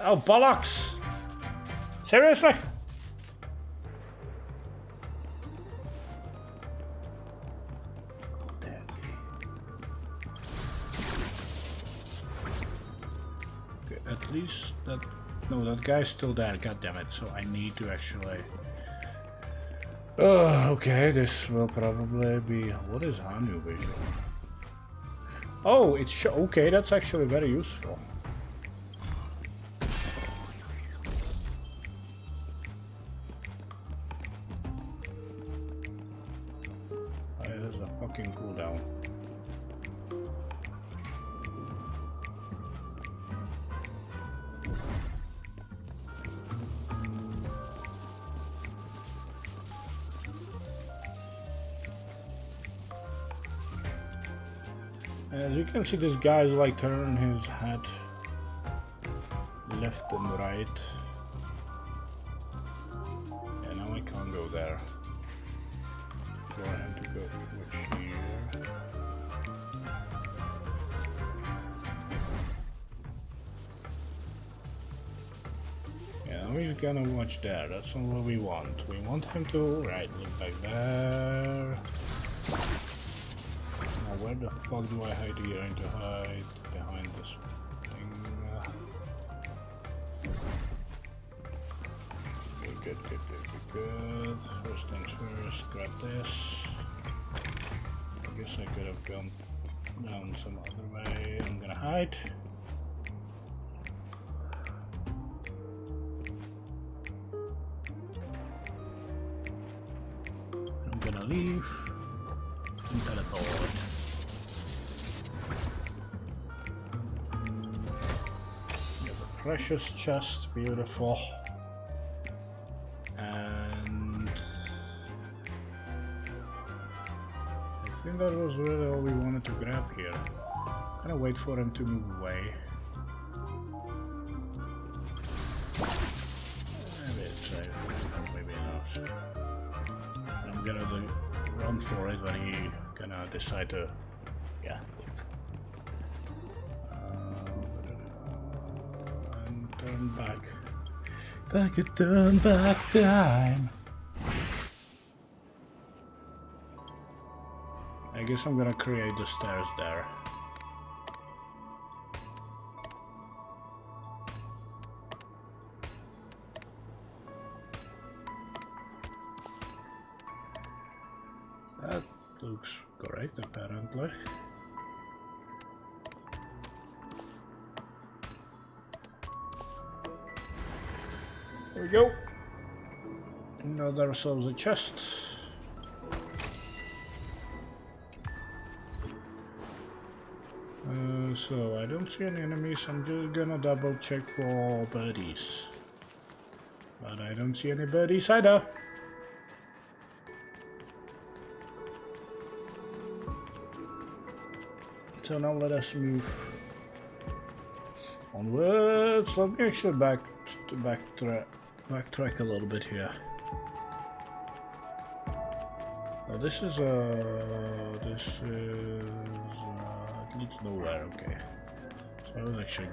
Oh, bollocks! Seriously? Okay, at least that... No, that guy's still there, god damn it, so I need to actually... okay, this will probably be... What is Hanu visual? Oh, it's... Okay, that's actually very useful. Cooldown. As you can see, this guy's like turning his head left and right. And now I can't go there. For him to go switch here. Yeah, now he's gonna watch there. That's not what we want. We want him to look like there. Now where the fuck do I hide here? Going to hide behind this thing. Good. First things first, grab this. I guess I could have gone down some other way. I'm gonna hide. I'm gonna leave and teleport. Get the precious chest, beautiful. I think that was really all we wanted to grab here. I'm gonna wait for him to move away. Maybe it's safe, maybe not. I'm gonna run for it when he gonna decide to, yeah. And turn back. If I could turn back time. I guess I'm gonna create the stairs there. That looks correct, apparently. There we go. Now there's ourselves a chest. So I don't see any enemies. I'm just gonna double check for birdies. But I don't see any birdies either. So now let us move onwards. Let me actually backtrack a little bit here. Oh, this is It leads nowhere, okay. So I was actually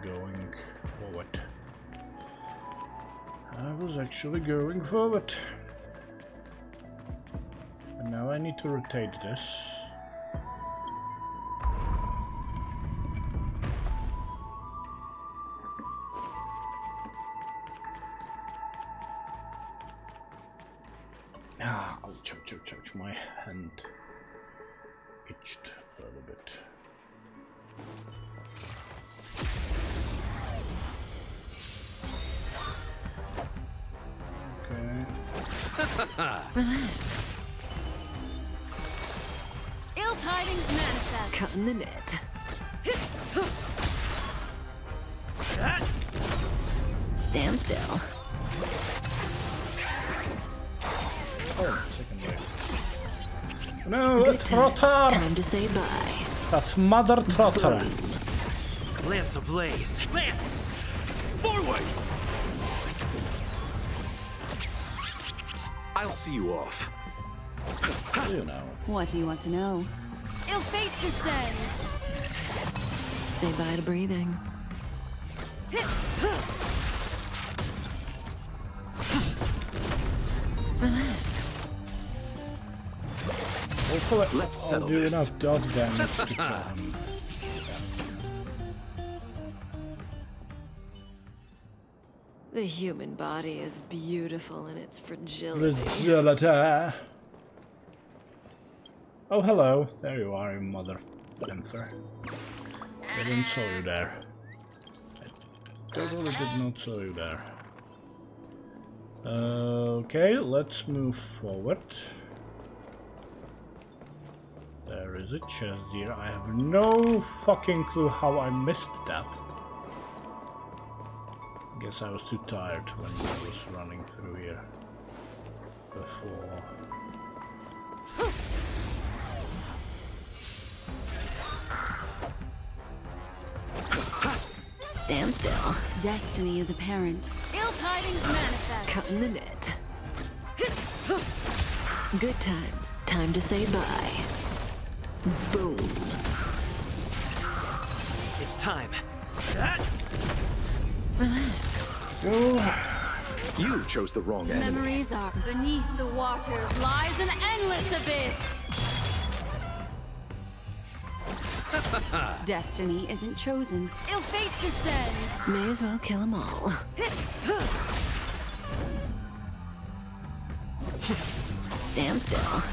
going forward. And now I need to rotate this. Ah, ouch, ouch, ouch, ouch, my hand itched a little bit. Relax. Ill tidings manifest. Cut in the net. Stand still. Oh, second wave. No, a Good times. trotter! Time to say bye. That mother trotter! Lance ablaze! Lance! Forward! I'll see you off. You know. What do you want to know? Ill fate descends. Say bye to breathing. Relax. Hopefully Let's I'll settle do this. enough dodge damage to kill him. The human body is beautiful in its fragility. Fragility. Oh, hello. There you are, you mother panther. I didn't saw you there. I totally did not saw you there. Okay, let's move forward. There is a chest here. I have no fucking clue how I missed that. Guess I was too tired when I was running through here before. Stand still. Destiny is apparent. Ill tidings manifest. Cut in the net. Good times. Time to say bye. Boom. It's time. Relax. You chose the wrong enemy. Memories are beneath the waters lies an endless abyss. Destiny isn't chosen. Ill fate descends. May as well kill them all. Stand still.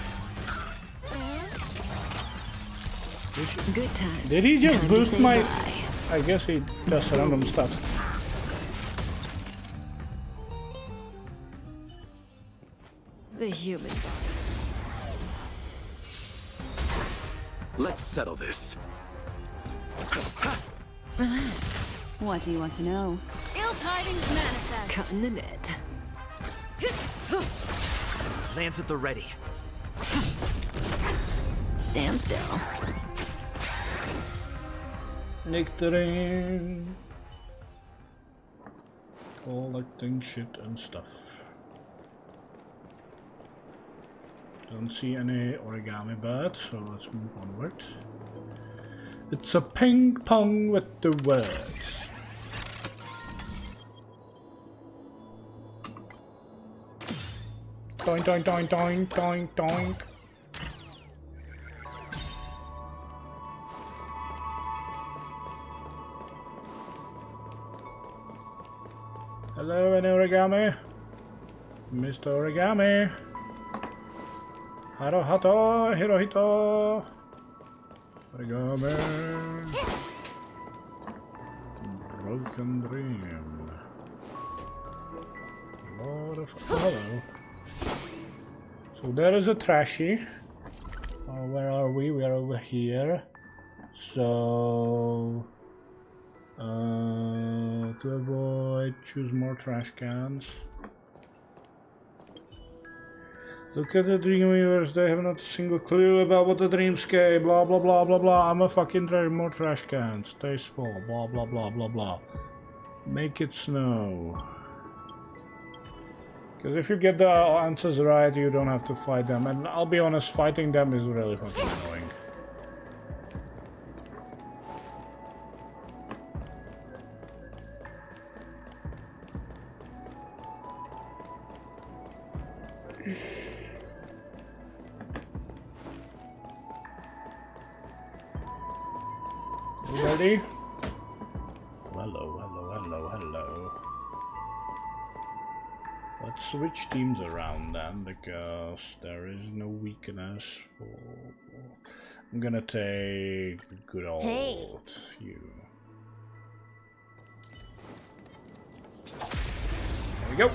Good times. Did he just Time to boost say my... bye. I guess he does random stuff. The human body. Let's settle this. Relax. What do you want to know? Ill tidings manifest. Cut in the net. Lance at the ready. Stand still. Nectarine. Collecting shit and stuff. Don't see any origami bird, so let's move onward. It's a ping pong with the words. Doink doink doink doink doink doink. Hello, any origami? Mr. Origami. Haruhato, Hirohito. Origami. Broken dream. Lot of... Oh, hello. So there is a trashy. Oh, where are we? We are over here. So... to avoid, choose more trash cans. Look at the Dreamweavers, they have not a single clue about what the dreamscape, blah blah blah blah blah. I'm a fucking more trash cans, tasteful, blah blah blah blah blah. Make it snow. Because if you get the answers right, you don't have to fight them. And I'll be honest, fighting them is really fucking annoying. Ready? Hello, hello, hello, hello. Let's switch teams around then, because there is no weakness for... I'm gonna take good old you. There we go.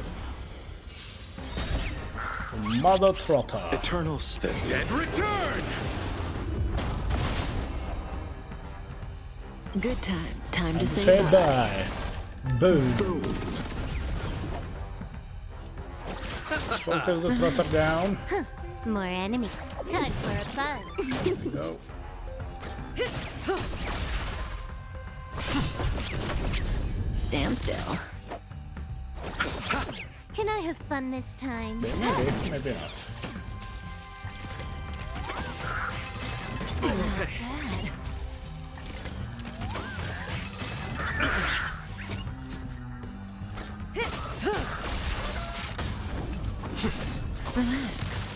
Mother Trotter. Eternal the dead return! Good times. Time to Say say bye. Boom. Boom. Focus the Trotter down. More enemies. Time for a buzz. Go. Stand still. Can I have fun this time? Maybe, maybe not. Bad. Relax.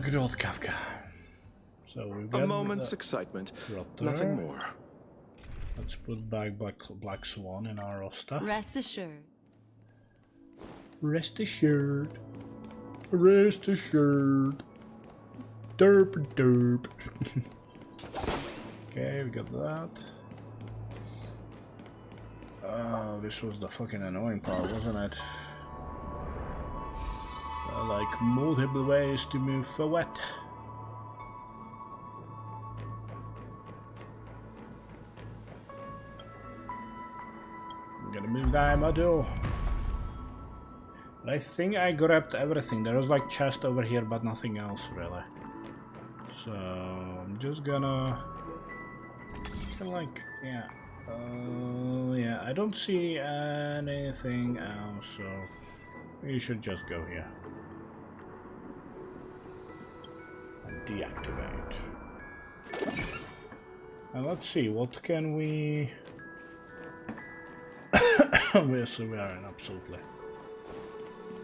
Good old Kafka. So we've got A moment's excitement, Trotter. nothing more. Let's put back Black Swan in our roster. Rest assured. Rest assured. Rest assured. Derp derp. Okay, we got that. Oh, this was the fucking annoying part, wasn't it? Like multiple ways to move forward. I'm gonna move that module. But I think I grabbed everything. There was like chest over here, but nothing else really. So I'm just gonna like, yeah. Yeah, I don't see anything else, so we should just go here. And deactivate. And let's see, what can we... Obviously we are in absolutely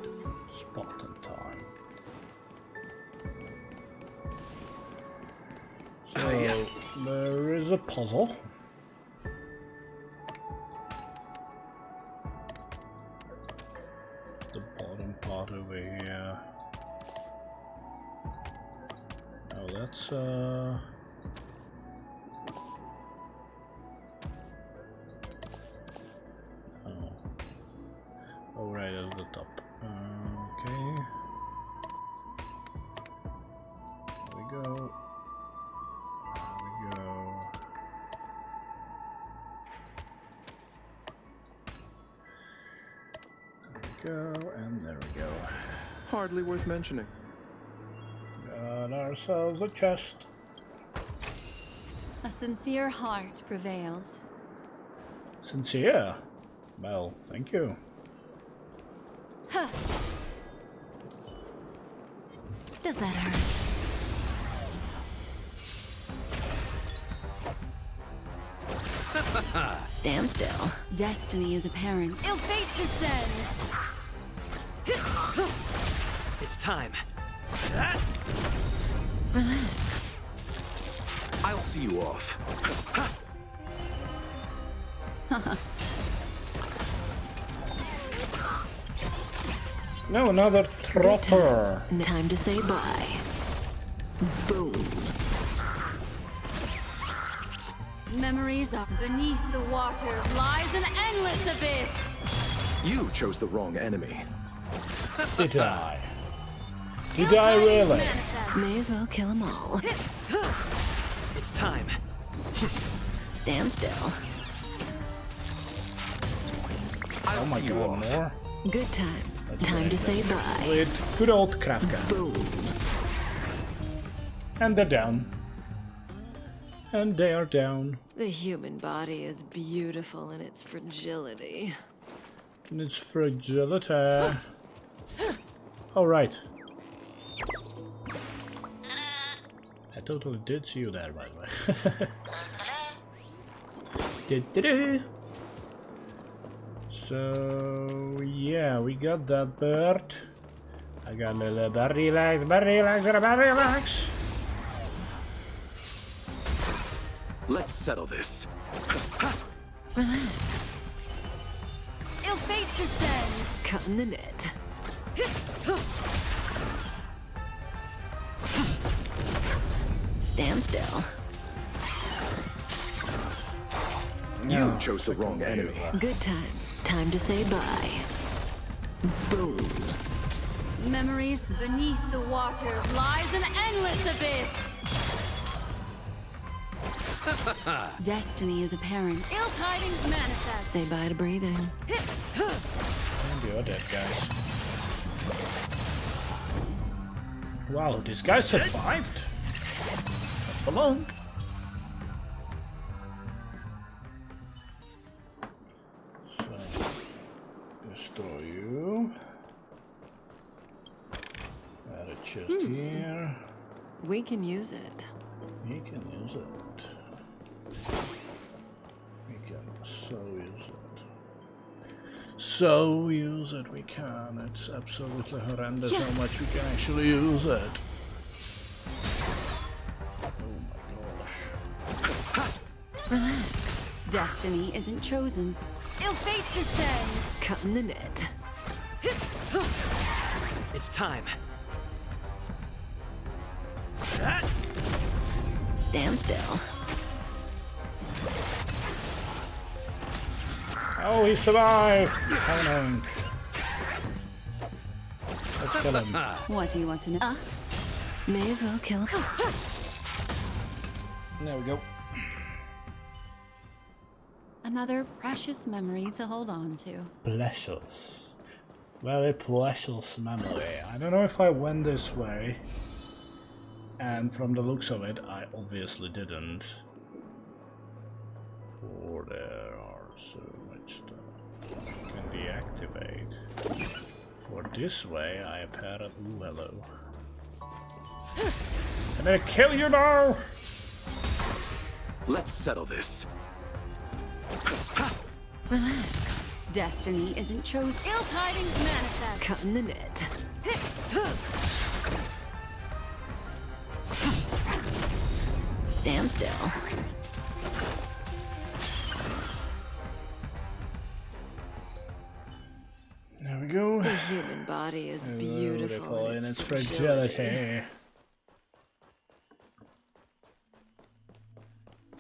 different spot and time. So, there is a puzzle. The bottom part over here. Oh, that's oh. Oh, right at the top. Okay. There we go. There we go. There we go, and there we go. Hardly worth mentioning. Got ourselves a chest. A sincere heart prevails. Sincere? Well, thank you. Huh. Does that hurt? Stand still. Destiny is apparent. Ill fate descends. It's time. Relax. I'll see you off. No, another Good Trotter. times. Time to say bye. Boom. Memories of beneath the waters lies an endless abyss. You chose the wrong enemy. Did I? Did I really? Manifest. May as well kill them all. It's time. Stand still. Oh my god, more? Good times. Time to say bye. With good old Kafka. Boom. And they're down. And they are down. The human body is beautiful in its fragility. And it's fragility. Oh, right. I totally did see you there, by the way. Du-du-du. So, yeah, we got that bird. I got a little bit relax, but relax, but relax. Let's settle this. Relax. Ill fate descends. Cut in the net. Stand still. You chose the wrong enemy. Good times. Time to say bye. Boom. Memories beneath the waters lies an endless abyss. Destiny is apparent. Ill tidings manifest. Say bye to breathing. You're dead, guys. Wow, this guy survived. Not for long. So, destroy you. Add a chest here. We can use it. We can use it. We can so use it. So use it, we can. It's absolutely horrendous how much we can actually use it. Oh my gosh. Relax. Destiny isn't chosen. Ill fate descends. Cut in the net. It's time. Stand still. Oh, he survived! Panic. Let's kill him. What do you want to know? May as well kill him. There we go. Another precious memory to hold on to. Precious. Very precious memory. I don't know if I went this way. And from the looks of it, I obviously didn't. For there are so much stuff I can deactivate. For this way, I apparently... Ooh, hello. Can I kill you now? Let's settle this. Relax. Destiny isn't chosen. Ill tidings manifest. Cut in the net. Stand still. There we go. The human body is beautiful in its fragility.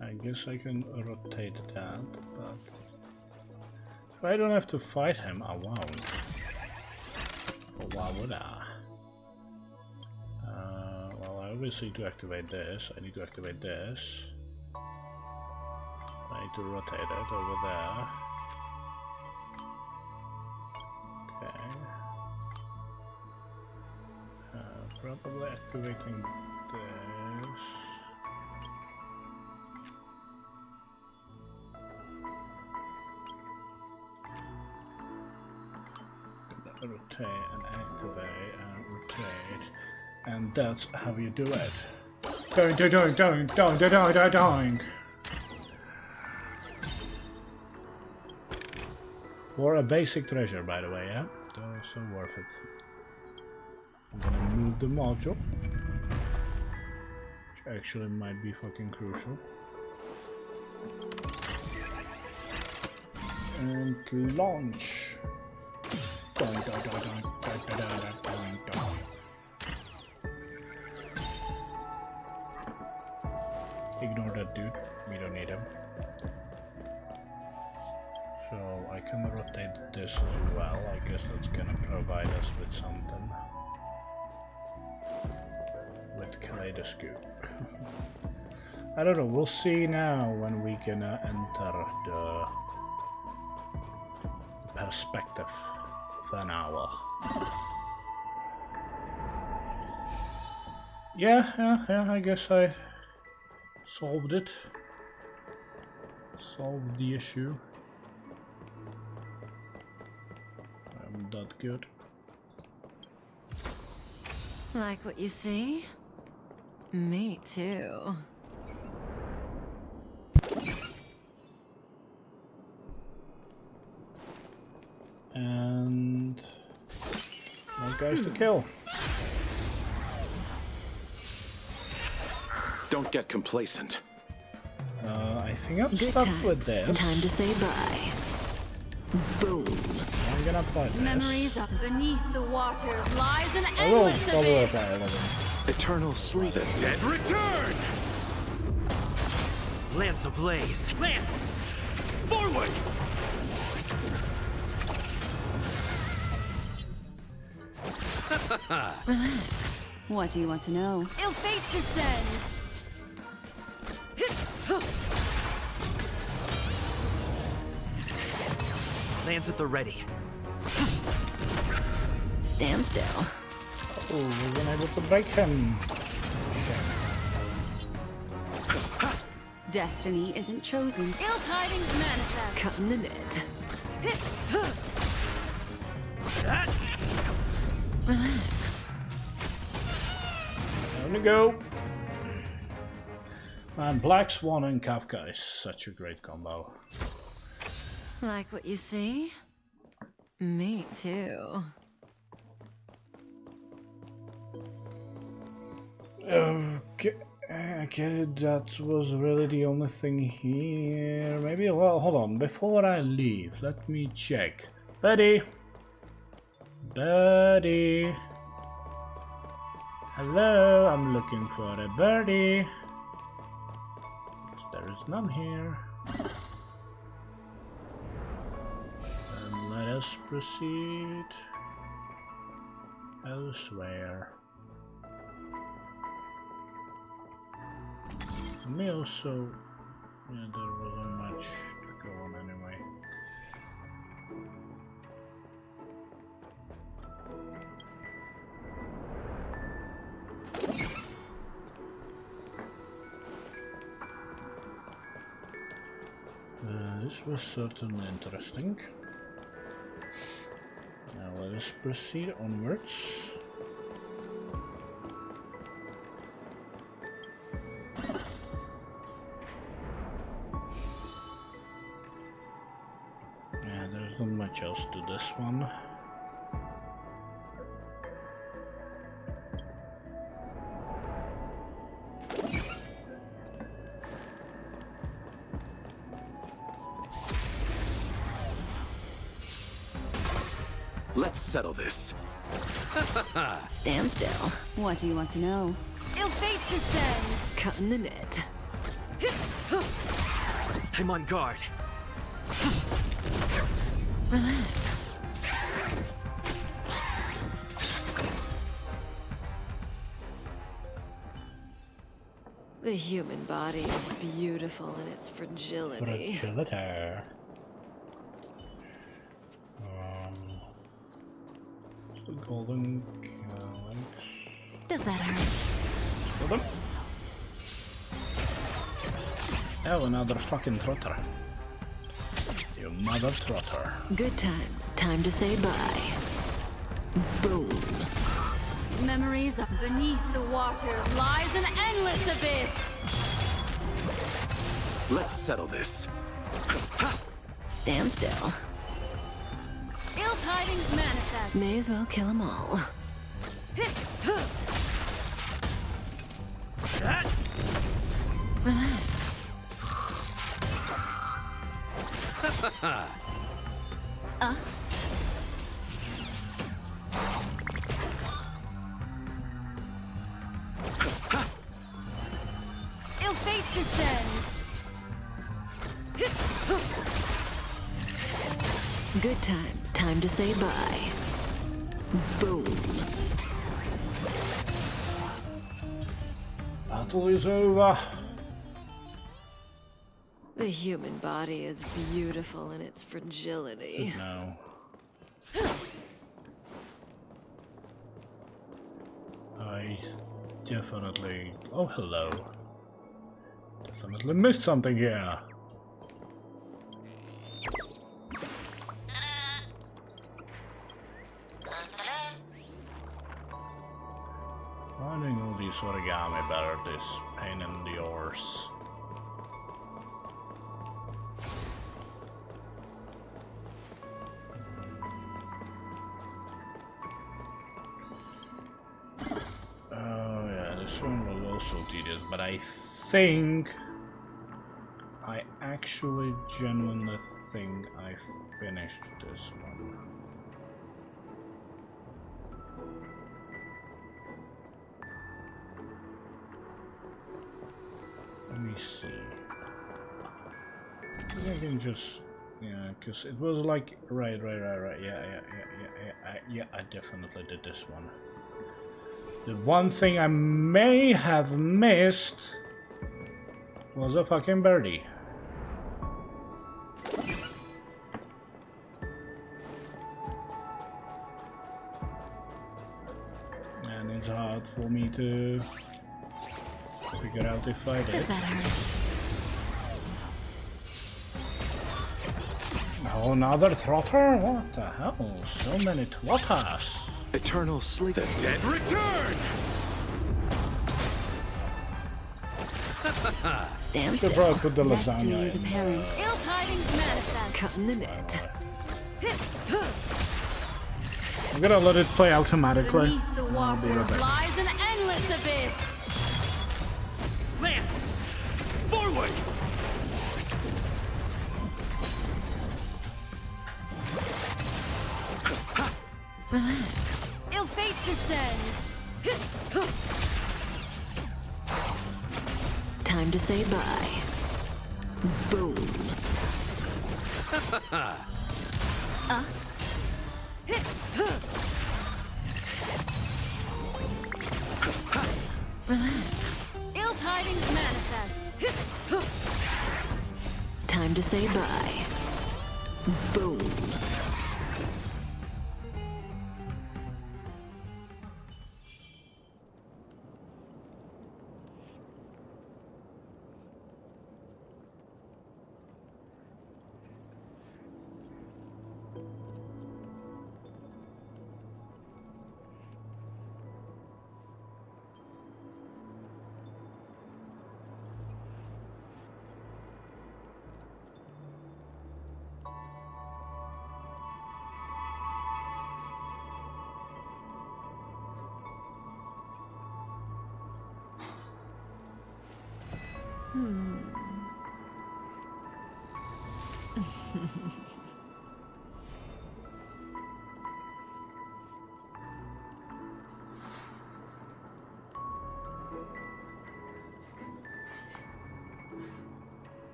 I guess I can rotate that, but if I don't have to fight him, I won't. Or why would I? Well, I obviously need to activate this. I need to activate this. I need to rotate it over there. Okay. Probably activating this. Rotate and activate and rotate, and that's how you do it. Doing. For a basic treasure, by the way, yeah? So worth it. I'm gonna move the module, which actually might be fucking crucial. And launch. Ignore that dude, we don't need him. So I can rotate this as well, I guess that's gonna provide us with something. With kaleidoscope. I don't know, we'll see now when we can enter the perspective of an hour. Yeah, I guess I solved it. Solved the issue. I'm that good. Like what you see? Me too. And more guys to kill. Don't get complacent. I think I'm Good stuck times. with this. Time to say bye. Boom. I'm gonna play this. Memories of beneath the waters lies an I will endless double abyss. apply all of them. Eternal sleep. The dead return! Lance ablaze. Lance! Forward! Relax. What do you want to know? Ill fate descends. Lance at the ready. Stand still. Oh, we've been able to break him. Destiny isn't chosen. Ill tidings manifest. Cutting the net. Relax. Time to go. Man, Black Swan and Kafka is such a great combo. Like what you see? Me too. Okay, that was really the only thing here. Maybe, well, hold on. Before I leave, let me check. Buddy! Buddy! Hello, I'm looking for a birdie. There is none here. And let us proceed elsewhere. Me also, yeah, there wasn't much to go on anyway. This was certainly interesting. Now let us proceed onwards. Yeah, there's not much else to this one. Let's settle this. Stand still. What do you want to know? Ill fate descends. Cutting the net. I'm on guard. Relax. The human body is beautiful in its fragility. Fragility. The golden calyx. Does that hurt? Kill them. Oh, another fucking trotter. You mother trotter. Good times. Time to say bye. Boom. Memories of beneath the waters lies an endless abyss. Let's settle this. Stand still. Ill tidings manifest. May as well kill them all. Relax. Ill fate descends. Good times. Time to say bye. Boom. Battle is over. The human body is beautiful in its fragility. No. I definitely... Oh, hello. Definitely missed something here. Finding all these origami better, this pain in the arse. Oh yeah, this one was also tedious, but I think I actually genuinely think I finished this one. Let me see. I can just, yeah, because it was like, right, yeah, I definitely did this one. The one thing I may have missed was a fucking birdie. And it's hard for me to figure out if I did. Does that hurt? Oh, another trotter? What the hell? So many trotters. Eternal sleep. The dead return! Stand Should still. probably put the Destiny lasagna is in. apparent. Ill tidings manifest. Cut in the net. I'm gonna let it play automatically. Beneath the waters lies an endless abyss. Lance! Forward! Relax. Ill fate descends. Time to say bye. Boom. Relax. Ill tidings manifest. Time to say bye. Boom.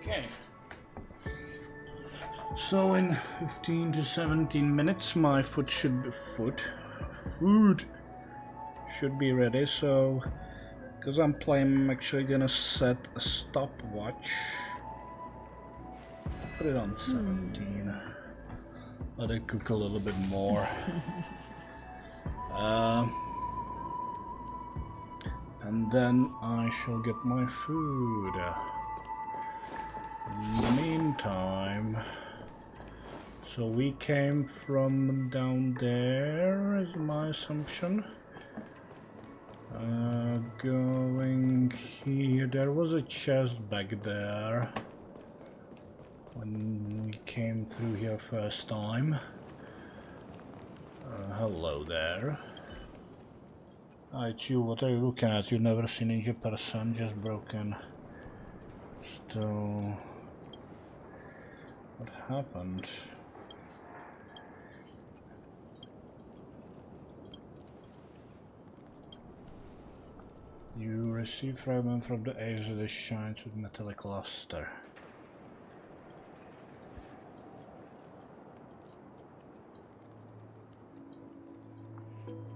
Okay. So in 15 to 17 minutes my food should be ready, so because I'm playing, I'm actually gonna set a stopwatch. Put it on 17. Let it cook a little bit more. And then I shall get my food. In the meantime, so we came from down there, is my assumption. Going here, there was a chest back there when we came through here first time. Hello there. It's you, what are you looking at? You've never seen a person, just broken. So what happened? You receive fragment from the edge that shines with metallic luster.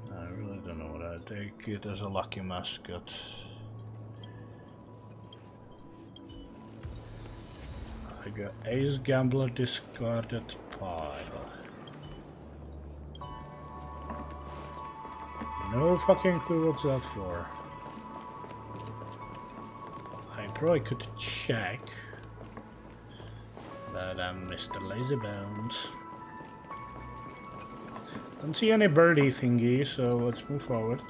I really don't know what I take it as a lucky mascot. I got Ace Gambler discarded pile. No fucking clue what's that for. I probably could check. But I'm Mr. Lazybones. Don't see any birdie thingy, so let's move forward.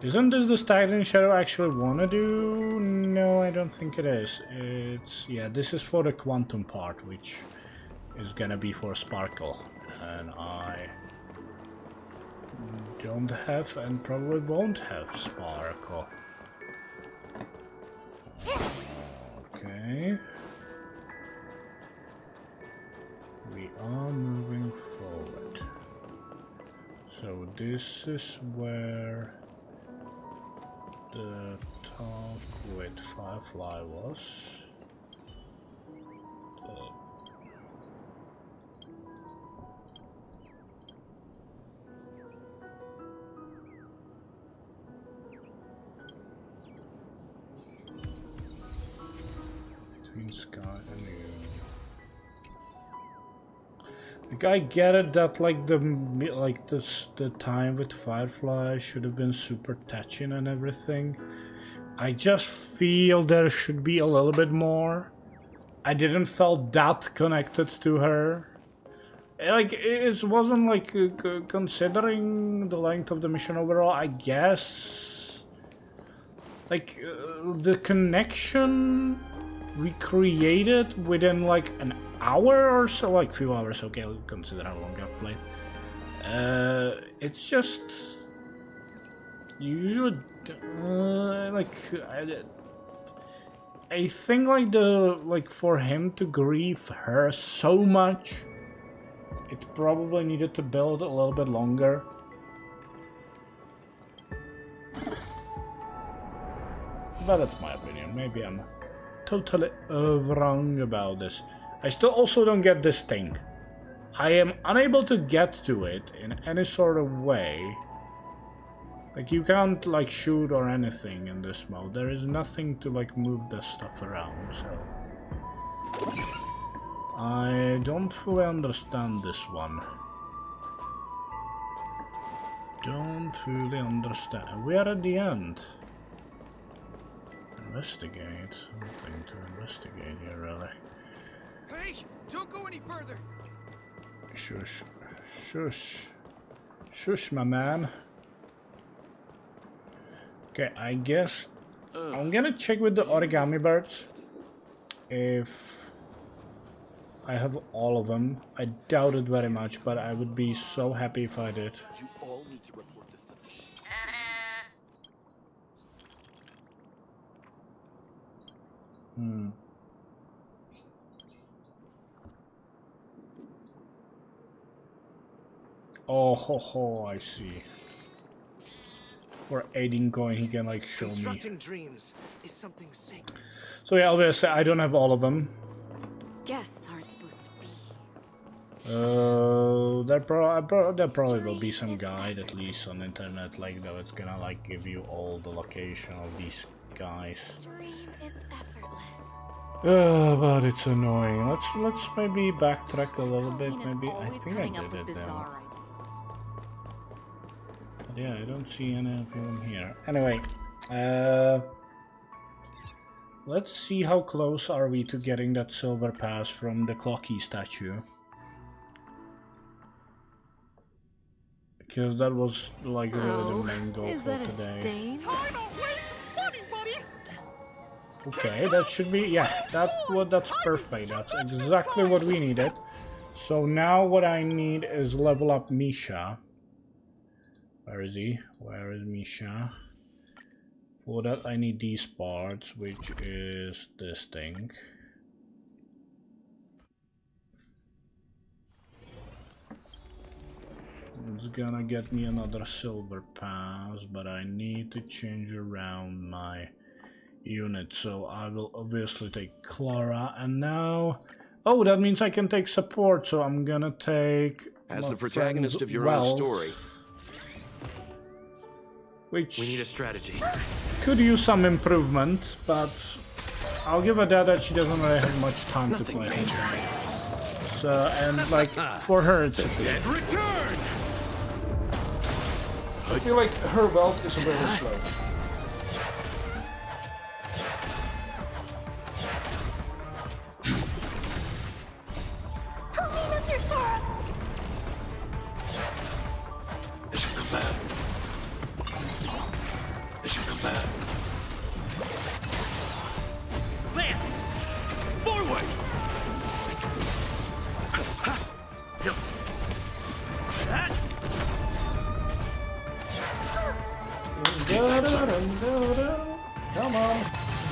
Isn't this the styling Shadow actually wanna do? No, I don't think it is. It's yeah, this is for the quantum part, which is gonna be for Sparkle, and I don't have and probably won't have Sparkle. Okay. We are moving forward. So this is where the talk with Firefly was. Between Sky and you. Like I get it that like the time with Firefly should have been super touching and everything. I just feel there should be a little bit more. I didn't feel that connected to her. Like it wasn't like considering the length of the mission overall. I guess like the connection we created within like an hour or so, like few hours, okay, I'll consider how long I've played. It's just usually like I think like for him to grieve her so much, it probably needed to build a little bit longer. But that's my opinion. Maybe I'm totally wrong about this. I still also don't get this thing. I am unable to get to it in any sort of way. Like you can't like shoot or anything in this mode. There is nothing to like move this stuff around, so I don't fully understand this one. Don't fully understand. We are at the end. Investigate. Something to investigate here, really. Hey, don't go any further. Shush. Shush. Shush, my man. Okay, I guess I'm gonna check with the origami birds if I have all of them. I doubt it very much, but I would be so happy if I did. You all need to report this to me. Oh ho ho, I see. For aiding going, he can like show me. Constructing dreams is something sacred. So yeah, obviously I don't have all of them. Guests aren't supposed to be. There probably will be some guide at least on the internet, like that it's gonna like give you all the location of these guys. Dream is effortless. But it's annoying. Let's maybe backtrack a little bit. Halloween is Maybe I always think I coming up did with it then. bizarre ideas. But yeah, I don't see any of them here. Anyway, let's see how close are we to getting that silver pass from the Clocky statue. Because that was like really the main goal Is for that a today. stain? Time out wasting money, buddy. Okay, that should be, yeah, that's perfect. That's exactly what we needed. So now what I need is level up Misha. Where is he? Where is Misha? For that I need these parts, which is this thing. It's gonna get me another silver pass, but I need to change around my unit, so I will obviously take Clara, and now... Oh, that means I can take support, so I'm gonna take... As my the protagonist friend's of your own Welt, story, which We need a strategy. could use some improvement, but I'll give her that she doesn't really have much time to play. So, and like, for her it's sufficient. Dead return. I feel like her Welt is really slow.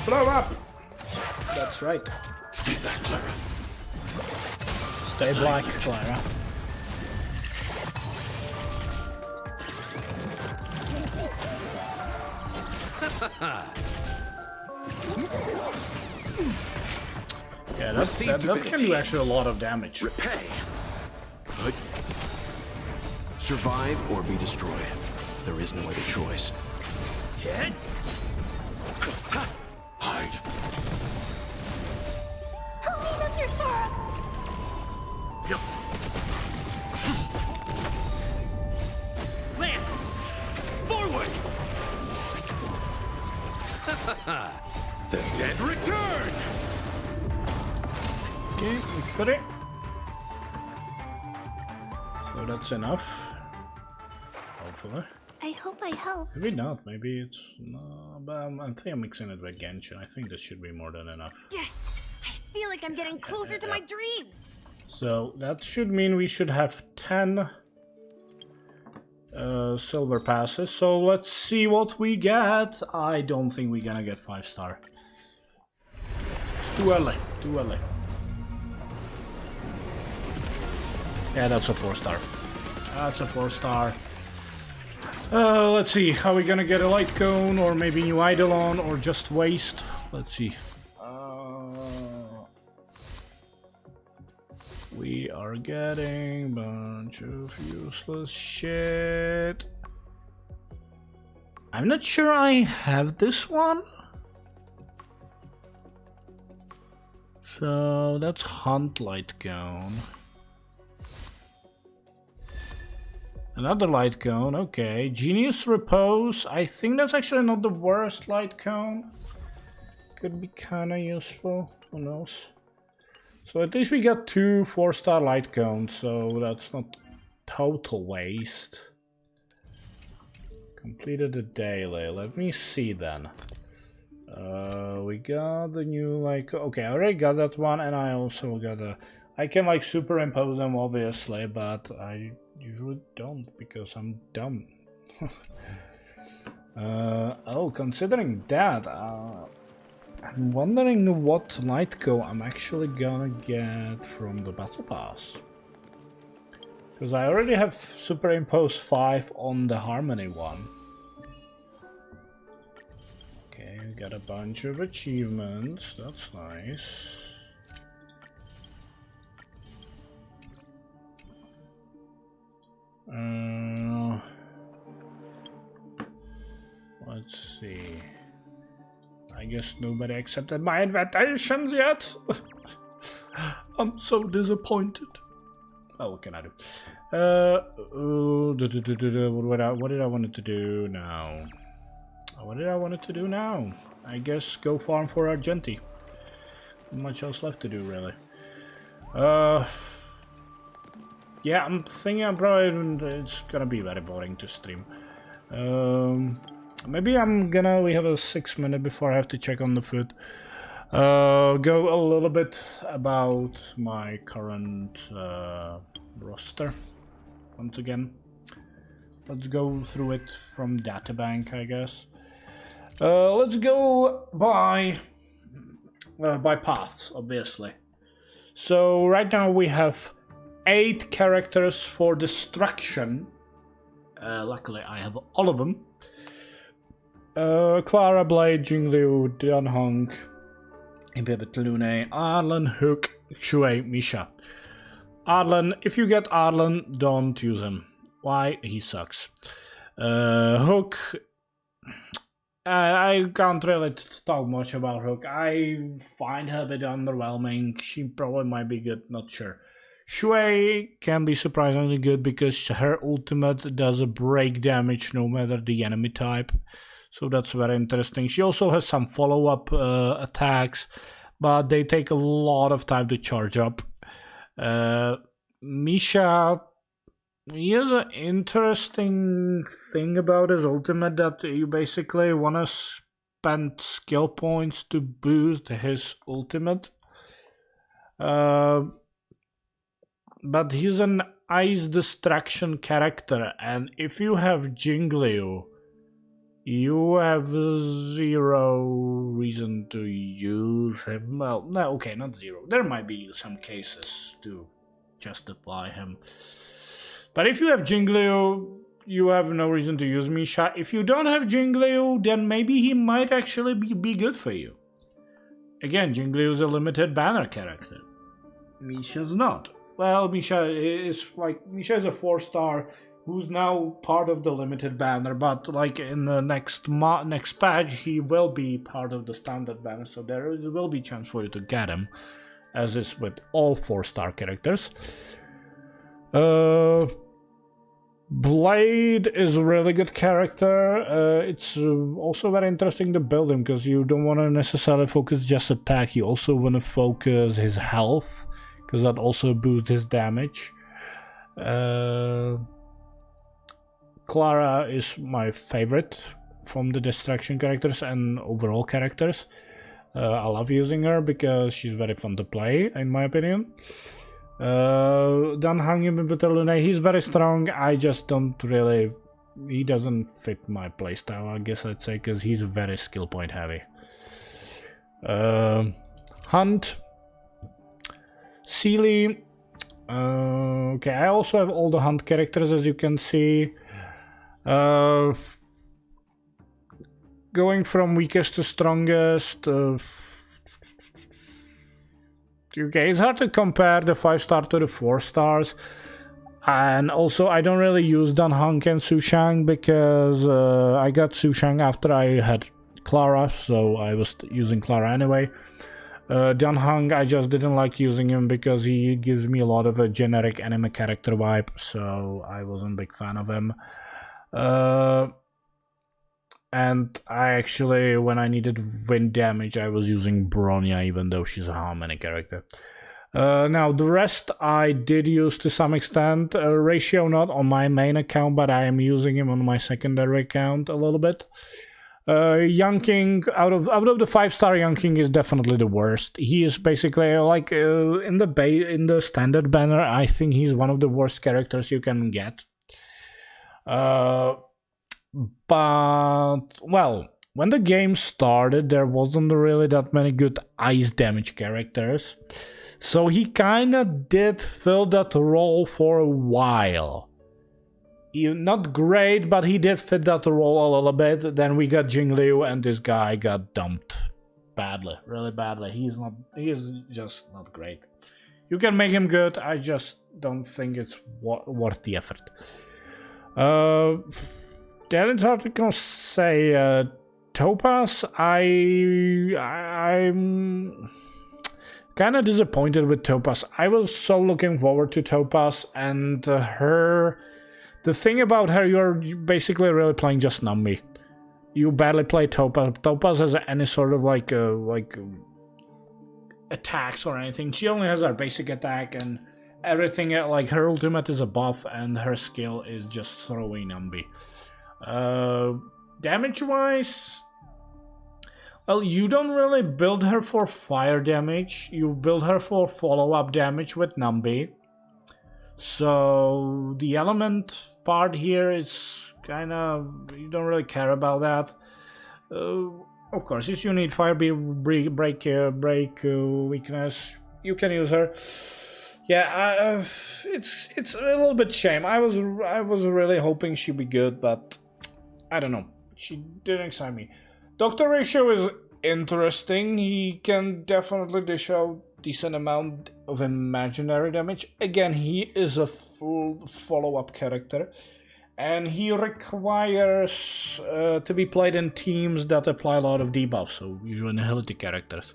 Blow up! That's right. Stay back, Clara. Stay black, Clara. Yeah, that can do actually a lot of damage. Repay. Good. Survive or be destroyed. There is no other choice. Hit. Hide. Help me, Mr. Sora! Lance! Forward! The dead return! Okay, we got it. So that's enough. Hopefully. I hope I help. Maybe not, maybe it's... No, but I think I'm mixing it with Genshin. I think this should be more than enough. Yes! I feel like I'm getting closer to my dreams! So that should mean we should have 10 silver passes. So let's see what we get. I don't think we're gonna get 5-star. Too early, too early. Yeah, that's a 4-star. That's a 4-star. Let's see, are we gonna get a light cone or maybe new Eidolon or just waste? Let's see. We are getting a bunch of useless shit. I'm not sure I have this one. So that's Hunt Light Cone. Another light cone, okay. Genius Repose, I think that's actually not the worst light cone. Could be kinda useful, who knows. So at least we got 2 4-star light cones, so that's not total waste. Completed the daily, let me see then. We got the new like, okay, I already got that one, and I also got a, I can like superimpose them obviously, but I usually don't because I'm dumb. Oh, considering that, I'm wondering what light cone I'm actually gonna get from the battle pass. Because I already have superimpose 5 on the Harmony one. Okay, we got a bunch of achievements, that's nice. Let's see. I guess nobody accepted my invitations yet. I'm so disappointed. Oh, what can I do? What did I want to do now? What did I want to do now? I guess go farm for Argenti. Not much else left to do, really. Yeah, I'm thinking I'm probably it's gonna be very boring to stream. Maybe we have a 6 minute before I have to check on the food. Go a little bit about my current roster once again. Let's go through it from databank, I guess. Let's go by paths, obviously. So right now we have 8 characters for destruction. Luckily I have all of them. Clara, Blade, Jingliu, Dunhong, Ibibit, Lune, Arlen, Hook, Shui, Misha. Arlen, if you get Arlen, don't use him. Why? He sucks. Hook, I can't really talk much about Hook. I find her a bit underwhelming. She probably might be good, not sure. Shui can be surprisingly good because her ultimate does a break damage no matter the enemy type. So that's very interesting. She also has some follow-up attacks, but they take a lot of time to charge up. Misha, he has an interesting thing about his ultimate that you basically want to spend skill points to boost his ultimate. But he's an ice distraction character, and if you have Jingliu, You have zero reason to use him. Well, no, okay, not zero. There might be some cases to justify him. But if you have Jingliu, you have no reason to use Misha. If you don't have Jingliu, then maybe he might actually be good for you. Again, Jingliu is a limited banner character. Misha's not. Well, Misha is a 4-star who's now part of the limited banner, but like in the next patch, he will be part of the standard banner, so there will be chance for you to get him, as is with all 4-star characters. Blade is a really good character. It's also very interesting to build him because you don't want to necessarily focus just attack. You also want to focus his health because that also boosts his damage. Clara is my favorite from the distraction characters and overall characters. I love using her because she's very fun to play, in my opinion. Dan Hang Lune, he's very strong. I just don't really... He doesn't fit my playstyle, I guess I'd say, because he's very skill point heavy. Hunt. Sealy. Okay, I also have all the Hunt characters, as you can see. Going from weakest to strongest. Okay, it's hard to compare the 5-star to the 4-stars. And also, I don't really use Dan Hang and Su Shang because I got Su Shang after I had Clara, so I was using Clara anyway. Dan Hang, I just didn't like using him because he gives me a lot of a generic anime character vibe, so I wasn't a big fan of him. And I actually, when I needed wind damage, I was using Bronya, even though she's a harmony character. Now, the rest I did use to some extent. Ratio not on my main account, but I am using him on my secondary account a little bit. Young King, out of the 5-star, Young King is definitely the worst. He is basically like in the standard banner. I think he's one of the worst characters you can get. But, well, when the game started, there wasn't really that many good ice damage characters. So he kinda did fill that role for a while. Not great, but he did fit that role a little bit. Then we got Jingliu, and this guy got dumped badly, really badly. He is just not great. You can make him good, I just don't think it's worth the effort. Then it's hard to say. Topaz, I'm kind of disappointed with Topaz. I was so looking forward to Topaz, and the thing about her, you're basically really playing just Nambi. You barely play Topaz. Topaz has any sort of like attacks or anything. She only has her basic attack, and everything like her ultimate is a buff, and her skill is just throwing Nambi. Damage wise, well, you don't really build her for fire damage. You build her for follow-up damage with Nambi. So the element part here is kind of, you don't really care about that. Of course, if you need fire break weakness, you can use her. Yeah, it's a little bit shame. I was really hoping she'd be good, but I don't know. She didn't excite me. Dr. Ratio is interesting. He can definitely dish out decent amount of imaginary damage. Again, he is a full follow-up character, and he requires to be played in teams that apply a lot of debuffs, so usually nihility characters.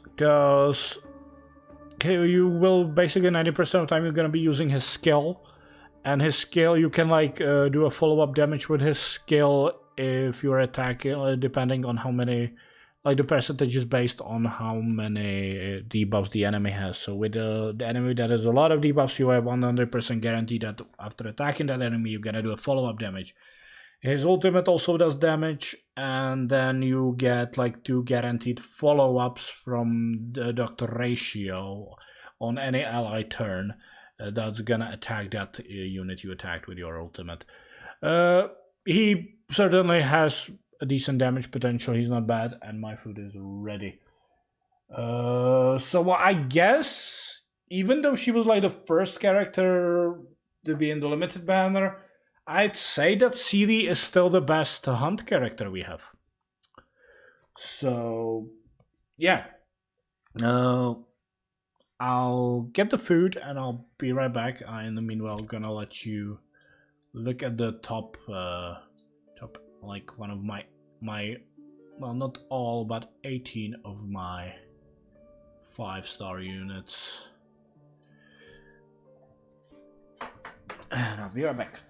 Because you will basically 90% of the time you're going to be using his skill. And his skill, you can like do a follow-up damage with his skill if you're attacking, depending on how many, like the percentage is based on how many debuffs the enemy has. So with the enemy that has a lot of debuffs, you have 100% guarantee that after attacking that enemy, you're gonna do a follow-up damage. His ultimate also does damage, and then you get like 2 guaranteed follow-ups from the Dr. Ratio on any ally turn. That's gonna attack that unit you attacked with your ultimate. He certainly has a decent damage potential. He's not bad, and my food is ready. So I guess even though she was like the first character to be in the limited banner, I'd say that Speedy is still the best hunt character we have. So yeah, I'll get the food and I'll be right back. In the meanwhile, gonna let you look at the top, like one of my well, not all, but 18 of my 5-star units. And I'll be right back.